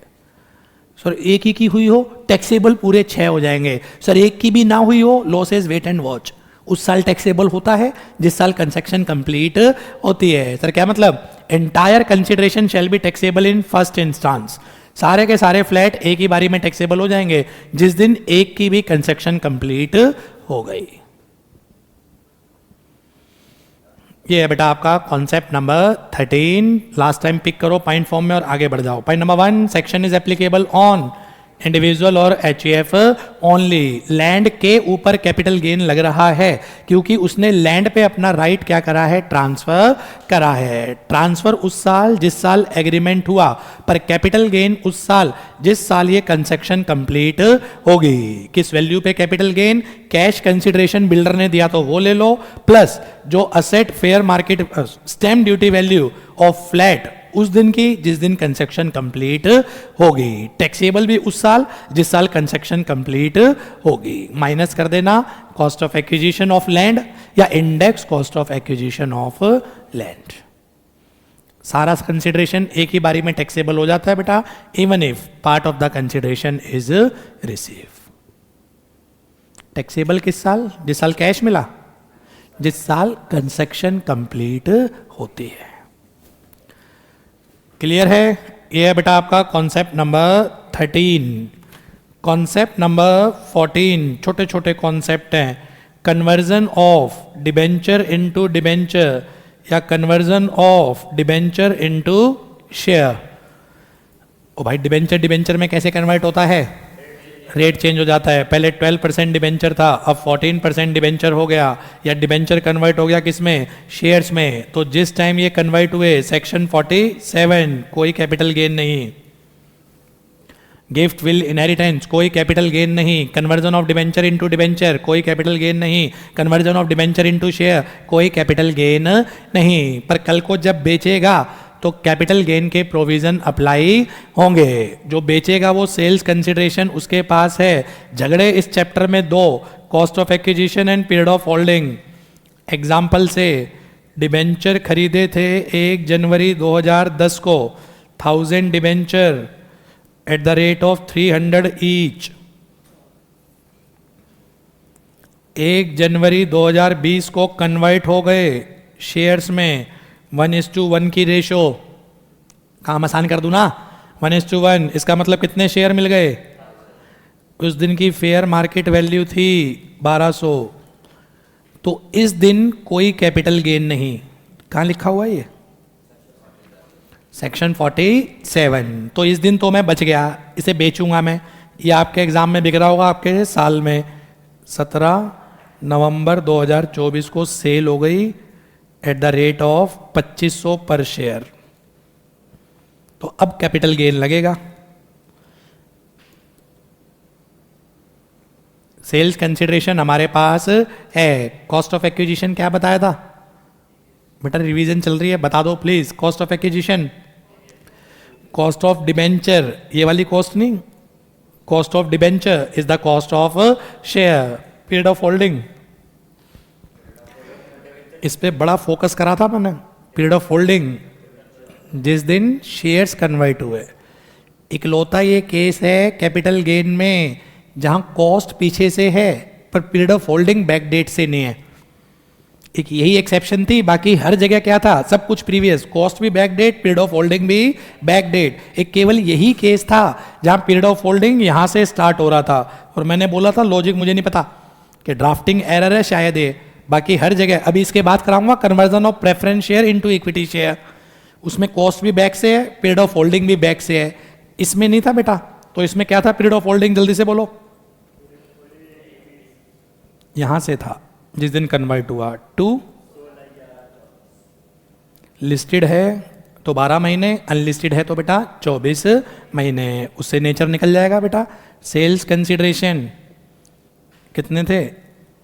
सर 1 ही की हुई हो, टैक्सेबल पूरे 6 हो जाएंगे। सर 1 की भी ना हुई हो, लॉसेज वेट एंड वॉच, उस साल टैक्सेबल होता है जिस साल कंस्ट्रक्शन कंप्लीट होती है। सर क्या मतलब? Entire consideration shell be taxable in first instance. सारे के सारे फ्लैट एक ही बारी में टैक्सेबल हो जाएंगे जिस दिन 1 की भी कंस्ट्रक्शन कंप्लीट हो गई। ये है बेटा आपका concept number 13। Last time pick करो पॉइंट फॉर्म में और आगे बढ़ जाओ। Point number 1, section is applicable on individual और एचईएफ ओनली। लैंड के ऊपर कैपिटल गेन लग रहा है क्योंकि उसने लैंड पे अपना राइट क्या करा है? ट्रांसफर करा है। ट्रांसफर उस साल जिस साल एग्रीमेंट हुआ, पर कैपिटल गेन उस साल जिस साल ये कंस्ट्रक्शन कंप्लीट होगी। किस वैल्यू पे capital gain? Cash consideration builder ने दिया तो वो ले लो, प्लस जो asset fair market stamp duty value of flat उस दिन की जिस दिन कंस्ट्रक्शन कंप्लीट होगी। टैक्सेबल भी उस साल जिस साल कंस्ट्रक्शन कंप्लीट होगी। माइनस कर देना cost of acquisition of land या index cost of acquisition of land. सारा कंसिडरेशन एक ही बारी में टैक्सेबल हो जाता है बेटा, even if part of the consideration is receive. Taxable किस साल? जिस साल कैश मिला, जिस साल कंस्ट्रक्शन कंप्लीट होती है। क्लियर है? ये है बेटा आपका कॉन्सेप्ट नंबर 13। कॉन्सेप्ट नंबर 14 छोटे छोटे कॉन्सेप्ट हैं। Conversion of debenture into debenture या conversion of debenture into share. ओ भाई डिबेंचर डिबेंचर में कैसे कन्वर्ट होता है? रेट चेंज हो जाता है। पहले 12% डिबेंचर था, अब 14% डिबेंचर हो गया, या डिबेंचर कन्वर्ट हो गया किसमें? शेयर्स में। तो जिस टाइम ये कन्वर्ट हुए सेक्शन 47 कोई कैपिटल गेन नहीं। गिफ्ट विल इनहेरिटेंस कोई कैपिटल गेन नहीं। Conversion of debenture into debenture कोई कैपिटल गेन नहीं। Conversion of debenture into share कोई कैपिटल गेन नहीं। पर कल को जब बेचेगा तो कैपिटल गेन के प्रोविजन अप्लाई होंगे। जो बेचेगा वो सेल्स कंसिडरेशन उसके पास है। झगड़े इस चैप्टर में 2, cost of acquisition and period of holding. Example से डिबेंचर खरीदे थे 1 जनवरी 2010 को 1000 debenture at the rate of 300 each. 1 जनवरी 2020 को कन्वर्ट हो गए शेयर्स में 1:1 की रेशो। काम आसान कर दूं ना, 1:1। इसका मतलब कितने शेयर मिल गए? उस दिन की फेयर मार्केट वैल्यू थी 1200। तो इस दिन कोई कैपिटल गेन नहीं। कहाँ लिखा हुआ है ये? सेक्शन 47। तो इस दिन तो मैं बच गया, इसे बेचूंगा मैं। ये आपके एग्जाम में बिक रहा होगा आपके साल में। 17 नवंबर 2024 को सेल हो गई एट द रेट ऑफ 2500 पर शेयर। तो अब कैपिटल गेन लगेगा। सेल्स कंसिडरेशन हमारे पास है। कॉस्ट ऑफ एक्विजिशन क्या बताया था बेटा? रिवीजन चल रही है, बता दो please. Cost of acquisition, cost of debenture, ये वाली कॉस्ट नहीं। Cost of debenture is the cost of share. Period of holding, इस पे बड़ा फोकस करा था मैंने। पीरियड ऑफ होल्डिंग जिस दिन शेयर्स कन्वर्ट हुए। इकलौता ये केस है कैपिटल गेन में जहां कॉस्ट पीछे से है पर period of holding back date से नहीं है। एक यही एक्सेप्शन थी, बाकी हर जगह क्या था? सब कुछ प्रीवियस। कॉस्ट भी back date, period of holding भी बैक डेट। एक केवल यही केस था जहां पीरियड ऑफ होल्डिंग यहां से स्टार्ट हो रहा था। और मैंने बोला था लॉजिक मुझे नहीं पता कि ड्राफ्टिंग एरर है शायद ये। बाकी हर जगह। अभी इसके बाद कराऊंगा conversion of preference share into equity share. उसमें कॉस्ट भी बैक से है, पीरियड ऑफ होल्डिंग भी बैक से है। इसमें नहीं था बेटा, तो इसमें क्या था पीरियड ऑफ होल्डिंग, जल्दी से बोलो। यहां से था जिस दिन कन्वर्ट हुआ टू, लिस्टेड है तो 12 महीने, अनलिस्टेड है तो बेटा 24 महीने, उससे नेचर निकल जाएगा बेटा। सेल्स कंसिडरेशन कितने थे,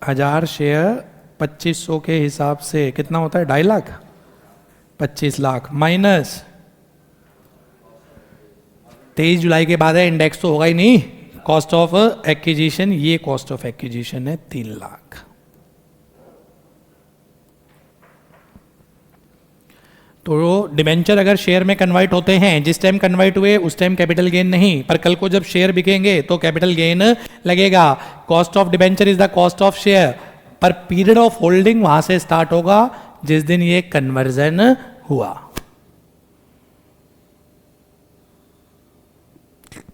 1000 शेयर 2500 के हिसाब से कितना होता है, 2.5 लाख, 25 लाख माइनस 23 जुलाई के बाद है, इंडेक्स तो होगा ही नहीं, कॉस्ट ऑफ एक्विजिशन, ये कॉस्ट ऑफ एक्विजिशन है 3 लाख। तो डिबेंचर अगर शेयर में कन्वर्ट होते हैं, जिस टाइम कन्वर्ट हुए उस टाइम कैपिटल गेन नहीं, पर कल को जब शेयर बिकेंगे तो कैपिटल गेन लगेगा। Cost of debenture is the cost of share, पर पीरियड ऑफ होल्डिंग वहां से स्टार्ट होगा जिस दिन ये कन्वर्जन हुआ।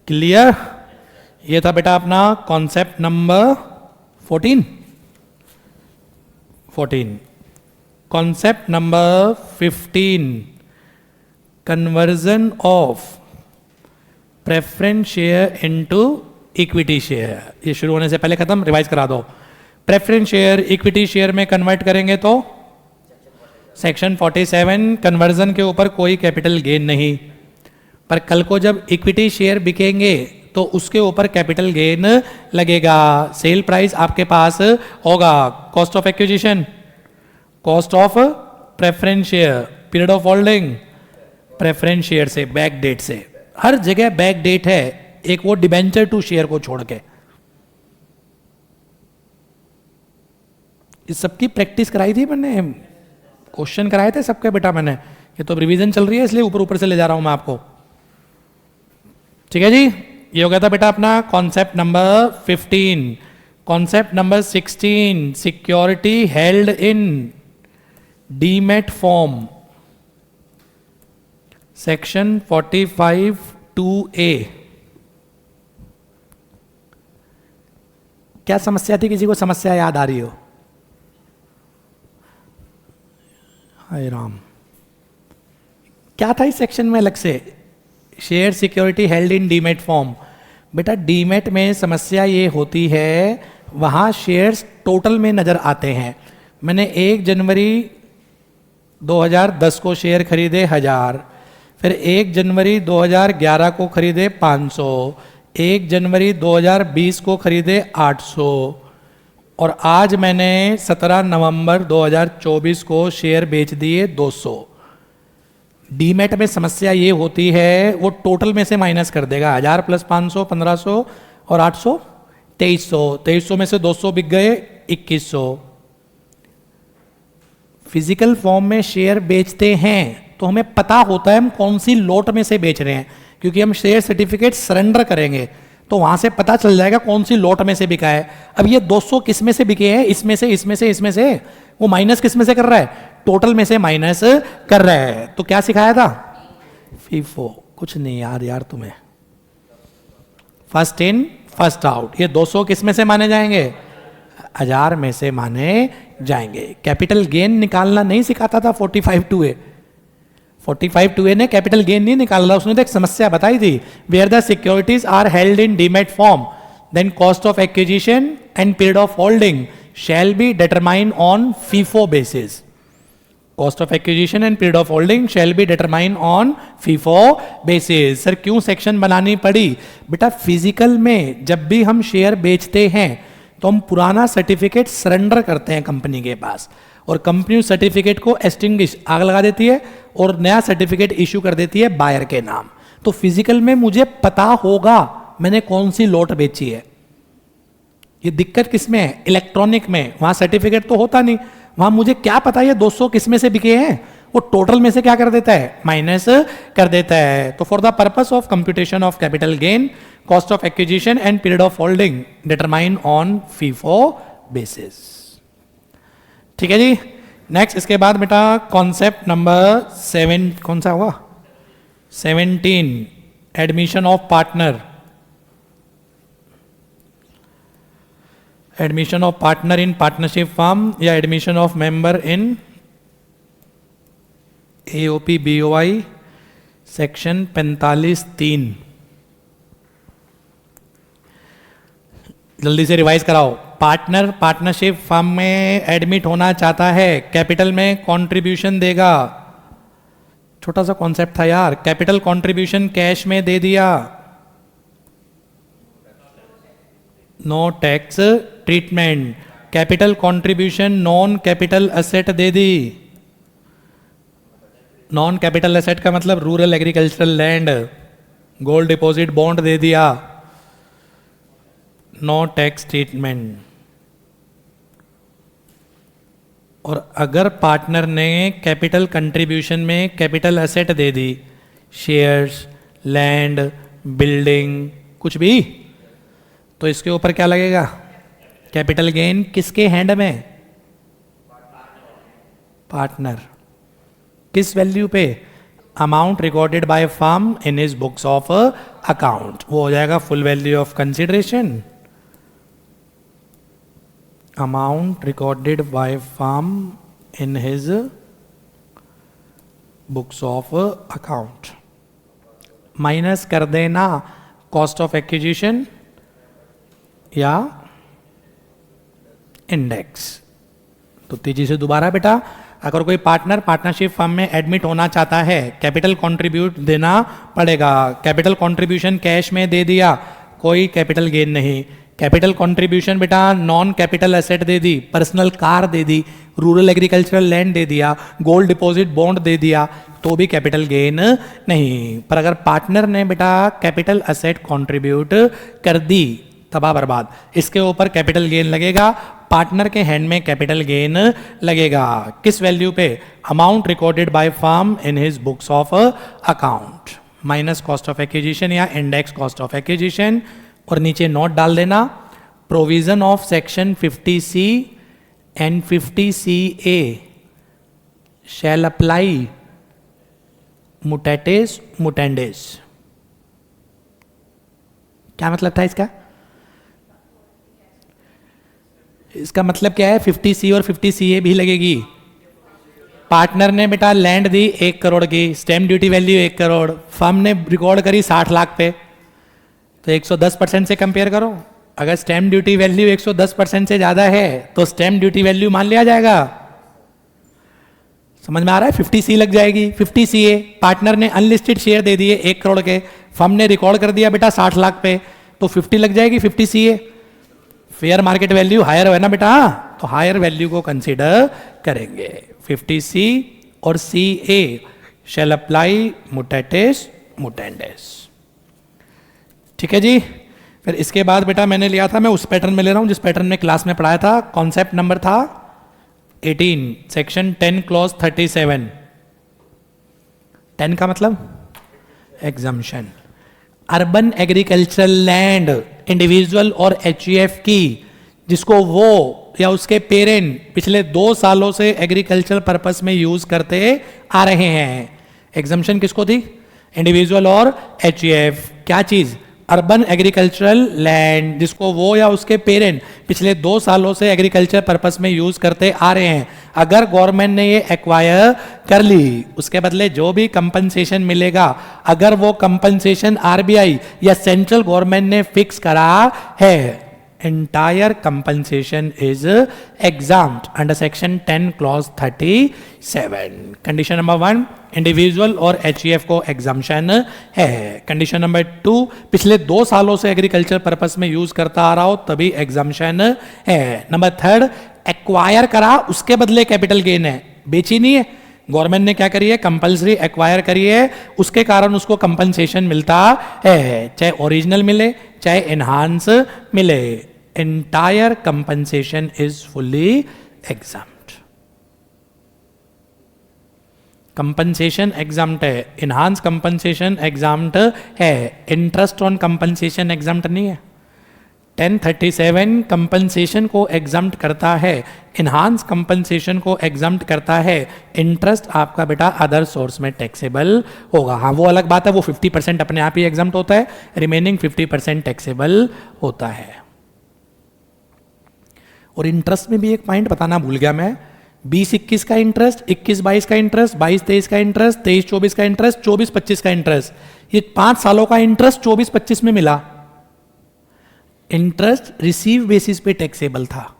क्लियर? ये था बेटा अपना concept number 14। Concept number 15, conversion of preference share into equity share. ये शुरू होने से पहले खत्म, रिवाइज करा दो। प्रेफरेंस शेयर इक्विटी शेयर में कन्वर्ट करेंगे तो सेक्शन 47, कन्वर्जन के ऊपर कोई कैपिटल गेन नहीं, पर कल को जब इक्विटी शेयर बिकेंगे तो उसके ऊपर कैपिटल गेन लगेगा। सेल प्राइस आपके पास होगा, cost of acquisition, cost of preference share, period of holding, preference share से बैक डेट से, हर जगह बैक डेट है, एक वो डिबेंचर टू शेयर को छोड़ के। इस सबकी प्रैक्टिस कराई थी मैंने, क्वेश्चन कराए थे सबके बेटा मैंने, ये तो रिवीजन चल रही है इसलिए ऊपर ऊपर से ले जा रहा हूं मैं आपको। ठीक है जी, ये हो गया था बेटा अपना concept number 15। Concept number 16, security held in demat form, section 45 2A। क्या समस्या थी, किसी को समस्या याद आ रही हो? हाय राम, क्या था इस सेक्शन में अलग से? Share security held in demat form. बेटा डीमेट में समस्या ये होती है, वहाँ शेयर्स टोटल में नज़र आते हैं। मैंने 1 जनवरी 2010 को शेयर खरीदे 1000, फिर 1 जनवरी 2011 को खरीदे 500, 1 जनवरी 2020 को खरीदे 800, और आज मैंने 17 नवंबर 2024 को शेयर बेच दिए 200। डीमेट में समस्या ये होती है, वो टोटल में से माइनस कर देगा, 1000 प्लस 500 1500 और 800 2300, 2300 में से 200 बिक गए 2100। फिजिकल फॉर्म में शेयर बेचते हैं तो हमें पता होता है हम कौन सी लॉट में से बेच रहे हैं, क्योंकि हम शेयर सर्टिफिकेट सरेंडर करेंगे तो वहां से पता चल जाएगा कौन सी लॉट में से बिका है। अब ये 200 किस में से बिके हैं, इसमें से, इसमें से, इसमें से, वो माइनस किस में से कर रहा है, टोटल में से माइनस कर रहा है। तो क्या सिखाया था, फीफो, कुछ नहीं यार तुम्हें, फर्स्ट इन फर्स्ट आउट। ये 200 किस में से माने जाएंगे, 1000 में से माने जाएंगे। कैपिटल गेन निकालना नहीं सिखाता था 45 2A। 45 2A ने कैपिटल गेन नहीं निकाला, उसने तो एक समस्या बताई थी, where the securities are held in demat form then cost of acquisition and period of holding shall be determine on FIFO basis. Cost of acquisition and period of holding shall be determine on FIFO basis. Sir क्यों सेक्शन बनानी पड़ी? बेटा फिजिकल में जब भी हम शेयर बेचते हैं तो हम पुराना सर्टिफिकेट सरेंडर करते हैं कंपनी के पास, और कंपनी उस सर्टिफिकेट को एक्सटिंग्विश, आग लगा देती है और नया सर्टिफिकेट इश्यू कर देती है बायर के नाम। तो फिजिकल में मुझे पता होगा मैंने कौन सी लॉट बेची है। ये दिक्कत किसमें है, इलेक्ट्रॉनिक में, वहां सर्टिफिकेट तो होता नहीं, वहां मुझे क्या पता ये 200 किस में से बिके हैं, वो टोटल में से क्या कर देता है, माइनस कर देता है। तो for the purpose of computation of capital gain cost of acquisition and period of holding determine on FIFO basis. ठीक है जी, नेक्स्ट इसके बाद बेटा कॉन्सेप्ट नंबर 7, कौन सा हुआ, 17, admission of partner. Admission of partner in partnership firm या admission of member in AOP BOI section 45(3). जल्दी से रिवाइज कराओ। पार्टनर पार्टनरशिप फर्म में एडमिट होना चाहता है, कैपिटल में कंट्रीब्यूशन देगा। छोटा सा कॉन्सेप्ट था यार, कैपिटल कंट्रीब्यूशन कैश में दे दिया, no tax treatment. Capital contribution non capital asset दे दी। नॉन कैपिटल एसेट का मतलब rural agricultural land, gold deposit bond दे दिया, नो टैक्स ट्रीटमेंट। और अगर पार्टनर ने कैपिटल कंट्रीब्यूशन में कैपिटल एसेट दे दी, शेयर्स, लैंड, बिल्डिंग, कुछ भी, तो इसके ऊपर क्या लगेगा? कैपिटल गेन किसके हैंड में? पार्टनर। किस वैल्यू पे? Amount recorded by firm in his books of account, वो हो जाएगा full value of consideration. Amount recorded by firm in his books of account, minus कर देना कॉस्ट ऑफ एक्विजिशन या इंडेक्स। तो तेजी से दोबारा बेटा, अगर कोई पार्टनर पार्टनरशिप फर्म में एडमिट होना चाहता है, कैपिटल कंट्रीब्यूट देना पड़ेगा। कैपिटल कंट्रीब्यूशन कैश में दे दिया, कोई कैपिटल गेन नहीं। कैपिटल कंट्रीब्यूशन बेटा नॉन कैपिटल एसेट दे दी, पर्सनल कार दे दी, रूरल एग्रीकल्चरल लैंड दे दिया, गोल्ड डिपॉजिट बॉन्ड दे दिया, तो भी कैपिटल गेन नहीं। पर अगर पार्टनर ने बेटा कैपिटल एसेट कंट्रीब्यूट कर दी, तबाह बर्बाद, इसके ऊपर कैपिटल गेन लगेगा, पार्टनर के हैंड में कैपिटल गेन लगेगा। किस वैल्यू पे? Amount recorded by firm in his books of account minus cost of acquisition या इंडेक्स कॉस्ट ऑफ एक्विजिशन। और नीचे नोट डाल देना, provision of section 50C and 50CA shall apply mutatis mutandis. क्या मतलब था इसका? इसका मतलब क्या है? 50C और 50CA भी लगेगी। पार्टनर ने बेटा लैंड दी 1 करोड़ की, stamp duty value 1 crore, firm ने रिकॉर्ड करी 60 लाख पे, तो 110% से कंपेयर करो। अगर स्टैम्प ड्यूटी वैल्यू 110% से ज्यादा है तो स्टैम्प ड्यूटी वैल्यू मान लिया जाएगा। समझ में आ रहा है? 50C लग जाएगी। 50CA, पार्टनर ने अनलिस्टेड शेयर दे दिए 1 करोड़ के, फर्म ने रिकॉर्ड कर दिया बेटा 60 लाख पे, तो 50 लग जाएगी 50CA। Fair market value higher है ना बेटा, तो हायर वैल्यू को कंसीडर करेंगे। 50C और CA शैल अप्लाई मुटेटिस मुटेंडिस। ठीक है जी। फिर इसके बाद बेटा मैंने लिया था, मैं उस पैटर्न में ले रहा हूं जिस पैटर्न में क्लास में पढ़ाया था। कॉन्सेप्ट नंबर था 18, सेक्शन 10 क्लॉज 37। 10 का मतलब exemption. Urban agricultural land individual और HUF की, जिसको वो या उसके पेरेंट पिछले 2 सालों से एग्रीकल्चर पर्पस में यूज करते आ रहे हैं। एग्जम्पशन किसको थी? इंडिविजुअल और HUF। क्या चीज? अर्बन एग्रीकल्चरल लैंड, जिसको वो या उसके पेरेंट पिछले 2 सालों से एग्रीकल्चर पर्पस में यूज करते आ रहे हैं। अगर गवर्नमेंट ने ये एक्वायर कर ली, उसके बदले जो भी कंपनसेशन मिलेगा, अगर वो कंपनसेशन RBI या सेंट्रल गवर्नमेंट ने फिक्स करा है, entire compensation is exempt under section 10 clause 37। Condition number 1, individual और HUF को एग्जाम्पशन है। कंडीशन नंबर 2, पिछले 2 सालों से एग्रीकल्चर पर्पस में यूज करता आ रहा हो तभी एग्जाम्पशन है। नंबर 3, एक्वायर करा उसके बदले कैपिटल गेन है, बेची नहीं है, गवर्नमेंट ने क्या करी है? कंपल्सरी एक्वायर करी है, उसके कारण उसको कंपनसेशन मिलता है, चाहे ओरिजिनल मिले चाहे एनहांस मिले। Entire compensation is fully exempt. Compensation exempt है, एनहांस कंपनसेशन एग्जम्प्ट है, इंटरेस्ट ऑन कंपनसेशन एग्जम्प्ट नहीं है। 1037 कंपनसेशन को एग्जम्प्ट करता है, इनहांस कंपनसेशन को एग्जम्प्ट करता है, इंटरेस्ट आपका बेटा अदर सोर्स में टैक्सेबल होगा। हाँ वो अलग बात है, वो 50% अपने आप ही एग्जम्प्ट होता है, रिमेनिंग 50% टैक्सेबल होता है। और इंटरेस्ट में भी एक पॉइंट बताना भूल गया मैं, 20-21 का इंटरेस्ट, 21-22 का इंटरेस्ट, 22-23 का इंटरेस्ट, 23-24 का इंटरेस्ट, 24-25 का इंटरेस्ट, ये 5 सालों का इंटरेस्ट 24-25 में मिला। इंटरेस्ट रिसीव बेसिस पे टैक्सेबल था।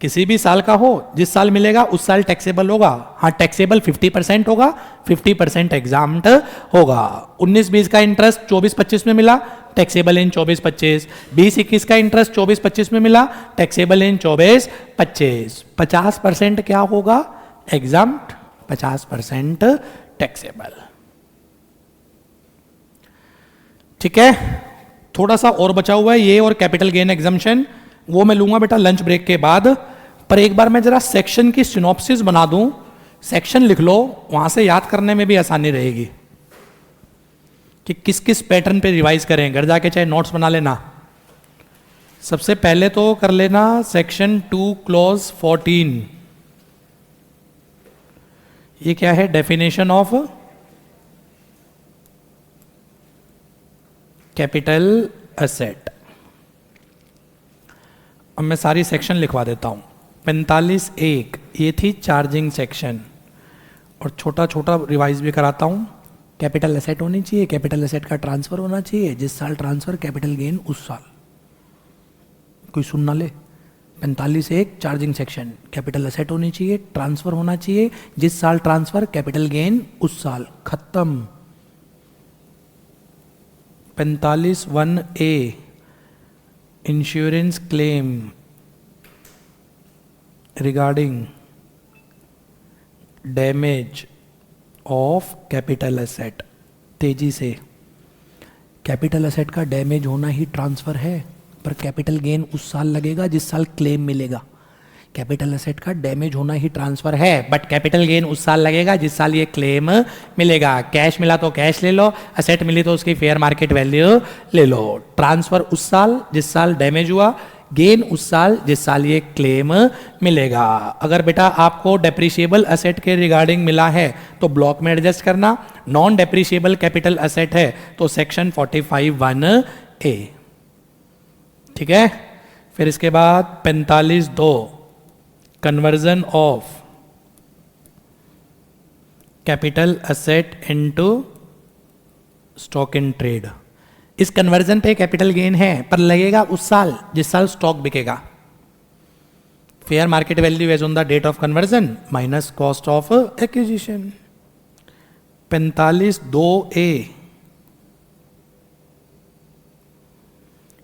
किसी भी साल का हो, जिस साल मिलेगा उस साल टैक्सेबल होगा। हाँ, टैक्सेबल 50% होगा, 50% एग्जाम्प्ट होगा। 19-20 का इंटरेस्ट 24-25 में मिला, टैक्सेबल इन 24-25। 20-21 का इंटरेस्ट 24-25 में मिला, टैक्सेबल इन 24-25। 50% क्या होगा? Exempt, 50% taxable. ठीक है, थोड़ा सा और बचा हुआ है ये और कैपिटल गेन एग्जम्पशन, वो मैं लूंगा बेटा लंच ब्रेक के बाद। पर एक बार मैं जरा सेक्शन की सिनॉप्सिस बना दूं, सेक्शन लिख लो, वहां से याद करने में भी आसानी रहेगी कि किस किस पैटर्न पे रिवाइज करें। घर जाके चाहे नोट्स बना लेना। सबसे पहले तो कर लेना सेक्शन 2 क्लॉज 14। ये क्या है? Definition of capital asset. अब मैं सारी सेक्शन लिखवा देता हूं। 45(1) ये थी चार्जिंग सेक्शन, और छोटा छोटा रिवाइज भी कराता हूं। कैपिटल एसेट होनी चाहिए, कैपिटल एसेट का ट्रांसफर होना चाहिए, जिस साल ट्रांसफर कैपिटल गेन उस साल। कोई सुन ना ले। 45(1) चार्जिंग सेक्शन, कैपिटल एसेट होनी चाहिए, ट्रांसफर होना चाहिए, जिस साल ट्रांसफर कैपिटल गेन उस साल। खत्म। 45(1)(a) insurance claim regarding damage of capital asset. तेजी से, कैपिटल एसेट का डैमेज होना ही ट्रांसफर है, पर कैपिटल गेन उस साल लगेगा जिस साल क्लेम मिलेगा। कैपिटल एसेट का डैमेज होना ही ट्रांसफर है, बट कैपिटल गेन उस साल लगेगा जिस साल ये क्लेम मिलेगा। कैश मिला तो कैश ले लो, एसेट मिली तो उसकी फेयर मार्केट वैल्यू ले लो। ट्रांसफर उस साल जिस साल डैमेज हुआ, गेन उस साल जिस साल ये क्लेम मिलेगा। अगर बेटा आपको डेप्रिशिएबल एसेट के रिगार्डिंग मिला है तो ब्लॉक में एडजस्ट करना, नॉन डेप्रिशिएबल कैपिटल एसेट है तो सेक्शन 45(1)(a। ठीक है, फिर इसके बाद 45(2) conversion of capital asset into stock in trade. इस कन्वर्जन पे कैपिटल गेन है, पर लगेगा उस साल जिस साल स्टॉक बिकेगा। Fair market value as on the date of conversion minus cost of acquisition. 45(2)(a)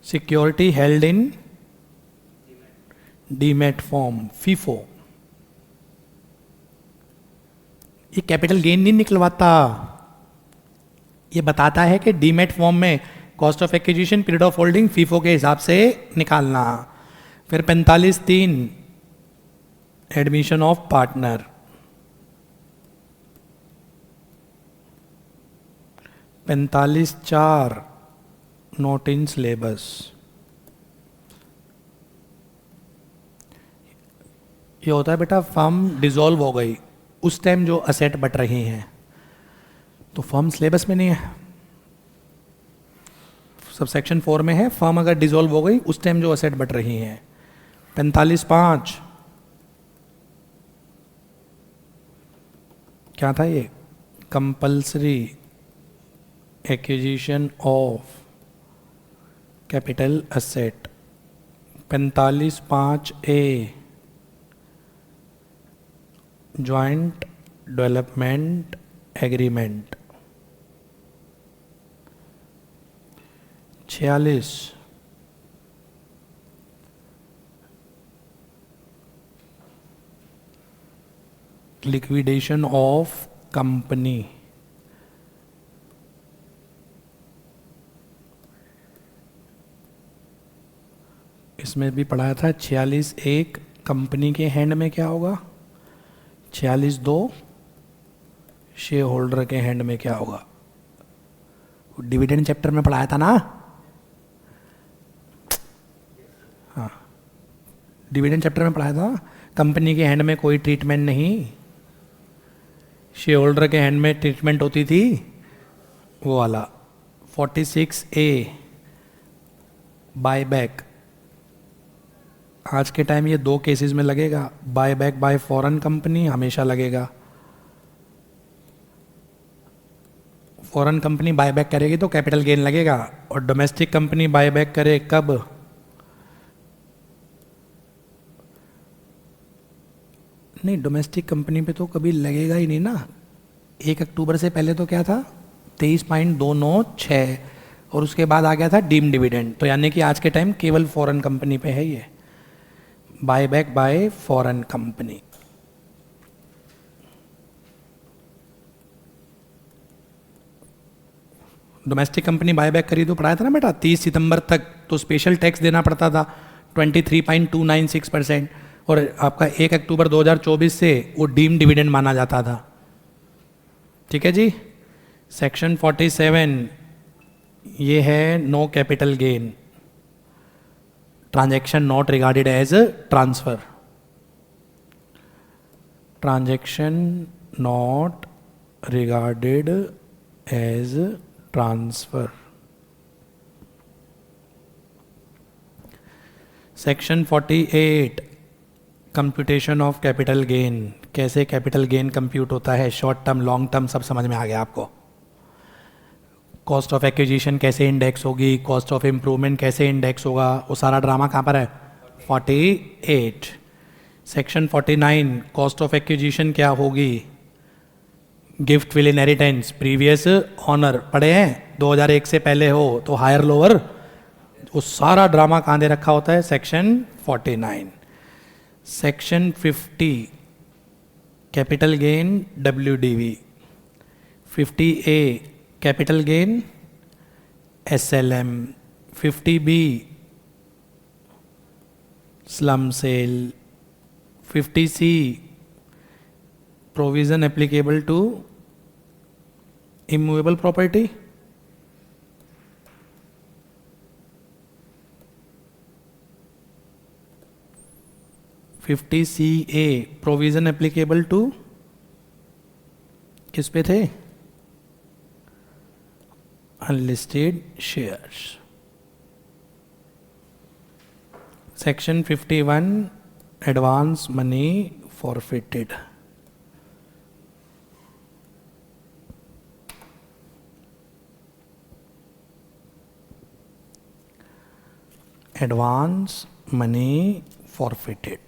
security held in demat form, FIFO. ये कैपिटल गेन नहीं निकलवाता, ये बताता है कि डीमेट फॉर्म में cost of acquisition, period of holding FIFO के हिसाब से निकालना। फिर 45(3) admission of partner. 45(4) note in syllabus. ये होता है बेटा फर्म डिसॉल्व हो गई, उस टाइम जो असेट बट रही हैं, तो फर्म सिलेबस में नहीं है, सब सेक्शन 4 में है। फर्म अगर डिसॉल्व हो गई उस टाइम जो असेट बट रही हैं। 45(5) क्या था ये? Compulsory acquisition of capital asset. 45(5)(a) joint development agreement. 46 liquidation of company. इसमें भी पढ़ाया था 46(1) कंपनी के हैंड में क्या होगा, 46(2) शेयर होल्डर के हैंड में क्या होगा। डिविडेंड चैप्टर में पढ़ाया था ना। हाँ, डिविडेंड चैप्टर में पढ़ाया था। कंपनी के हैंड में कोई ट्रीटमेंट नहीं, शेयर होल्डर के हैंड में ट्रीटमेंट होती थी, वो वाला। 46(a) बायबैक आज के टाइम ये दो केसेस में लगेगा, buy back by foreign company हमेशा लगेगा। फॉरेन कंपनी बाय बैक करेगी तो कैपिटल गेन लगेगा, और डोमेस्टिक कंपनी बाय बैक करे कब? नहीं, डोमेस्टिक कंपनी पे तो कभी लगेगा ही नहीं ना। 1 अक्टूबर से पहले तो क्या था, 23.296, और उसके बाद आ गया था डीम डिविडेंड। तो यानी कि आज के टाइम केवल फॉरेन कंपनी पे है ये, buy back by foreign company. Domestic company buy back करी तो पढ़ाया था ना बेटा 30 सितंबर तक, तो स्पेशल टैक्स देना पड़ता था 23.296%, और आपका 1 अक्टूबर 2024 से वो डीम डिविडेंड माना जाता था। ठीक है जी। सेक्शन 47 ये है no capital gain, transaction not regarded as transfer, transaction not regarded as transfer. Section 48 computation of capital gain, कैसे कैपिटल गेन कंप्यूट होता है, शॉर्ट टर्म लॉन्ग टर्म सब समझ में आ गया आपको। कॉस्ट ऑफ एक्विजिशन कैसे इंडेक्स होगी, कॉस्ट ऑफ इम्प्रूवमेंट कैसे इंडेक्स होगा, वो सारा ड्रामा कहाँ पर है, 48। सेक्शन 49 कॉस्ट ऑफ एक्विजिशन क्या होगी, gift will inheritance previous owner पढ़े हैं, 2001 से पहले हो तो हायर लोअर, वो सारा ड्रामा कहाँ दे रखा होता है, section 49। Section 50 capital gain WDV, 50A capital gain SLM, 50B slump sale, 50C provision applicable to immovable property, $50CA provision applicable to किस पे थे, unlisted shares. Section 51 advance money forfeited, advance money forfeited.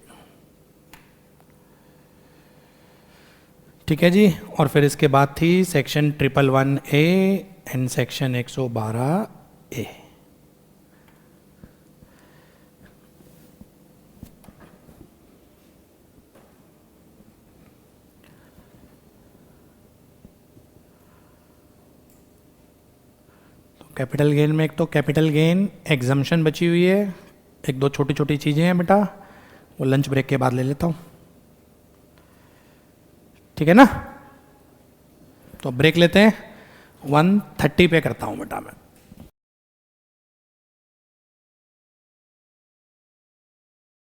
ठीक है जी। और फिर इसके बाद थी section 111A and section 112A। तो कैपिटल गेन में एक तो कैपिटल गेन एग्जम्पशन बची हुई है, एक दो छोटी छोटी चीज़ें हैं बेटा, वो लंच ब्रेक के बाद ले लेता हूँ। ठीक है ना, तो ब्रेक लेते हैं, 1:30 पे करता हूँ बेटा मैं।